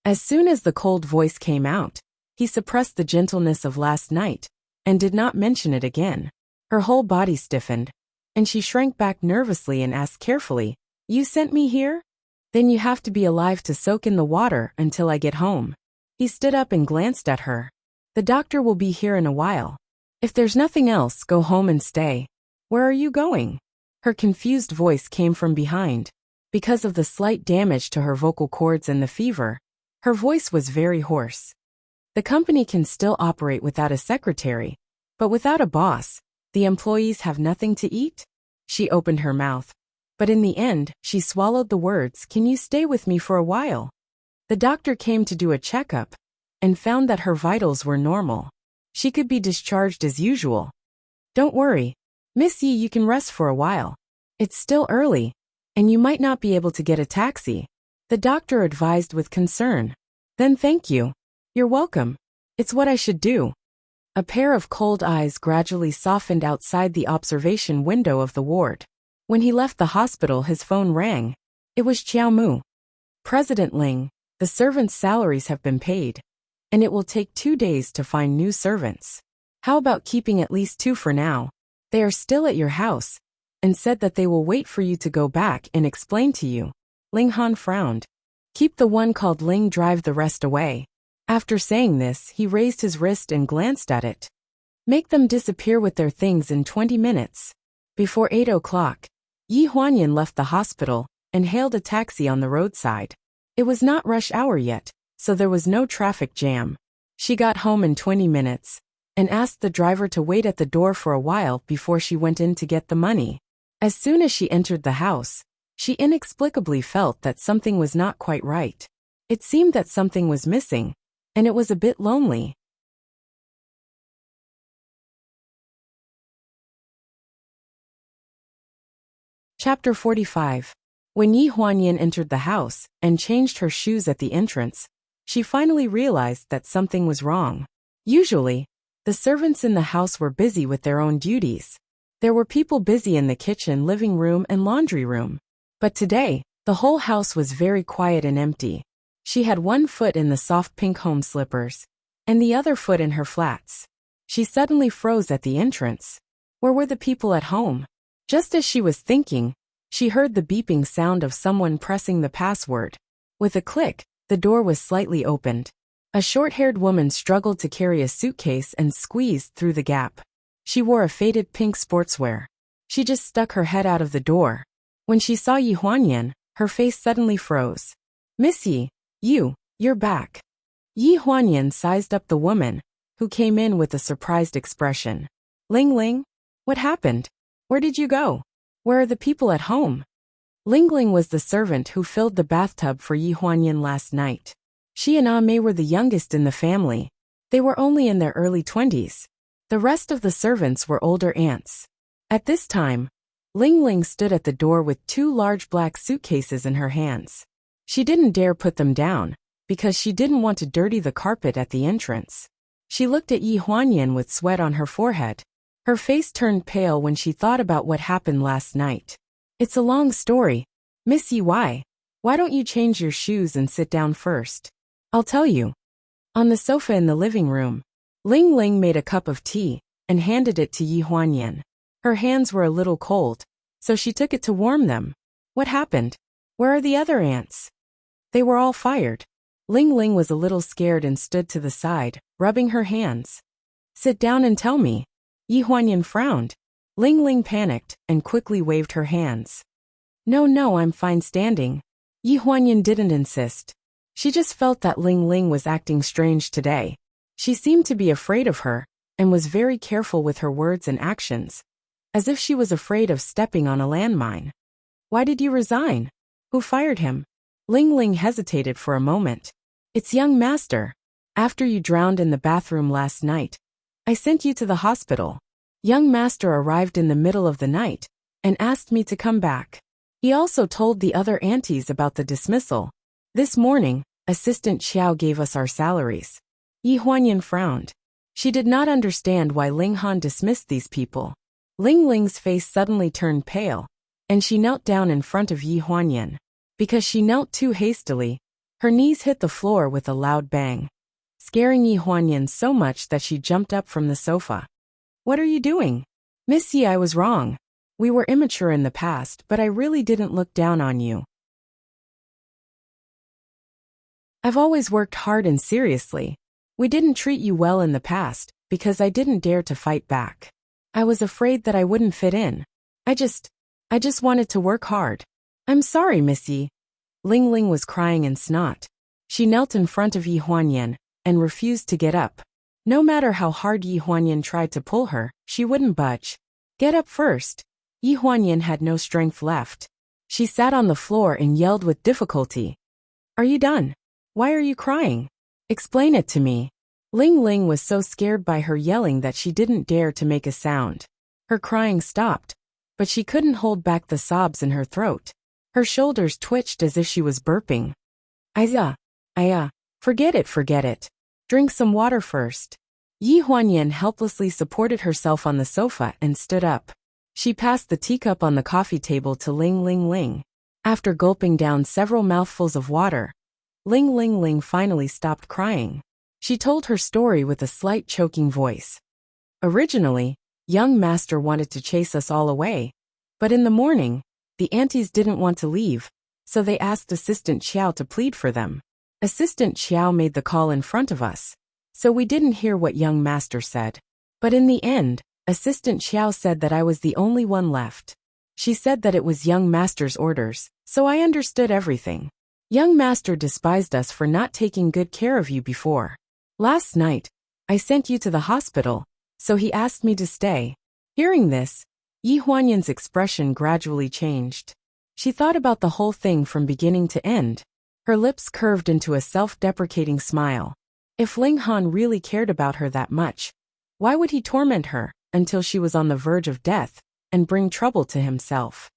As soon as the cold voice came out, he suppressed the gentleness of last night and did not mention it again. Her whole body stiffened, and she shrank back nervously and asked carefully, "You sent me here? Then you have to be alive to soak in the water until I get home." He stood up and glanced at her. "The doctor will be here in a while. If there's nothing else, go home and stay." "Where are you going?" Her confused voice came from behind. Because of the slight damage to her vocal cords and the fever, her voice was very hoarse. The company can still operate without a secretary, but without a boss, the employees have nothing to eat? She opened her mouth, but in the end, she swallowed the words, "Can you stay with me for a while?" The doctor came to do a checkup and found that her vitals were normal. She could be discharged as usual. "Don't worry, Miss Yi, you can rest for a while. It's still early, and you might not be able to get a taxi," the doctor advised with concern. "Then thank you. You're welcome. It's what I should do." A pair of cold eyes gradually softened outside the observation window of the ward. When he left the hospital, his phone rang. It was Chiao Mu. "President Ling, the servants' salaries have been paid, and it will take 2 days to find new servants. How about keeping at least 2 for now? They are still at your house, and said that they will wait for you to go back and explain to you." Ling Han frowned. "Keep the one called Ling, drive the rest away." After saying this, he raised his wrist and glanced at it. "Make them disappear with their things in 20 minutes. Before 8 o'clock, Yi Huanyan left the hospital and hailed a taxi on the roadside. It was not rush hour yet, so there was no traffic jam. She got home in 20 minutes and asked the driver to wait at the door for a while before she went in to get the money. As soon as she entered the house, she inexplicably felt that something was not quite right. It seemed that something was missing, and it was a bit lonely. Chapter 45. When Yi Huanyan entered the house and changed her shoes at the entrance, she finally realized that something was wrong. Usually, the servants in the house were busy with their own duties. There were people busy in the kitchen, living room, and laundry room. But today, the whole house was very quiet and empty. She had one foot in the soft pink home slippers, and the other foot in her flats. She suddenly froze at the entrance. Where were the people at home? Just as she was thinking, she heard the beeping sound of someone pressing the password. With a click, the door was slightly opened. A short-haired woman struggled to carry a suitcase and squeezed through the gap. She wore a faded pink sportswear. She just stuck her head out of the door. When she saw Yi Huanyan, her face suddenly froze. "Miss Yi, you're back." Yi Huanyan sized up the woman, who came in with a surprised expression. "Ling Ling? What happened? Where did you go? Where are the people at home?" Ling Ling was the servant who filled the bathtub for Yi Huanyan last night. She and Ah Mei were the youngest in the family. They were only in their early 20s. The rest of the servants were older aunts. At this time, Ling Ling stood at the door with 2 large black suitcases in her hands. She didn't dare put them down, because she didn't want to dirty the carpet at the entrance. She looked at Yi Huanyan with sweat on her forehead. Her face turned pale when she thought about what happened last night. "It's a long story. Miss Yi, why don't you change your shoes and sit down first? I'll tell you." On the sofa in the living room, Ling Ling made a cup of tea and handed it to Yi Huanyan. Her hands were a little cold, so she took it to warm them. "What happened? Where are the other aunts?" "They were all fired." Ling Ling was a little scared and stood to the side, rubbing her hands. "Sit down and tell me." Yi Huanyan frowned. Ling Ling panicked and quickly waved her hands. No, I'm fine standing." Yi Huanyan didn't insist. She just felt that Ling Ling was acting strange today. She seemed to be afraid of her, and was very careful with her words and actions, as if she was afraid of stepping on a landmine. "Why did you resign? Who fired him?" Ling Ling hesitated for a moment. "It's young master. After you drowned in the bathroom last night, I sent you to the hospital. Young master arrived in the middle of the night and asked me to come back. He also told the other aunties about the dismissal. This morning, Assistant Xiao gave us our salaries." Yi Huanyan frowned. She did not understand why Ling Han dismissed these people. Ling Ling's face suddenly turned pale, and she knelt down in front of Yi Huanyan. Because she knelt too hastily, her knees hit the floor with a loud bang, scaring Yi Huanyan so much that she jumped up from the sofa. "What are you doing?" "Miss Yi, I was wrong. We were immature in the past, but I really didn't look down on you. I've always worked hard and seriously. We didn't treat you well in the past, because I didn't dare to fight back. I was afraid that I wouldn't fit in. I just wanted to work hard. I'm sorry, Miss Yi." Ling Ling was crying in snot. She knelt in front of Yi Huanyan and refused to get up. No matter how hard Yi Huanyan tried to pull her, she wouldn't budge. "Get up first." Yi Huanyan had no strength left. She sat on the floor and yelled with difficulty. "Are you done? Why are you crying? Explain it to me." Ling Ling was so scared by her yelling that she didn't dare to make a sound. Her crying stopped, but she couldn't hold back the sobs in her throat. Her shoulders twitched as if she was burping. Forget it. Drink some water first." Yi Huanyan helplessly supported herself on the sofa and stood up. She passed the teacup on the coffee table to Ling Ling. After gulping down several mouthfuls of water, Ling Ling finally stopped crying. She told her story with a slight choking voice. "Originally, young master wanted to chase us all away, but in the morning, the aunties didn't want to leave, so they asked Assistant Xiao to plead for them. Assistant Xiao made the call in front of us, so we didn't hear what young master said. But in the end, Assistant Xiao said that I was the only one left. She said that it was young master's orders, so I understood everything. Young master despised us for not taking good care of you before. Last night, I sent you to the hospital, so he asked me to stay." Hearing this, Yi Huanyan's expression gradually changed. She thought about the whole thing from beginning to end. Her lips curved into a self-deprecating smile. If Ling Han really cared about her that much, why would he torment her until she was on the verge of death and bring trouble to himself?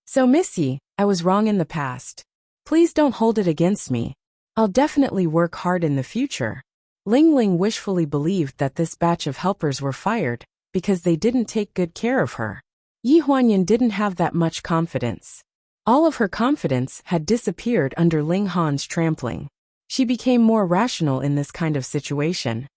"So Miss Yi, I was wrong in the past. Please don't hold it against me. I'll definitely work hard in the future." Ling Ling wishfully believed that this batch of helpers were fired because they didn't take good care of her. Yi Huanyan didn't have that much confidence. All of her confidence had disappeared under Ling Han's trampling. She became more rational in this kind of situation.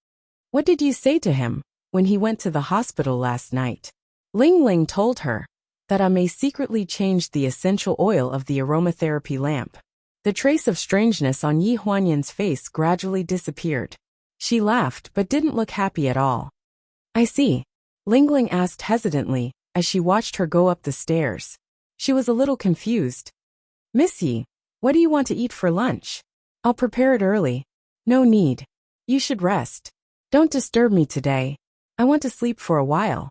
"What did you say to him when he went to the hospital last night?" Ling Ling told her that Ah Mei secretly changed the essential oil of the aromatherapy lamp. The trace of strangeness on Yi Huanyan's face gradually disappeared. She laughed but didn't look happy at all. "I see. Ling Ling asked hesitantly, as she watched her go up the stairs. She was a little confused. Miss Yi, what do you want to eat for lunch? I'll prepare it early. No need. You should rest. Don't disturb me today. I want to sleep for a while.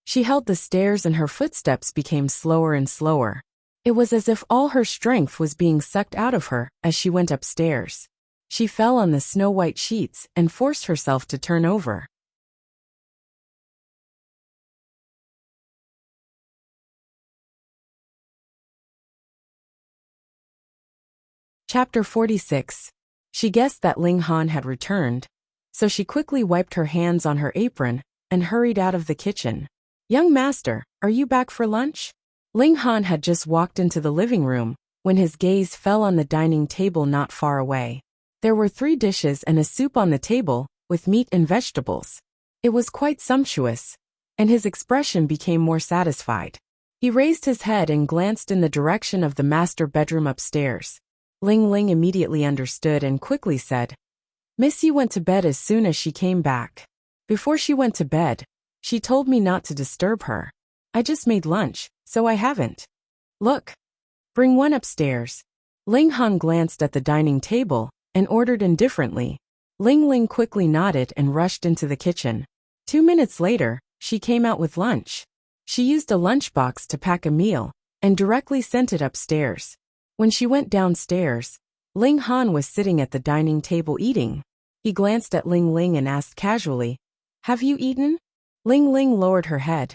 She held the stairs and her footsteps became slower and slower. It was as if all her strength was being sucked out of her as she went upstairs. She fell on the snow-white sheets and forced herself to turn over. Chapter 46. She guessed that Ling Han had returned, so she quickly wiped her hands on her apron and hurried out of the kitchen. Young master, are you back for lunch? Ling Han had just walked into the living room when his gaze fell on the dining table not far away. There were 3 dishes and a soup on the table, with meat and vegetables. It was quite sumptuous, and his expression became more satisfied. He raised his head and glanced in the direction of the master bedroom upstairs. Ling Ling immediately understood and quickly said, Missy went to bed as soon as she came back. Before she went to bed, she told me not to disturb her. I just made lunch, so I haven't. Look. Bring one upstairs. Ling Han glanced at the dining table and ordered indifferently. Ling Ling quickly nodded and rushed into the kitchen. 2 minutes later, she came out with lunch. She used a lunchbox to pack a meal and directly sent it upstairs. When she went downstairs, Ling Han was sitting at the dining table eating. He glanced at Ling Ling and asked casually, Have you eaten? Ling Ling lowered her head.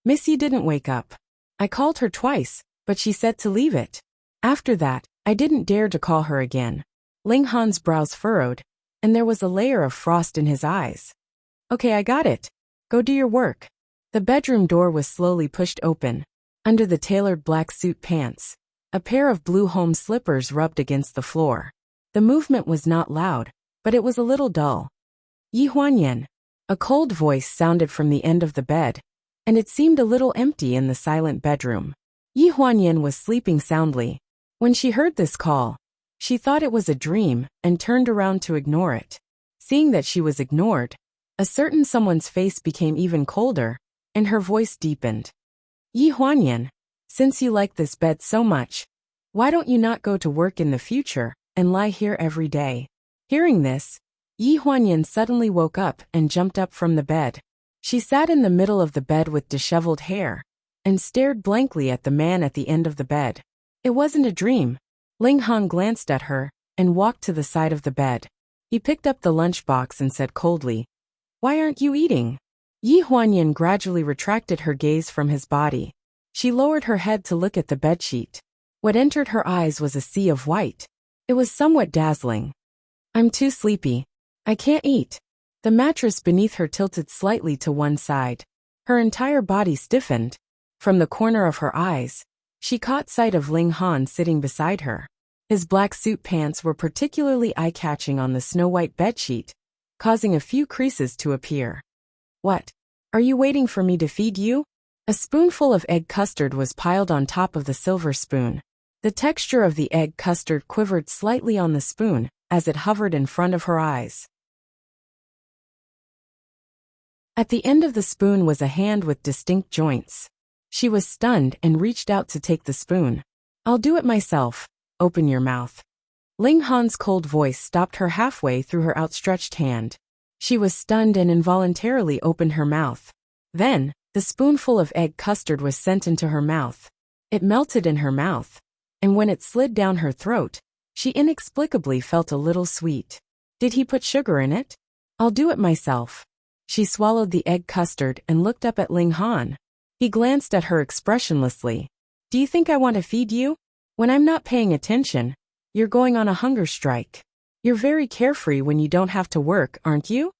Missy didn't wake up. I called her twice, but she said to leave it. After that, I didn't dare to call her again. Ling Han's brows furrowed, and there was a layer of frost in his eyes. Okay, I got it. Go do your work. The bedroom door was slowly pushed open. Under the tailored black suit pants, a pair of blue home slippers rubbed against the floor. The movement was not loud, but it was a little dull. Yi Huanyan. A cold voice sounded from the end of the bed, and it seemed a little empty in the silent bedroom. Yi Huanyan was sleeping soundly. When she heard this call, she thought it was a dream and turned around to ignore it. Seeing that she was ignored, a certain someone's face became even colder, and her voice deepened. Yi Huanyan, since you like this bed so much, why don't you not go to work in the future and lie here every day? Hearing this, Yi Huanyan suddenly woke up and jumped up from the bed. She sat in the middle of the bed with disheveled hair and stared blankly at the man at the end of the bed. It wasn't a dream. Ling Han glanced at her and walked to the side of the bed. He picked up the lunchbox and said coldly, Why aren't you eating? Yi Huanyan gradually retracted her gaze from his body. She lowered her head to look at the bedsheet. What entered her eyes was a sea of white. It was somewhat dazzling. I'm too sleepy. I can't eat. The mattress beneath her tilted slightly to one side. Her entire body stiffened. From the corner of her eyes, she caught sight of Ling Han sitting beside her. His black suit pants were particularly eye-catching on the snow-white bedsheet, causing a few creases to appear. What? Are you waiting for me to feed you? A spoonful of egg custard was piled on top of the silver spoon. The texture of the egg custard quivered slightly on the spoon as it hovered in front of her eyes. At the end of the spoon was a hand with distinct joints. She was stunned and reached out to take the spoon. I'll do it myself. Open your mouth. Ling Han's cold voice stopped her halfway through her outstretched hand. She was stunned and involuntarily opened her mouth. Then, the spoonful of egg custard was sent into her mouth. It melted in her mouth, and when it slid down her throat, she inexplicably felt a little sweet. Did he put sugar in it? I'll do it myself. She swallowed the egg custard and looked up at Ling Han. He glanced at her expressionlessly. Do you think I want to feed you? When I'm not paying attention, you're going on a hunger strike. You're very carefree when you don't have to work, aren't you?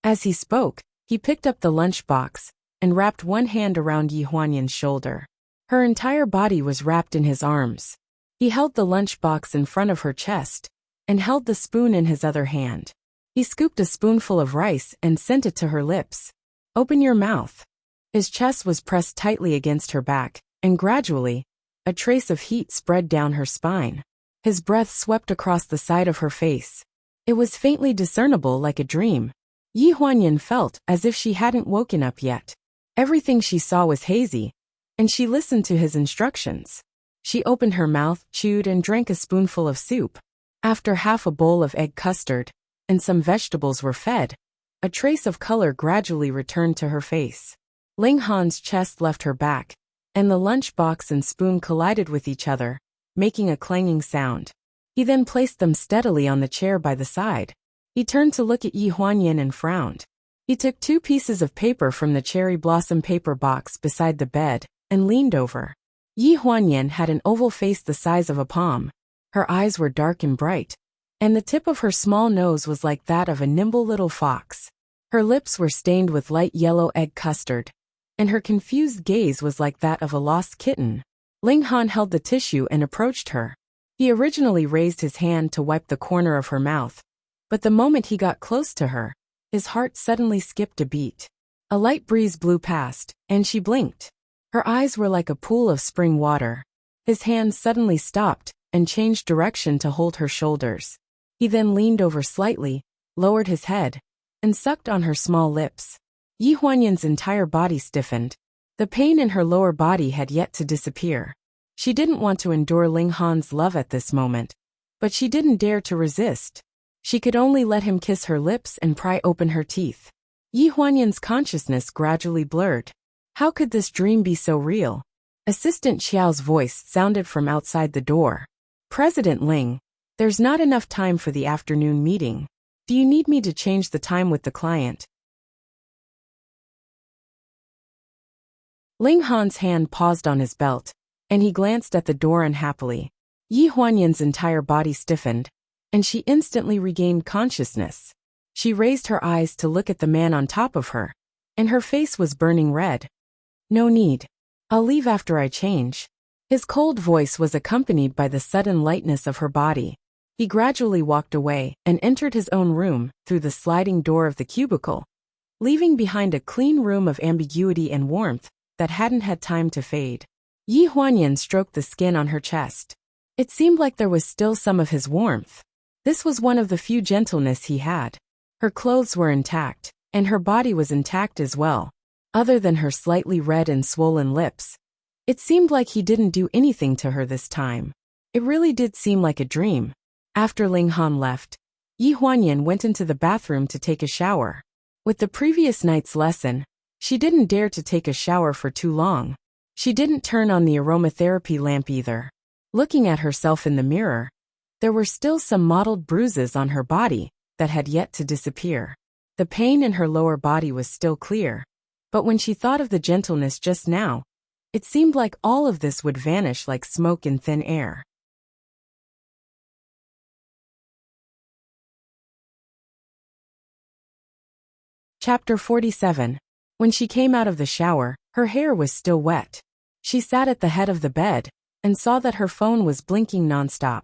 As he spoke, he picked up the lunchbox and wrapped one hand around Yi Huanyan's shoulder. Her entire body was wrapped in his arms. He held the lunchbox in front of her chest and held the spoon in his other hand. He scooped a spoonful of rice and sent it to her lips. Open your mouth. His chest was pressed tightly against her back, and gradually, a trace of heat spread down her spine. His breath swept across the side of her face. It was faintly discernible like a dream. Yi Huanyan felt as if she hadn't woken up yet. Everything she saw was hazy, and she listened to his instructions. She opened her mouth, chewed, and drank a spoonful of soup. After half a bowl of egg custard and some vegetables were fed, a trace of color gradually returned to her face. Ling Han's chest left her back, and the lunchbox and spoon collided with each other, making a clanging sound. He then placed them steadily on the chair by the side. He turned to look at Yi Huanyan and frowned. He took 2 pieces of paper from the cherry blossom paper box beside the bed and leaned over. Yi Huanyan had an oval face the size of a palm. Her eyes were dark and bright, and the tip of her small nose was like that of a nimble little fox. Her lips were stained with light yellow egg custard, and her confused gaze was like that of a lost kitten. Ling Han held the tissue and approached her. He originally raised his hand to wipe the corner of her mouth, but the moment he got close to her, his heart suddenly skipped a beat. A light breeze blew past, and she blinked. Her eyes were like a pool of spring water. His hand suddenly stopped and changed direction to hold her shoulders. He then leaned over slightly, lowered his head, and sucked on her small lips. Yi Huanyan's entire body stiffened. The pain in her lower body had yet to disappear. She didn't want to endure Ling Han's love at this moment, but she didn't dare to resist. She could only let him kiss her lips and pry open her teeth. Yi Huanyan's consciousness gradually blurred. How could this dream be so real? Assistant Xiao's voice sounded from outside the door. President Ling, there's not enough time for the afternoon meeting. Do you need me to change the time with the client? Ling Han's hand paused on his belt, and he glanced at the door unhappily. Yi Huanyan's entire body stiffened, and she instantly regained consciousness. She raised her eyes to look at the man on top of her, and her face was burning red. No need. I'll leave after I change. His cold voice was accompanied by the sudden lightness of her body. He gradually walked away and entered his own room through the sliding door of the cubicle, leaving behind a clean room of ambiguity and warmth that hadn't had time to fade. Yi Huanyan stroked the skin on her chest. It seemed like there was still some of his warmth. This was one of the few gentleness he had. Her clothes were intact, and her body was intact as well. Other than her slightly red and swollen lips, it seemed like he didn't do anything to her this time. It really did seem like a dream. After Ling Han left, Yi Huanyan went into the bathroom to take a shower. With the previous night's lesson, she didn't dare to take a shower for too long. She didn't turn on the aromatherapy lamp either. Looking at herself in the mirror, there were still some mottled bruises on her body that had yet to disappear. The pain in her lower body was still clear, but when she thought of the gentleness just now, it seemed like all of this would vanish like smoke in thin air. Chapter 47. When she came out of the shower, her hair was still wet. She sat at the head of the bed and saw that her phone was blinking nonstop.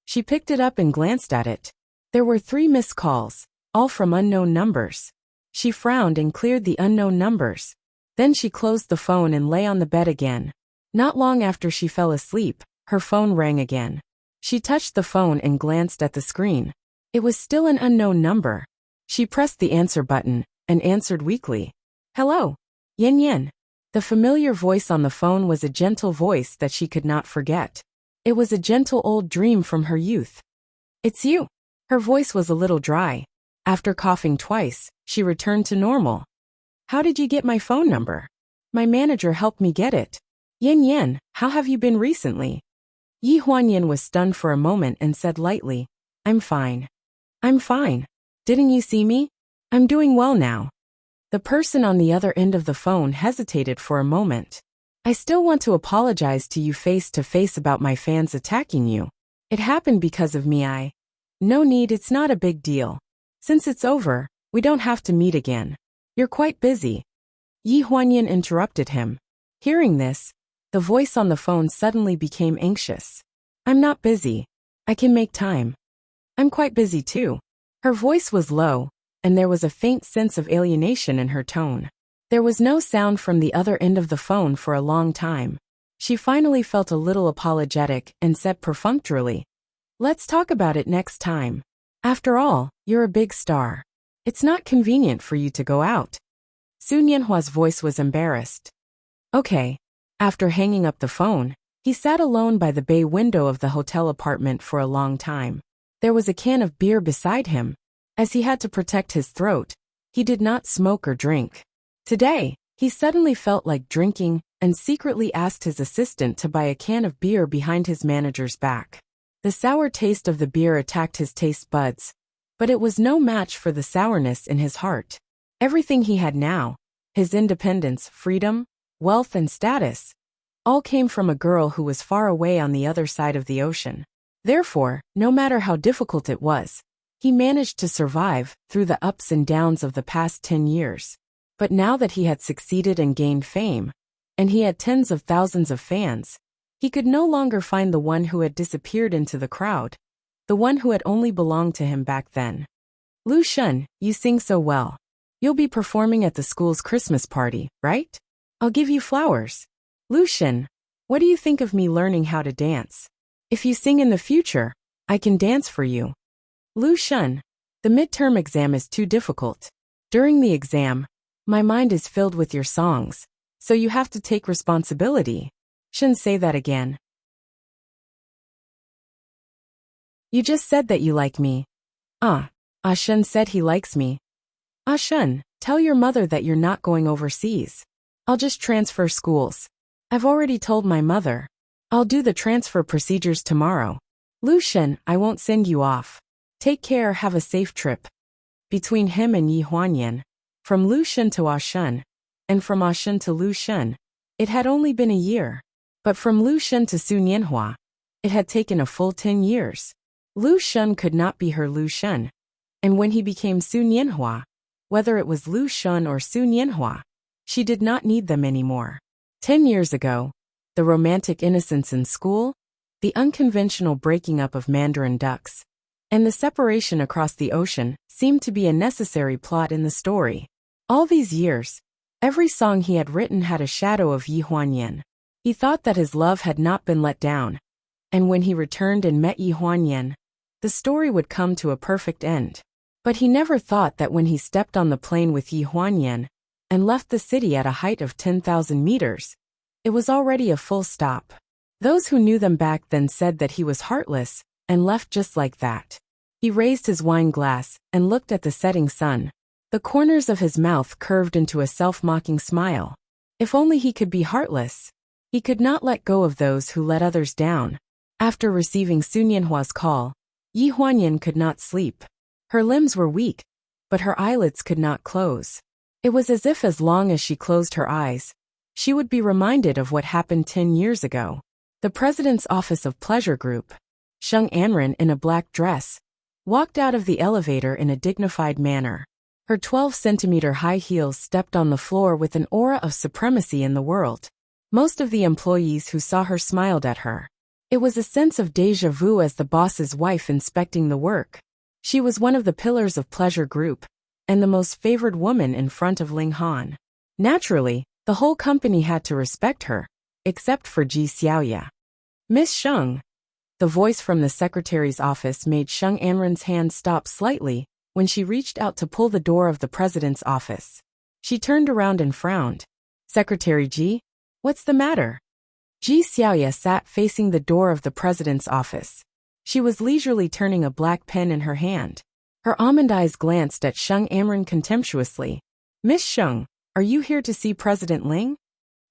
She picked it up and glanced at it. There were 3 missed calls, all from unknown numbers. She frowned and cleared the unknown numbers. Then she closed the phone and lay on the bed again. Not long after she fell asleep, her phone rang again. She touched the phone and glanced at the screen. It was still an unknown number. She pressed the answer button and answered weakly. Hello, Yen Yen. The familiar voice on the phone was a gentle voice that she could not forget. It was a gentle old dream from her youth. It's you. Her voice was a little dry. After coughing twice, she returned to normal. How did you get my phone number? My manager helped me get it. Yen Yen, how have you been recently? Yi Huanyan was stunned for a moment and said lightly, I'm fine. I'm fine. Didn't you see me? I'm doing well now. The person on the other end of the phone hesitated for a moment. I still want to apologize to you face to face about my fans attacking you. It happened because of me. No need, it's not a big deal. Since it's over, we don't have to meet again. You're quite busy. Yi Huanyan interrupted him. Hearing this, the voice on the phone suddenly became anxious. I'm not busy. I can make time. I'm quite busy too. Her voice was low, and there was a faint sense of alienation in her tone. There was no sound from the other end of the phone for a long time. She finally felt a little apologetic and said perfunctorily, Let's talk about it next time. After all, you're a big star. It's not convenient for you to go out. Su Nianhua's voice was embarrassed. Okay. After hanging up the phone, he sat alone by the bay window of the hotel apartment for a long time. There was a can of beer beside him. As he had to protect his throat, he did not smoke or drink. Today, he suddenly felt like drinking and secretly asked his assistant to buy a can of beer behind his manager's back. The sour taste of the beer attacked his taste buds, but it was no match for the sourness in his heart. Everything he had now, his independence, freedom, wealth and status, all came from a girl who was far away on the other side of the ocean. Therefore, no matter how difficult it was, he managed to survive through the ups and downs of the past 10 years. But now that he had succeeded and gained fame, and he had tens of thousands of fans, he could no longer find the one who had disappeared into the crowd, the one who had only belonged to him back then. Lu Shun, you sing so well. You'll be performing at the school's Christmas party, right? I'll give you flowers. Lu Shun, what do you think of me learning how to dance? If you sing in the future, I can dance for you. Lu Shun, the midterm exam is too difficult. During the exam, my mind is filled with your songs, so you have to take responsibility. Shun, say that again. You just said that you like me. Shun said he likes me. Shun, tell your mother that you're not going overseas. I'll just transfer schools. I've already told my mother. I'll do the transfer procedures tomorrow. Lu Shun, I won't send you off. Take care, have a safe trip. Between him and Yi Huanyan, from Lu Shun to Shun, and from Shun to Lu Shun, it had only been a year. But from Lu Shun to Su Nianhua, it had taken a full 10 years. Lu Shun could not be her Lu Shun. And when he became Su Nianhua, whether it was Lu Shun or Su Nianhua, she did not need them anymore. 10 years ago, the romantic innocence in school, the unconventional breaking up of Mandarin ducks, and the separation across the ocean seemed to be a necessary plot in the story. All these years, every song he had written had a shadow of Yi Huanyan. He thought that his love had not been let down, and when he returned and met Yi Huanyan, the story would come to a perfect end. But he never thought that when he stepped on the plane with Yi Huanyan and left the city at a height of 10,000 meters, it was already a full stop. Those who knew them back then said that he was heartless and left just like that. He raised his wine glass and looked at the setting sun. The corners of his mouth curved into a self-mocking smile. If only he could be heartless. He could not let go of those who let others down. After receiving Su Nianhua's call, Yi Huanyan could not sleep. Her limbs were weak, but her eyelids could not close. It was as if as long as she closed her eyes, she would be reminded of what happened 10 years ago. The president's office of Pleasure Group. Sheng Anren, in a black dress, walked out of the elevator in a dignified manner. Her 12-centimeter high heels stepped on the floor with an aura of supremacy in the world. Most of the employees who saw her smiled at her. It was a sense of déjà vu as the boss's wife inspecting the work. She was one of the pillars of Pleasure Group, and the most favored woman in front of Ling Han. Naturally, the whole company had to respect her, except for Ji Xiaoya. Miss Sheng. The voice from the secretary's office made Sheng Anren's hand stop slightly when she reached out to pull the door of the president's office. She turned around and frowned. Secretary Ji? What's the matter? Ji Xiaoya sat facing the door of the president's office. She was leisurely turning a black pen in her hand. Her almond eyes glanced at Sheng Anren contemptuously. Miss Sheng, are you here to see President Ling?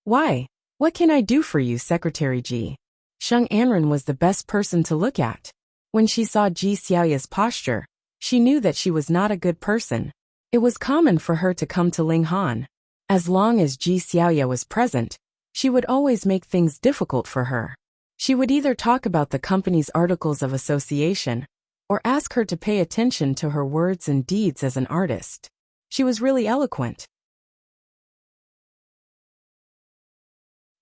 Why? What can I do for you, Secretary Ji? Sheng Anren was the best person to look at. When she saw Ji Xiaoya's posture, she knew that she was not a good person. It was common for her to come to Ling Han. As long as Ji Xiaoya was present, she would always make things difficult for her. She would either talk about the company's articles of association, or ask her to pay attention to her words and deeds as an artist. She was really eloquent.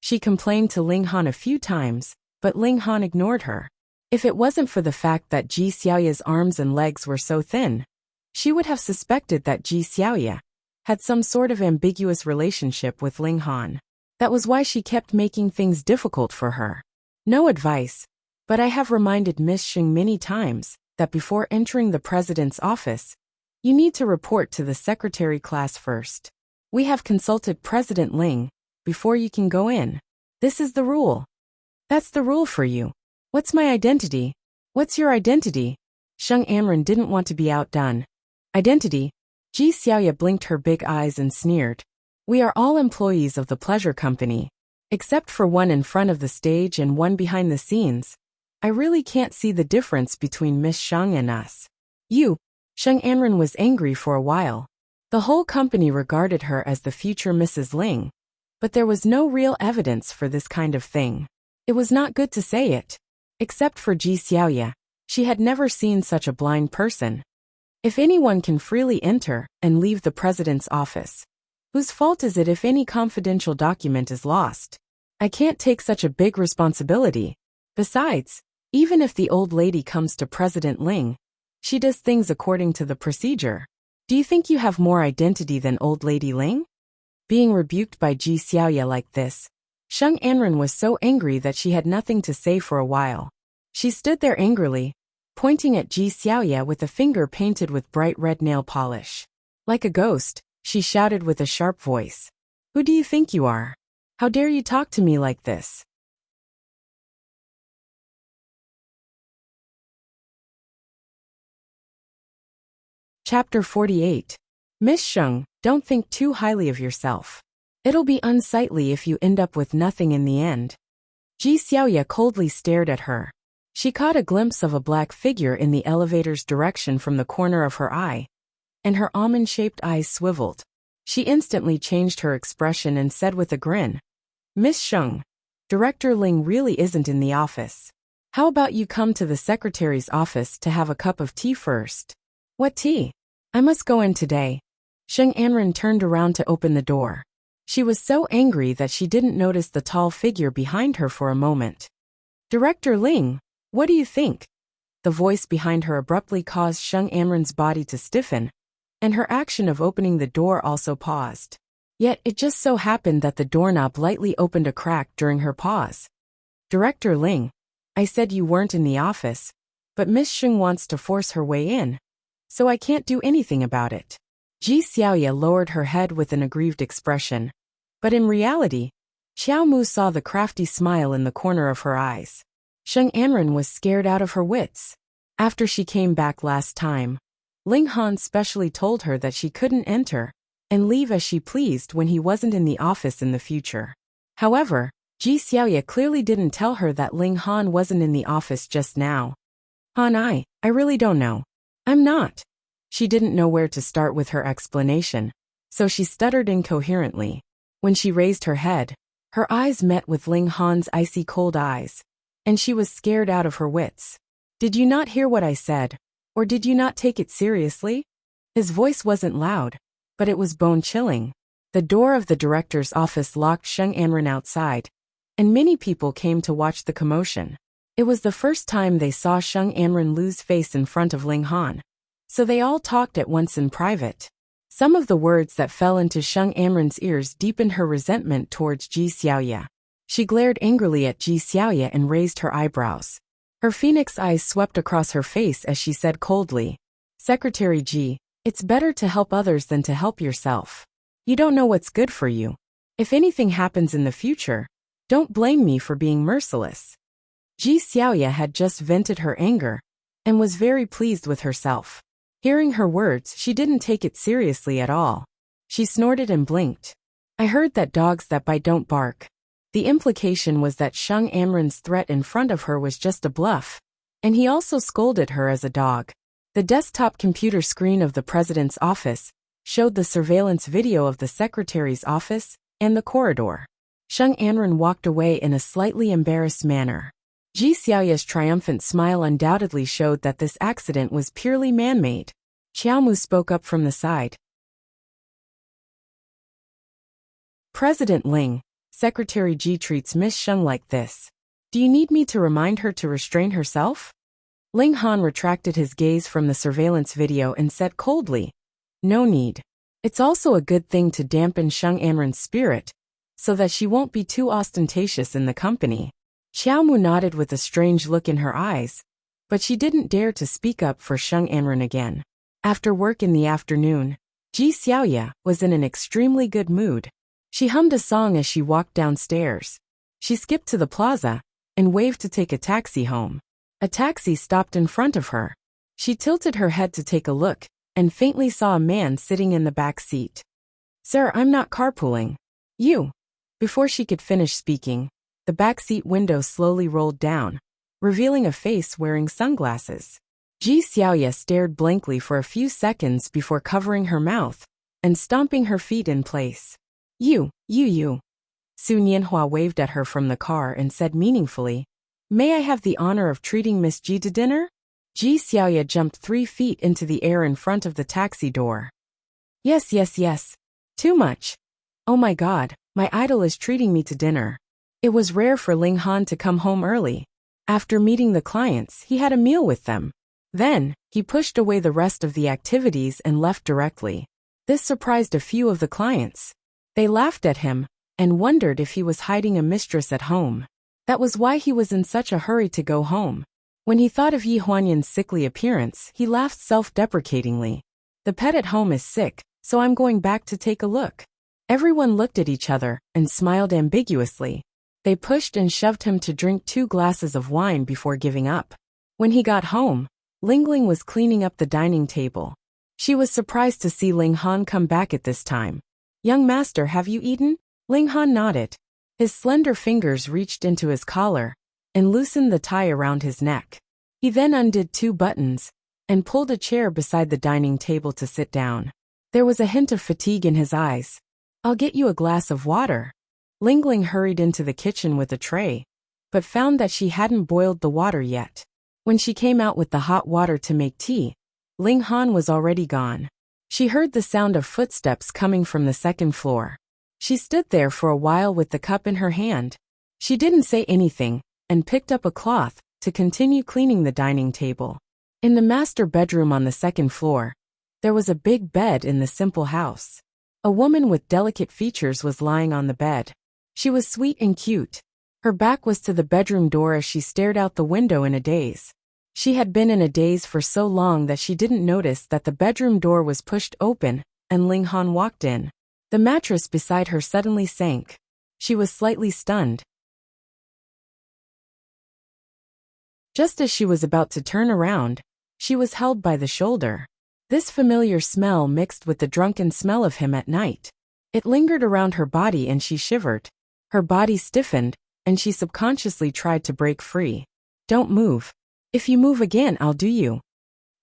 She complained to Ling Han a few times, but Ling Han ignored her. If it wasn't for the fact that Ji Xiaoya's arms and legs were so thin, she would have suspected that Ji Xiaoya had some sort of ambiguous relationship with Ling Han. That was why she kept making things difficult for her. No advice, but I have reminded Miss Sheng many times that before entering the president's office, you need to report to the secretary class first. We have consulted President Ling before you can go in. This is the rule. That's the rule for you. What's my identity? What's your identity? Sheng Anren didn't want to be outdone. Identity? Ji Xiaoya blinked her big eyes and sneered. We are all employees of the pleasure company. Except for one in front of the stage and one behind the scenes. I really can't see the difference between Miss Sheng and us. You. Sheng Anren was angry for a while. The whole company regarded her as the future Mrs. Ling. But there was no real evidence for this kind of thing. It was not good to say it. Except for Ji Xiaoya. She had never seen such a blind person. If anyone can freely enter and leave the president's office, whose fault is it if any confidential document is lost? I can't take such a big responsibility. Besides, even if the old lady comes to President Ling, she does things according to the procedure. Do you think you have more identity than old lady Ling? Being rebuked by Ji Xiaoya like this, Sheng Anren was so angry that she had nothing to say for a while. She stood there angrily, pointing at Ji Xiaoya with a finger painted with bright red nail polish. Like a ghost, she shouted with a sharp voice. Who do you think you are? How dare you talk to me like this? Chapter 48. Miss Sheng, don't think too highly of yourself. It'll be unsightly if you end up with nothing in the end. Ji Xiaoya coldly stared at her. She caught a glimpse of a black figure in the elevator's direction from the corner of her eye, and her almond-shaped eyes swiveled. She instantly changed her expression and said with a grin, Miss Sheng, Director Ling really isn't in the office. How about you come to the secretary's office to have a cup of tea first? What tea? I must go in today. Sheng Anren turned around to open the door. She was so angry that she didn't notice the tall figure behind her for a moment. Director Ling, what do you think? The voice behind her abruptly caused Sheng Anren's body to stiffen, and her action of opening the door also paused. Yet it just so happened that the doorknob lightly opened a crack during her pause. Director Ling, I said you weren't in the office, but Miss Sheng wants to force her way in, so I can't do anything about it. Ji Xiaoya lowered her head with an aggrieved expression, but in reality, Xiao Mu saw the crafty smile in the corner of her eyes. Sheng Anren was scared out of her wits. After she came back last time, Ling Han specially told her that she couldn't enter and leave as she pleased when he wasn't in the office in the future. However, Ji Xiaoya clearly didn't tell her that Ling Han wasn't in the office just now. Han, I really don't know. I'm not. She didn't know where to start with her explanation, so she stuttered incoherently. When she raised her head, her eyes met with Ling Han's icy cold eyes, and she was scared out of her wits. Did you not hear what I said, or did you not take it seriously? His voice wasn't loud, but it was bone-chilling. The door of the director's office locked Sheng Anren outside, and many people came to watch the commotion. It was the first time they saw Sheng Anren lose face in front of Ling Han, so they all talked at once in private. Some of the words that fell into Sheng Anren's ears deepened her resentment towards Ji Xiaoya. She glared angrily at Ji Xiaoya and raised her eyebrows. Her phoenix eyes swept across her face as she said coldly, Secretary Ji, it's better to help others than to help yourself. You don't know what's good for you. If anything happens in the future, don't blame me for being merciless. Ji Xiaoya had just vented her anger and was very pleased with herself. Hearing her words, she didn't take it seriously at all. She snorted and blinked. I heard that dogs that bite don't bark. The implication was that Sheng Anren's threat in front of her was just a bluff, and he also scolded her as a dog. The desktop computer screen of the president's office showed the surveillance video of the secretary's office and the corridor. Sheng Anren walked away in a slightly embarrassed manner. Ji Xiaoya's triumphant smile undoubtedly showed that this accident was purely man-made. Xiaomu spoke up from the side. President Ling, Secretary Ji treats Miss Sheng like this. Do you need me to remind her to restrain herself? Ling Han retracted his gaze from the surveillance video and said coldly, No need. It's also a good thing to dampen Sheng Anren's spirit, so that she won't be too ostentatious in the company. Xiaomu nodded with a strange look in her eyes, but she didn't dare to speak up for Sheng Anren again. After work in the afternoon, Ji Xiaoya was in an extremely good mood. She hummed a song as she walked downstairs. She skipped to the plaza and waved to take a taxi home. A taxi stopped in front of her. She tilted her head to take a look and faintly saw a man sitting in the back seat. "Sir, I'm not carpooling." "You." Before she could finish speaking, the back seat window slowly rolled down, revealing a face wearing sunglasses. Ji Xiaoya stared blankly for a few seconds before covering her mouth and stomping her feet in place. You. Su Nianhua waved at her from the car and said meaningfully, "May I have the honor of treating Miss Ji to dinner?" Ji Xiaoya jumped 3 feet into the air in front of the taxi door. Yes. Too much. Oh my god, my idol is treating me to dinner. It was rare for Ling Han to come home early. After meeting the clients, he had a meal with them. Then, he pushed away the rest of the activities and left directly. This surprised a few of the clients. They laughed at him and wondered if he was hiding a mistress at home. That was why he was in such a hurry to go home. When he thought of Yi Huanyan's sickly appearance, he laughed self-deprecatingly. "The pet at home is sick, so I'm going back to take a look." Everyone looked at each other and smiled ambiguously. They pushed and shoved him to drink 2 glasses of wine before giving up. When he got home, Lingling was cleaning up the dining table. She was surprised to see Ling Han come back at this time. "Young master, have you eaten?" Ling Han nodded. His slender fingers reached into his collar and loosened the tie around his neck. He then undid 2 buttons and pulled a chair beside the dining table to sit down. There was a hint of fatigue in his eyes. "I'll get you a glass of water." Lingling hurried into the kitchen with a tray, but found that she hadn't boiled the water yet. When she came out with the hot water to make tea, Ling Han was already gone. She heard the sound of footsteps coming from the 2nd floor. She stood there for a while with the cup in her hand. She didn't say anything and picked up a cloth to continue cleaning the dining table. In the master bedroom on the 2nd floor, there was a big bed in the simple house. A woman with delicate features was lying on the bed. She was sweet and cute. Her back was to the bedroom door as she stared out the window in a daze. She had been in a daze for so long that she didn't notice that the bedroom door was pushed open and Ling Han walked in. The mattress beside her suddenly sank. She was slightly stunned. Just as she was about to turn around, she was held by the shoulder. This familiar smell mixed with the drunken smell of him at night. It lingered around her body and she shivered. Her body stiffened, and she subconsciously tried to break free. "Don't move. If you move again, I'll do you."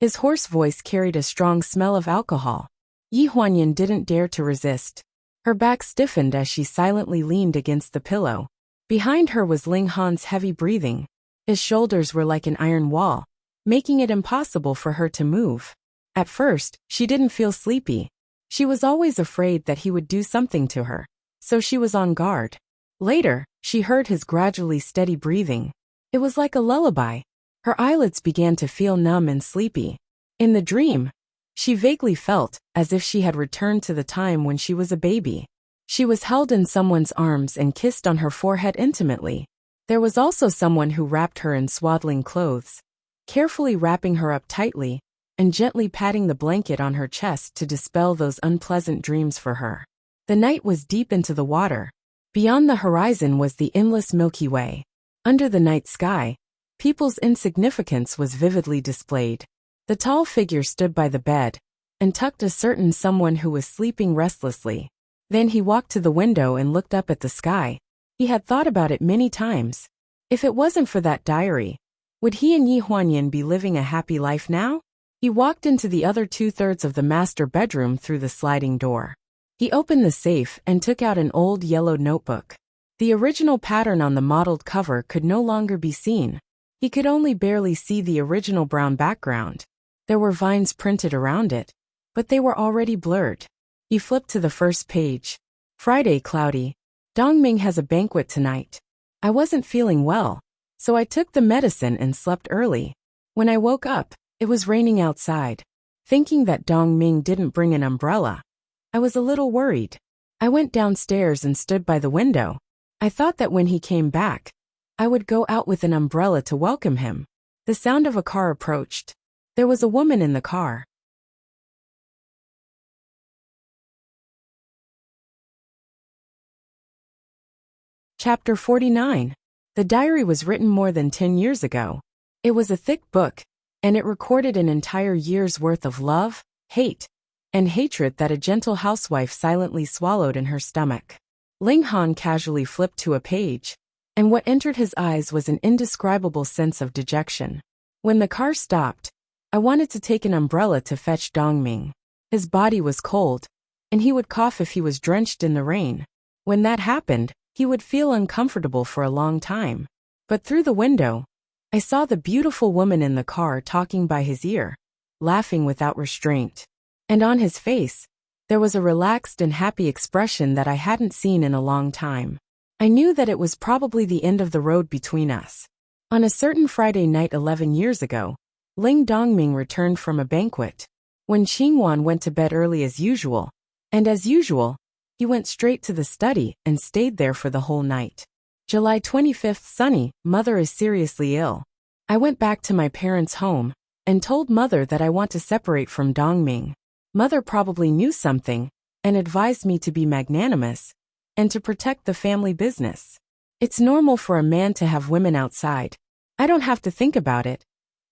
His hoarse voice carried a strong smell of alcohol. Yi Huanyan didn't dare to resist. Her back stiffened as she silently leaned against the pillow. Behind her was Ling Han's heavy breathing. His shoulders were like an iron wall, making it impossible for her to move. At first, she didn't feel sleepy. She was always afraid that he would do something to her, so she was on guard. Later, she heard his gradually steady breathing. It was like a lullaby. Her eyelids began to feel numb and sleepy. In the dream, she vaguely felt as if she had returned to the time when she was a baby. She was held in someone's arms and kissed on her forehead intimately. There was also someone who wrapped her in swaddling clothes, carefully wrapping her up tightly and gently patting the blanket on her chest to dispel those unpleasant dreams for her. The night was deep into the water. Beyond the horizon was the endless Milky Way. Under the night sky, people's insignificance was vividly displayed. The tall figure stood by the bed and tucked a certain someone who was sleeping restlessly. Then he walked to the window and looked up at the sky. He had thought about it many times. If it wasn't for that diary, would he and Yi Huanyan be living a happy life now? He walked into the other 2/3 of the master bedroom through the sliding door. He opened the safe and took out an old yellow notebook. The original pattern on the modeled cover could no longer be seen. He could only barely see the original brown background. There were vines printed around it, but they were already blurred. He flipped to the first page. Friday, cloudy. Dongming has a banquet tonight. I wasn't feeling well, so I took the medicine and slept early. When I woke up, it was raining outside. Thinking that Dongming didn't bring an umbrella, I was a little worried. I went downstairs and stood by the window. I thought that when he came back, I would go out with an umbrella to welcome him. The sound of a car approached. There was a woman in the car. Chapter 49. The diary was written more than 10 years ago. It was a thick book, and it recorded an entire year's worth of love, hate, and hatred that a gentle housewife silently swallowed in her stomach. Ling Han casually flipped to a page, and what entered his eyes was an indescribable sense of dejection. When the car stopped, I wanted to take an umbrella to fetch Dongming. His body was cold, and he would cough if he was drenched in the rain. When that happened, he would feel uncomfortable for a long time. But through the window, I saw the beautiful woman in the car talking by his ear, laughing without restraint. And on his face, there was a relaxed and happy expression that I hadn't seen in a long time. I knew that it was probably the end of the road between us. On a certain Friday night 11 years ago, Ling Dongming returned from a banquet. When Qingwan went to bed early as usual, and as usual, he went straight to the study and stayed there for the whole night. July 25th. Sunny, mother is seriously ill. I went back to my parents' home and told mother that I want to separate from Dongming. Mother probably knew something and advised me to be magnanimous and to protect the family business. It's normal for a man to have women outside. I don't have to think about it.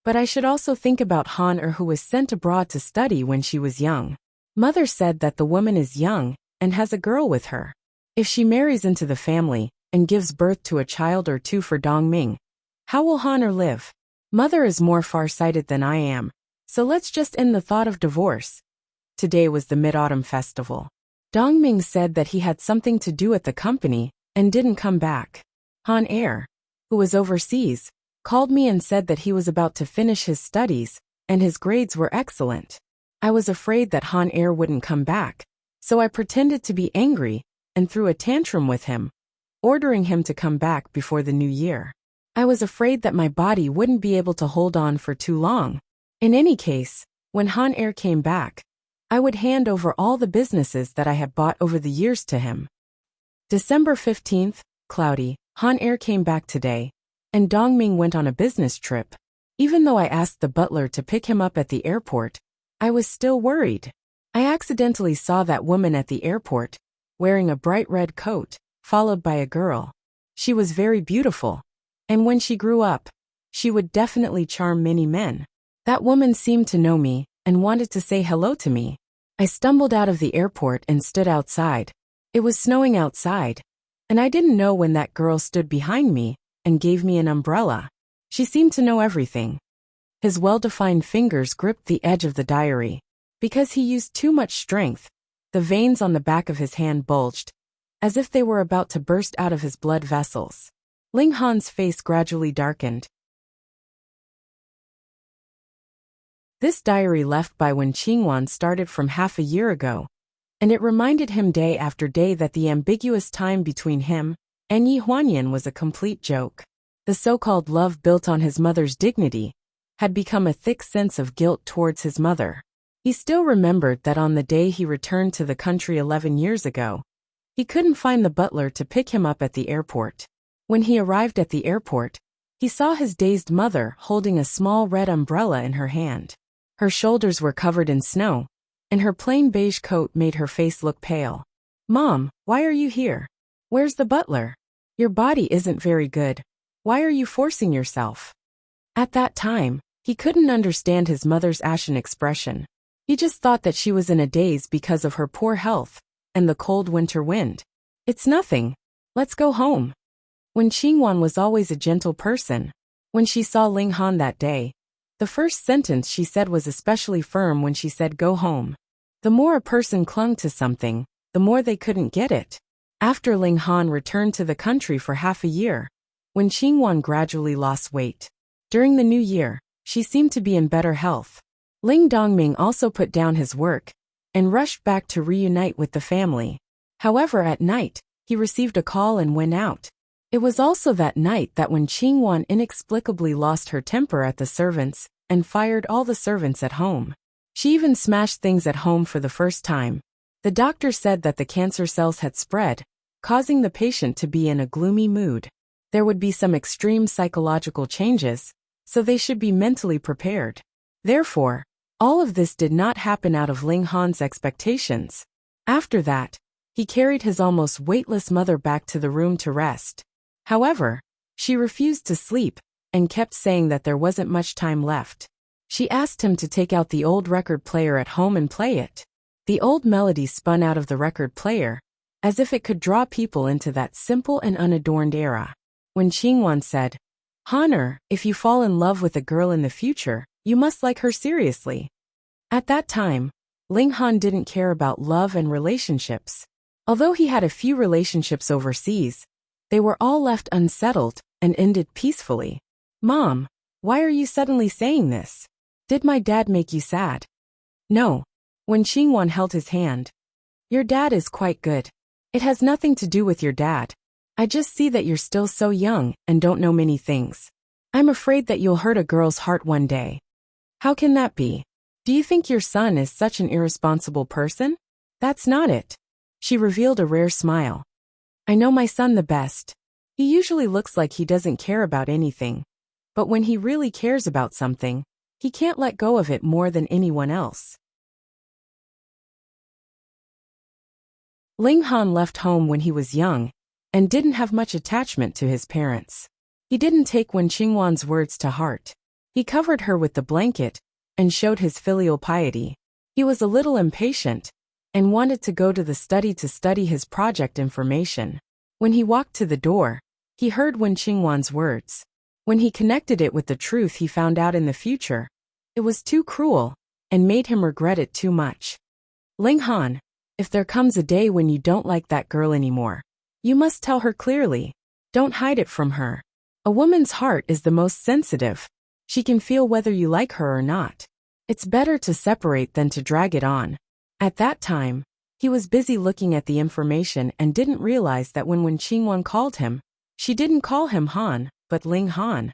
But I should also think about Han who was sent abroad to study when she was young. Mother said that the woman is young and has a girl with her. If she marries into the family and gives birth to a child or two for Dongming, how will Han live? Mother is more far-sighted than I am, so let's just end the thought of divorce. Today was the Mid-Autumn Festival. Dongming said that he had something to do at the company and didn't come back. Han who was overseas, called me and said that he was about to finish his studies and his grades were excellent. I was afraid that Han wouldn't come back, so I pretended to be angry and threw a tantrum with him, ordering him to come back before the new year. I was afraid that my body wouldn't be able to hold on for too long. In any case, when Han came back, I would hand over all the businesses that I had bought over the years to him. December 15th, cloudy. Han came back today, and Dongming went on a business trip. Even though I asked the butler to pick him up at the airport, I was still worried. I accidentally saw that woman at the airport, wearing a bright red coat, followed by a girl. She was very beautiful, and when she grew up, she would definitely charm many men. That woman seemed to know me and wanted to say hello to me. I stumbled out of the airport and stood outside. It was snowing outside, and I didn't know when that girl stood behind me and gave me an umbrella. She seemed to know everything. His well-defined fingers gripped the edge of the diary. Because he used too much strength, the veins on the back of his hand bulged, as if they were about to burst out of his blood vessels. Ling Han's face gradually darkened. This diary left by when Qingwan started from half a year ago, and it reminded him day after day that the ambiguous time between him and Yi Huanyan was a complete joke. The so-called love built on his mother's dignity had become a thick sense of guilt towards his mother. He still remembered that on the day he returned to the country 11 years ago, he couldn't find the butler to pick him up at the airport. When he arrived at the airport, he saw his dazed mother holding a small red umbrella in her hand. Her shoulders were covered in snow, and her plain beige coat made her face look pale. "Mom, why are you here? Where's the butler? Your body isn't very good. Why are you forcing yourself?" At that time, he couldn't understand his mother's ashen expression. He just thought that she was in a daze because of her poor health and the cold winter wind. "It's nothing. Let's go home." When Qingwan was always a gentle person, when she saw Ling Han that day, the first sentence she said was especially firm when she said go home. The more a person clung to something, the more they couldn't get it. After Ling Han returned to the country for half a year, when Qingwan gradually lost weight. During the new year, she seemed to be in better health. Ling Dongming also put down his work and rushed back to reunite with the family. However, at night, he received a call and went out. It was also that night that when Qingwan inexplicably lost her temper at the servants and fired all the servants at home. She even smashed things at home for the first time. The doctor said that the cancer cells had spread, causing the patient to be in a gloomy mood. There would be some extreme psychological changes, so they should be mentally prepared. Therefore, all of this did not happen out of Ling Han's expectations. After that, He carried his almost weightless mother back to the room to rest. However, she refused to sleep and kept saying that there wasn't much time left. She asked him to take out the old record player at home and play it. The old melody spun out of the record player, as if it could draw people into that simple and unadorned era. When Qingwan said, "Honor, if you fall in love with a girl in the future, you must like her seriously." At that time, Ling Han didn't care about love and relationships. Although he had a few relationships overseas, they were all left unsettled and ended peacefully. "Mom, why are you suddenly saying this? Did my dad make you sad?" "No." When Qingwan held his hand, "Your dad is quite good. It has nothing to do with your dad. I just see that you're still so young and don't know many things. I'm afraid that you'll hurt a girl's heart one day." "How can that be? Do you think your son is such an irresponsible person?" "That's not it." She revealed a rare smile. "I know my son the best. He usually looks like he doesn't care about anything. But when he really cares about something, he can't let go of it more than anyone else." Ling Han left home when he was young and didn't have much attachment to his parents. He didn't take Wen Qingwan's words to heart. He covered her with the blanket and showed his filial piety. He was a little impatient and wanted to go to the study to study his project information. When he walked to the door, he heard Wen Qingwan's words. When he connected it with the truth he found out in the future, it was too cruel and made him regret it too much. "Ling Han, if there comes a day when you don't like that girl anymore, you must tell her clearly. Don't hide it from her. A woman's heart is the most sensitive. She can feel whether you like her or not. It's better to separate than to drag it on." At that time, he was busy looking at the information and didn't realize that when Wen Qingwan called him, she didn't call him Han, but Ling Han.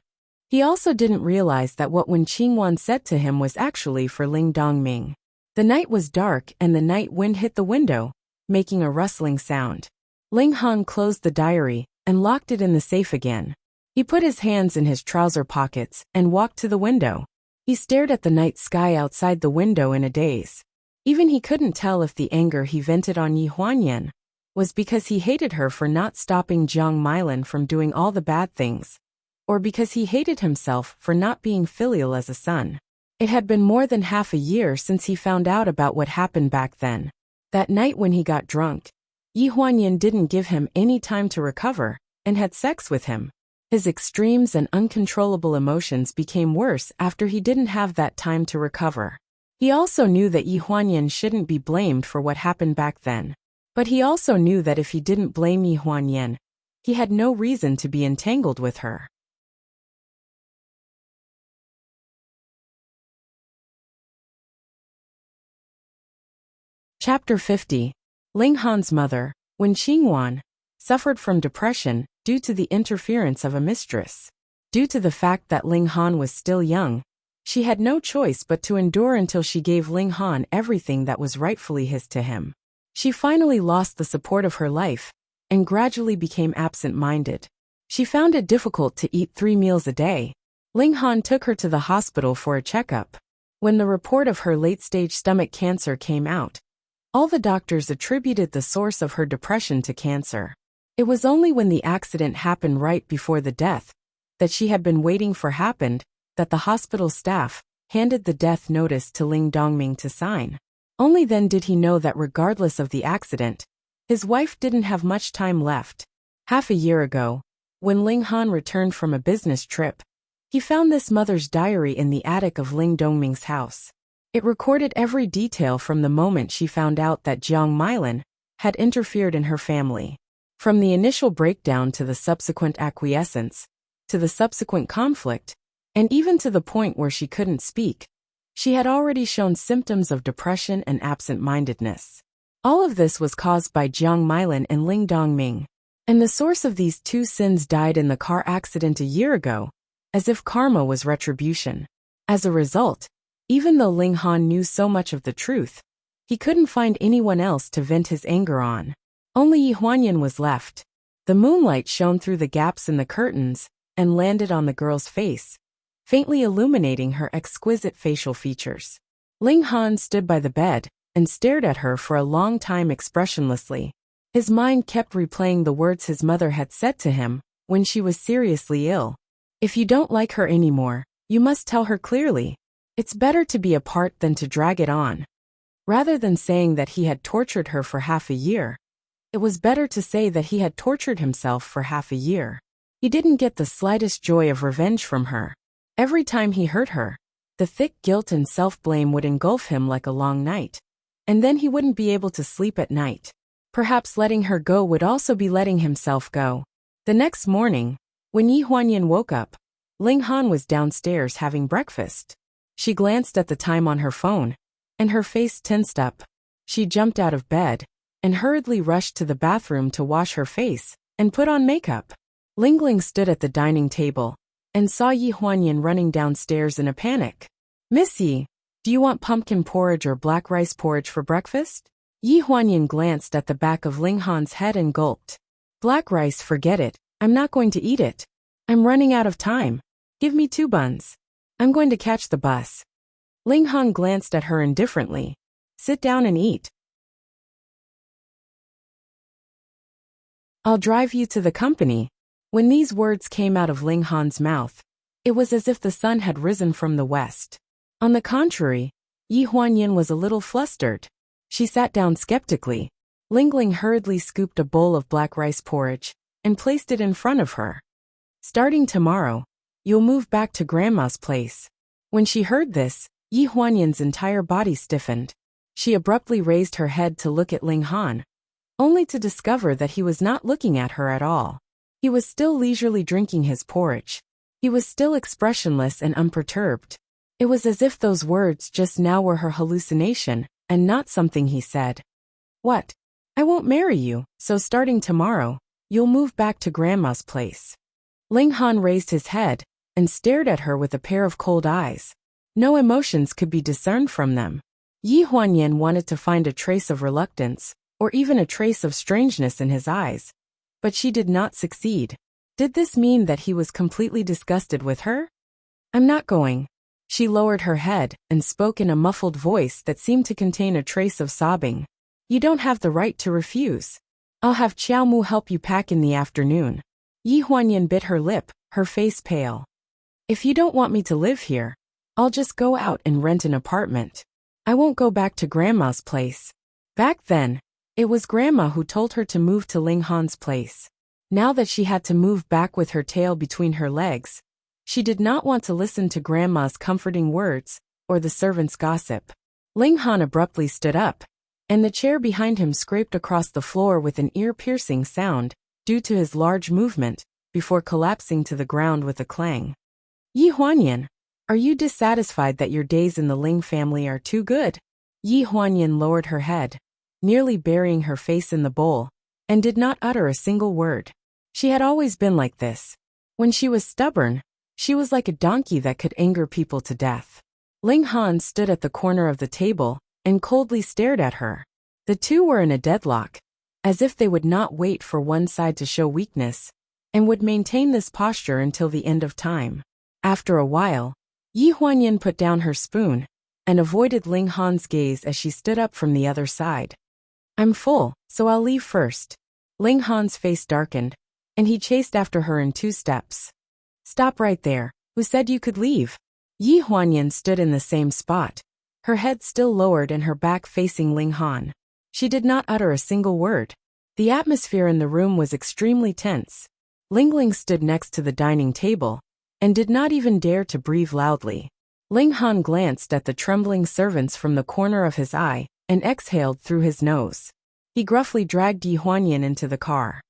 He also didn't realize that what Wen Qingwan said to him was actually for Ling Dongming. The night was dark and the night wind hit the window, making a rustling sound. Ling Han closed the diary and locked it in the safe again. He put his hands in his trouser pockets and walked to the window. He stared at the night sky outside the window in a daze. Even he couldn't tell if the anger he vented on Yi Huanyan was because he hated her for not stopping Jiang Milan from doing all the bad things, or because he hated himself for not being filial as a son. It had been more than half a year since he found out about what happened back then. That night when he got drunk, Yi Huanyan didn't give him any time to recover and had sex with him. His extremes and uncontrollable emotions became worse after he didn't have that time to recover. He also knew that Yi Huanyan shouldn't be blamed for what happened back then. But he also knew that if he didn't blame Yi Huanyan, he had no reason to be entangled with her. Chapter 50. Ling Han's mother, Wen Qingwan, suffered from depression due to the interference of a mistress. Due to the fact that Ling Han was still young, she had no choice but to endure until she gave Ling Han everything that was rightfully his to him. She finally lost the support of her life and gradually became absent-minded. She found it difficult to eat 3 meals a day. Ling Han took her to the hospital for a checkup. When the report of her late-stage stomach cancer came out, all the doctors attributed the source of her depression to cancer. It was only when the accident happened right before the death that she had been waiting for happened that the hospital staff handed the death notice to Ling Dongming to sign. Only then did he know that regardless of the accident, his wife didn't have much time left. Half a year ago, when Ling Han returned from a business trip, he found this mother's diary in the attic of Ling Dongming's house. It recorded every detail from the moment she found out that Jiang Milan had interfered in her family. From the initial breakdown to the subsequent acquiescence, to the subsequent conflict, and even to the point where she couldn't speak, she had already shown symptoms of depression and absent-mindedness. All of this was caused by Jiang Milan and Ling Dongming. And the source of these two sins died in the car accident a year ago, as if karma was retribution. As a result, even though Ling Han knew so much of the truth, he couldn't find anyone else to vent his anger on. Only Yi Huanyan was left. The moonlight shone through the gaps in the curtains and landed on the girl's face, faintly illuminating her exquisite facial features. Ling Han stood by the bed and stared at her for a long time expressionlessly. His mind kept replaying the words his mother had said to him when she was seriously ill. If you don't like her anymore, you must tell her clearly. It's better to be apart than to drag it on. Rather than saying that he had tortured her for half a year, it was better to say that he had tortured himself for half a year. He didn't get the slightest joy of revenge from her. Every time he hurt her, the thick guilt and self-blame would engulf him like a long night. And then he wouldn't be able to sleep at night. Perhaps letting her go would also be letting himself go. The next morning, when Yi Huanyan woke up, Ling Han was downstairs having breakfast. She glanced at the time on her phone, and her face tensed up. She jumped out of bed and hurriedly rushed to the bathroom to wash her face and put on makeup. Ling Ling stood at the dining table and saw Yi Huanyan running downstairs in a panic. "Miss Yi, do you want pumpkin porridge or black rice porridge for breakfast?" Yi Huanyan glanced at the back of Ling Han's head and gulped. "Black rice, forget it. I'm not going to eat it. I'm running out of time. Give me 2 buns. I'm going to catch the bus." Ling Han glanced at her indifferently. "Sit down and eat. I'll drive you to the company." When these words came out of Ling Han's mouth, it was as if the sun had risen from the west. On the contrary, Yi Huanyan was a little flustered. She sat down skeptically. Ling Ling hurriedly scooped a bowl of black rice porridge and placed it in front of her. "Starting tomorrow, you'll move back to Grandma's place." When she heard this, Yi Huanyan's entire body stiffened. She abruptly raised her head to look at Ling Han, only to discover that he was not looking at her at all. He was still leisurely drinking his porridge. He was still expressionless and unperturbed. It was as if those words just now were her hallucination and not something he said. "What? I won't marry you, so starting tomorrow, you'll move back to Grandma's place." Ling Han raised his head and stared at her with a pair of cold eyes. No emotions could be discerned from them. Yi Huanyan wanted to find a trace of reluctance, or even a trace of strangeness in his eyes, but she did not succeed. Did this mean that he was completely disgusted with her? "I'm not going." She lowered her head and spoke in a muffled voice that seemed to contain a trace of sobbing. "You don't have the right to refuse. I'll have Qiao Mu help you pack in the afternoon." Yi Huanyan bit her lip, her face pale. "If you don't want me to live here, I'll just go out and rent an apartment. I won't go back to Grandma's place." Back then, it was Grandma who told her to move to Ling Han's place. Now that she had to move back with her tail between her legs, she did not want to listen to Grandma's comforting words or the servants' gossip. Ling Han abruptly stood up, and the chair behind him scraped across the floor with an ear-piercing sound due to his large movement, before collapsing to the ground with a clang. "Yi Huanyan, are you dissatisfied that your days in the Ling family are too good?" Yi Huanyan lowered her head, nearly burying her face in the bowl, and did not utter a single word. She had always been like this. When she was stubborn, she was like a donkey that could anger people to death. Ling Han stood at the corner of the table and coldly stared at her. The two were in a deadlock, as if they would not wait for one side to show weakness, and would maintain this posture until the end of time. After a while, Yi Huanyan put down her spoon and avoided Ling Han's gaze as she stood up from the other side. "I'm full, so I'll leave first." Ling Han's face darkened, and he chased after her in 2 steps. "Stop right there. Who said you could leave?" Yi Huanyan stood in the same spot, her head still lowered and her back facing Ling Han. She did not utter a single word. The atmosphere in the room was extremely tense. Ling Ling stood next to the dining table and did not even dare to breathe loudly. Ling Han glanced at the trembling servants from the corner of his eye and exhaled through his nose. He gruffly dragged Yi Huanyan into the car.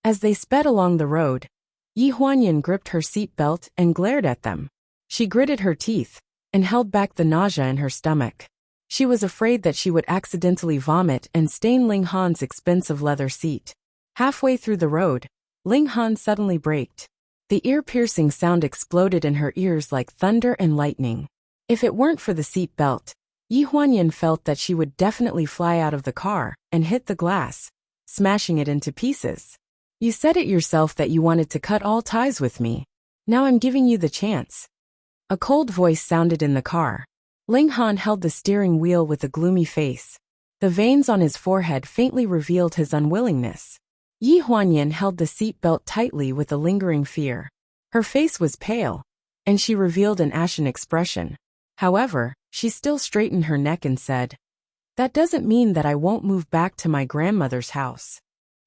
As they sped along the road, Yi Huanyan gripped her seat belt and glared at them. She gritted her teeth and held back the nausea in her stomach. She was afraid that she would accidentally vomit and stain Ling Han's expensive leather seat. Halfway through the road, Ling Han suddenly braked. The ear-piercing sound exploded in her ears like thunder and lightning. If it weren't for the seat belt, Yi Huanyan felt that she would definitely fly out of the car and hit the glass, smashing it into pieces. "You said it yourself that you wanted to cut all ties with me. Now I'm giving you the chance." A cold voice sounded in the car. Ling Han held the steering wheel with a gloomy face. The veins on his forehead faintly revealed his unwillingness. Yi Huanyan held the seat belt tightly with a lingering fear. Her face was pale, and she revealed an ashen expression. However, she still straightened her neck and said, "That doesn't mean that I won't move back to my grandmother's house.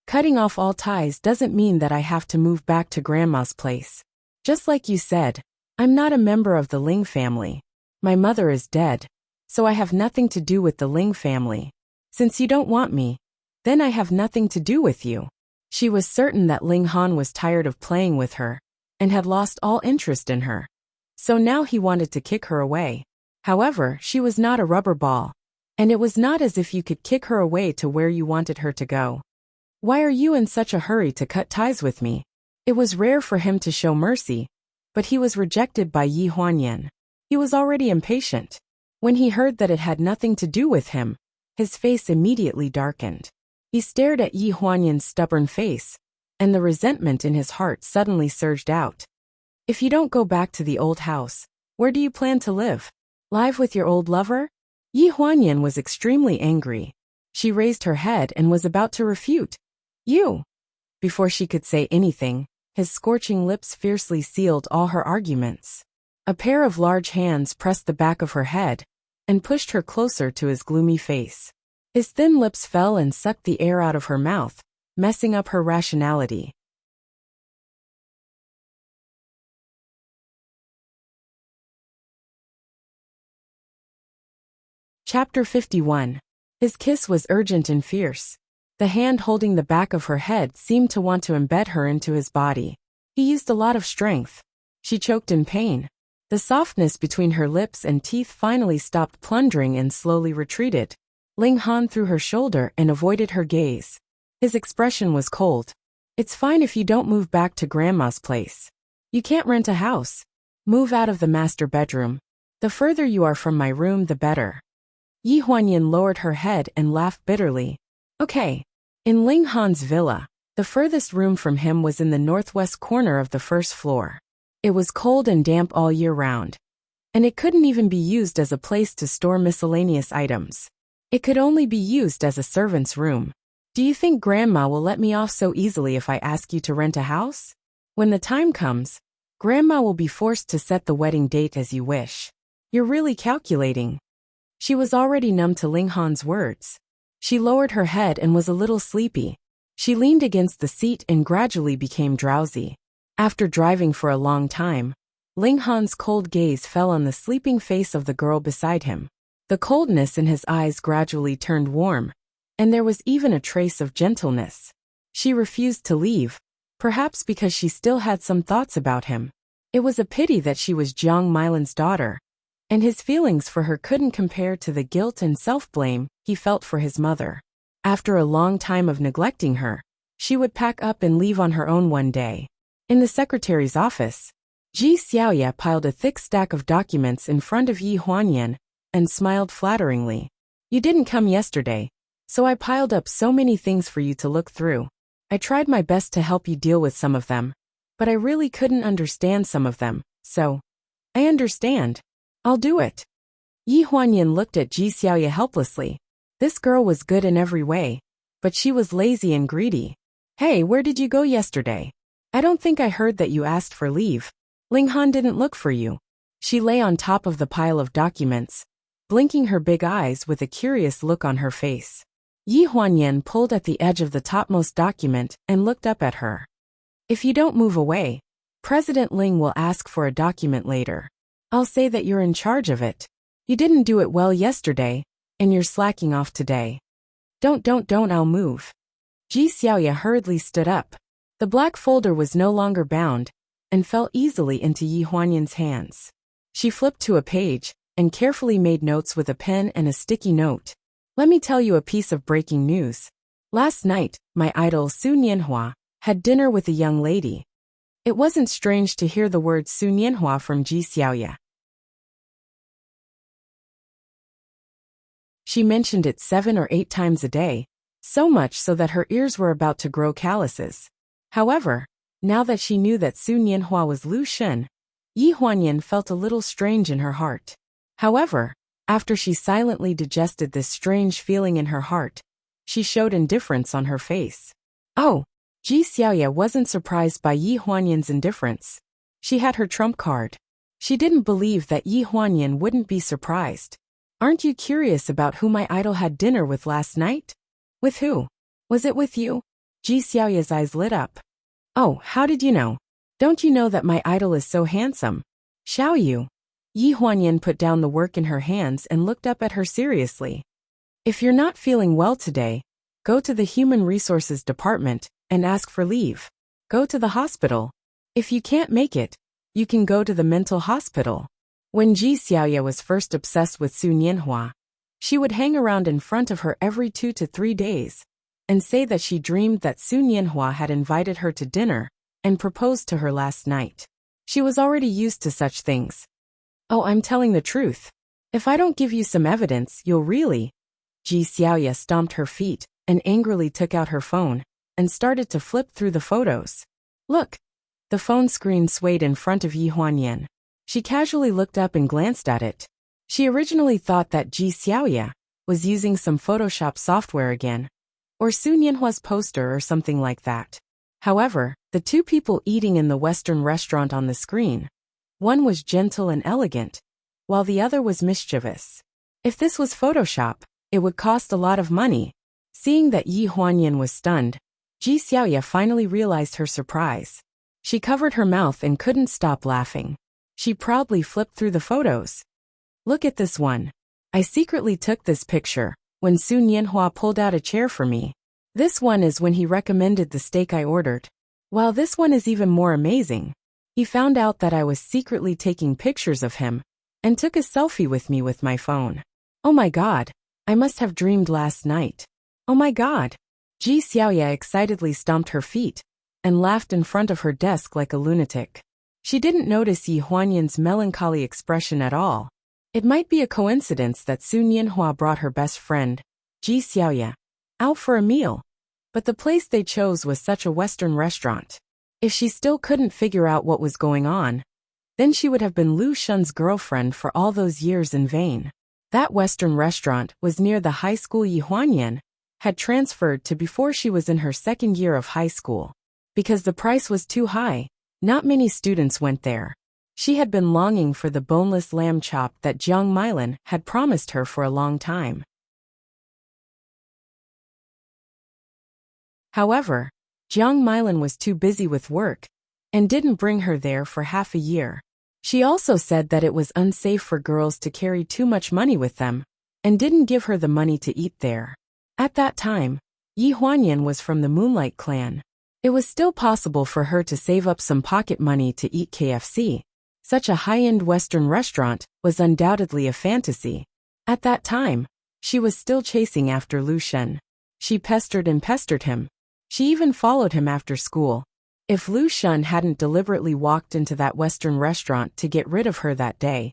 Cutting off all ties doesn't mean that I have to move back to grandma's place. Just like you said, I'm not a member of the Ling family. My mother is dead, so I have nothing to do with the Ling family. Since you don't want me, then I have nothing to do with you." She was certain that Ling Han was tired of playing with her and had lost all interest in her. So now he wanted to kick her away. However, she was not a rubber ball, and it was not as if you could kick her away to where you wanted her to go. "Why are you in such a hurry to cut ties with me?" It was rare for him to show mercy, but he was rejected by Yi Huanyan. He was already impatient. When he heard that it had nothing to do with him, his face immediately darkened. He stared at Yi Huanyan's stubborn face, and the resentment in his heart suddenly surged out. "If you don't go back to the old house, where do you plan to live? Live with your old lover?" Yi Huanyan was extremely angry. She raised her head and was about to refute. "You!" Before she could say anything, his scorching lips fiercely sealed all her arguments. A pair of large hands pressed the back of her head and pushed her closer to his gloomy face. His thin lips fell and sucked the air out of her mouth, messing up her rationality. Chapter 51. His kiss was urgent and fierce. The hand holding the back of her head seemed to want to embed her into his body. He used a lot of strength. She choked in pain. The softness between her lips and teeth finally stopped plundering and slowly retreated. Ling Han threw her shoulder and avoided her gaze. His expression was cold. "It's fine if you don't move back to grandma's place. You can't rent a house. Move out of the master bedroom. The further you are from my room, the better." Yi Huanyan lowered her head and laughed bitterly. "Okay." In Ling Han's villa, the furthest room from him was in the northwest corner of the first floor. It was cold and damp all year round, and it couldn't even be used as a place to store miscellaneous items. It could only be used as a servant's room. "Do you think Grandma will let me off so easily if I ask you to rent a house? When the time comes, Grandma will be forced to set the wedding date as you wish. You're really calculating." She was already numb to Ling Han's words. She lowered her head and was a little sleepy. She leaned against the seat and gradually became drowsy. After driving for a long time, Ling Han's cold gaze fell on the sleeping face of the girl beside him. The coldness in his eyes gradually turned warm, and there was even a trace of gentleness. She refused to leave, perhaps because she still had some thoughts about him. It was a pity that she was Jiang Milan's daughter, and his feelings for her couldn't compare to the guilt and self-blame he felt for his mother. After a long time of neglecting her, she would pack up and leave on her own one day. In the secretary's office, Ji Xiaoya piled a thick stack of documents in front of Yi Huanyan and smiled flatteringly. "You didn't come yesterday, so I piled up so many things for you to look through. I tried my best to help you deal with some of them, but I really couldn't understand some of them, so I understand. I'll do it." Yi Huanyan looked at Ji Xiaoya helplessly. This girl was good in every way, but she was lazy and greedy. "Hey, where did you go yesterday? I don't think I heard that you asked for leave. Ling Han didn't look for you." She lay on top of the pile of documents, blinking her big eyes with a curious look on her face. Yi Huanyan pulled at the edge of the topmost document and looked up at her. "If you don't move away, President Ling will ask for a document later. I'll say that you're in charge of it. You didn't do it well yesterday, and you're slacking off today. Don't, I'll move." Ji Xiaoya hurriedly stood up. The black folder was no longer bound and fell easily into Yi Huanyan's hands. She flipped to a page and carefully made notes with a pen and a sticky note. "Let me tell you a piece of breaking news. Last night, my idol Su Nianhua had dinner with a young lady." It wasn't strange to hear the word Su Nianhua from Ji Xiaoya. She mentioned it 7 or 8 times a day, so much so that her ears were about to grow calluses. However, now that she knew that Su Nianhua was Lu Shen, Yi Huanyan felt a little strange in her heart. However, After she silently digested this strange feeling in her heart, she showed indifference on her face. Oh, Ji Xiaoya wasn't surprised by Yi Huanyan's indifference. She had her trump card. She didn't believe that Yi Huanyan wouldn't be surprised. Aren't you curious about who my idol had dinner with last night? With who? Was it with you? Ji Xiaoya's eyes lit up. Oh, how did you know? Don't you know that my idol is so handsome? Xiao Yu. Yi Huanyan put down the work in her hands and looked up at her seriously. If you're not feeling well today, go to the Human Resources Department and ask for leave. Go to the hospital. If you can't make it, you can go to the mental hospital. When Ji Xiaoya was first obsessed with Su Nianhua, she would hang around in front of her every 2 to 3 days and say that she dreamed that Su Nianhua had invited her to dinner and proposed to her last night. She was already used to such things. Oh, I'm telling the truth. If I don't give you some evidence, you'll really... Ji Xiaoya stomped her feet and angrily took out her phone and started to flip through the photos. Look! The phone screen swayed in front of Yi Huanyan. She casually looked up and glanced at it. She originally thought that Ji Xiaoya was using some Photoshop software again, or Su Nianhua's poster or something like that. However, the two people eating in the Western restaurant on the screen, one was gentle and elegant, while the other was mischievous. If this was Photoshop, it would cost a lot of money. Seeing that Yi Huanyan was stunned, Ji Xiaoya finally realized her surprise. She covered her mouth and couldn't stop laughing. She proudly flipped through the photos. Look at this one. I secretly took this picture when Su Nianhua pulled out a chair for me. This one is when he recommended the steak I ordered. While this one is even more amazing. He found out that I was secretly taking pictures of him and took a selfie with me with my phone. Oh my god, I must have dreamed last night. Oh my god. Ji Xiaoya excitedly stomped her feet and laughed in front of her desk like a lunatic. She didn't notice Yi Huanyan's melancholy expression at all. It might be a coincidence that Su Nianhua brought her best friend, Ji Xiaoya, out for a meal, but the place they chose was such a Western restaurant. If she still couldn't figure out what was going on, then she would have been Lu Shun's girlfriend for all those years in vain. That Western restaurant was near the high school Yi Huanyan had transferred to before she was in her second year of high school. Because the price was too high, not many students went there. She had been longing for the boneless lamb chop that Jiang Milan had promised her for a long time. However, Jiang Milan was too busy with work and didn't bring her there for half a year. She also said that it was unsafe for girls to carry too much money with them and didn't give her the money to eat there. At that time, Yi Huanyan was from the Moonlight clan. It was still possible for her to save up some pocket money to eat KFC. Such a high-end Western restaurant was undoubtedly a fantasy. At that time, she was still chasing after Lu Shen. She pestered and pestered him. She even followed him after school. If Lu Shen hadn't deliberately walked into that Western restaurant to get rid of her that day,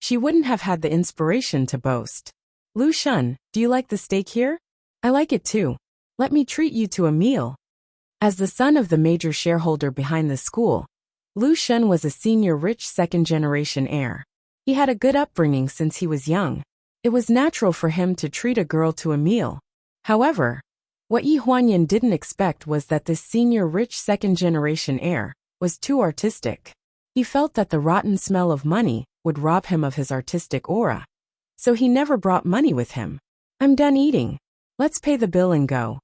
she wouldn't have had the inspiration to boast. Lu Shen, do you like the steak here? I like it too. Let me treat you to a meal. As the son of the major shareholder behind the school, Lu Shen was a senior rich second-generation heir. He had a good upbringing since he was young. It was natural for him to treat a girl to a meal. However, what Yi Huanyan didn't expect was that this senior rich second-generation heir was too artistic. He felt that the rotten smell of money would rob him of his artistic aura. So he never brought money with him. I'm done eating. Let's pay the bill and go.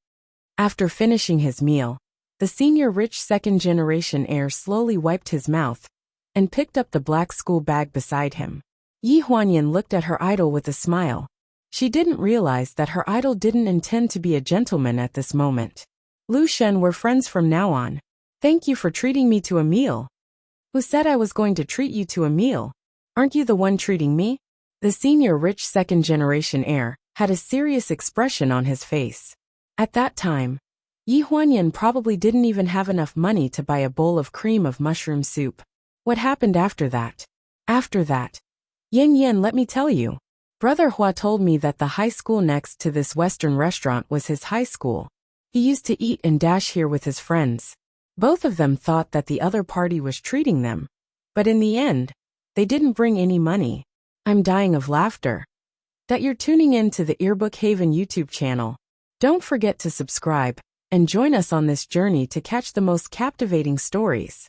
After finishing his meal, the senior rich second-generation heir slowly wiped his mouth and picked up the black school bag beside him. Yi Huanyan looked at her idol with a smile. She didn't realize that her idol didn't intend to be a gentleman at this moment. Lu Shen, we're friends from now on. Thank you for treating me to a meal. Who said I was going to treat you to a meal? Aren't you the one treating me? The senior rich second-generation heir had a serious expression on his face. At that time, Yi Huanyan probably didn't even have enough money to buy a bowl of cream of mushroom soup. What happened after that? After that, Yin Yin, let me tell you. Brother Hua told me that the high school next to this Western restaurant was his high school. He used to eat and dash here with his friends. Both of them thought that the other party was treating them. But in the end, they didn't bring any money. I'm dying of laughter. that you're tuning in to the Earbook Haven YouTube channel. Don't forget to subscribe and join us on this journey to catch the most captivating stories.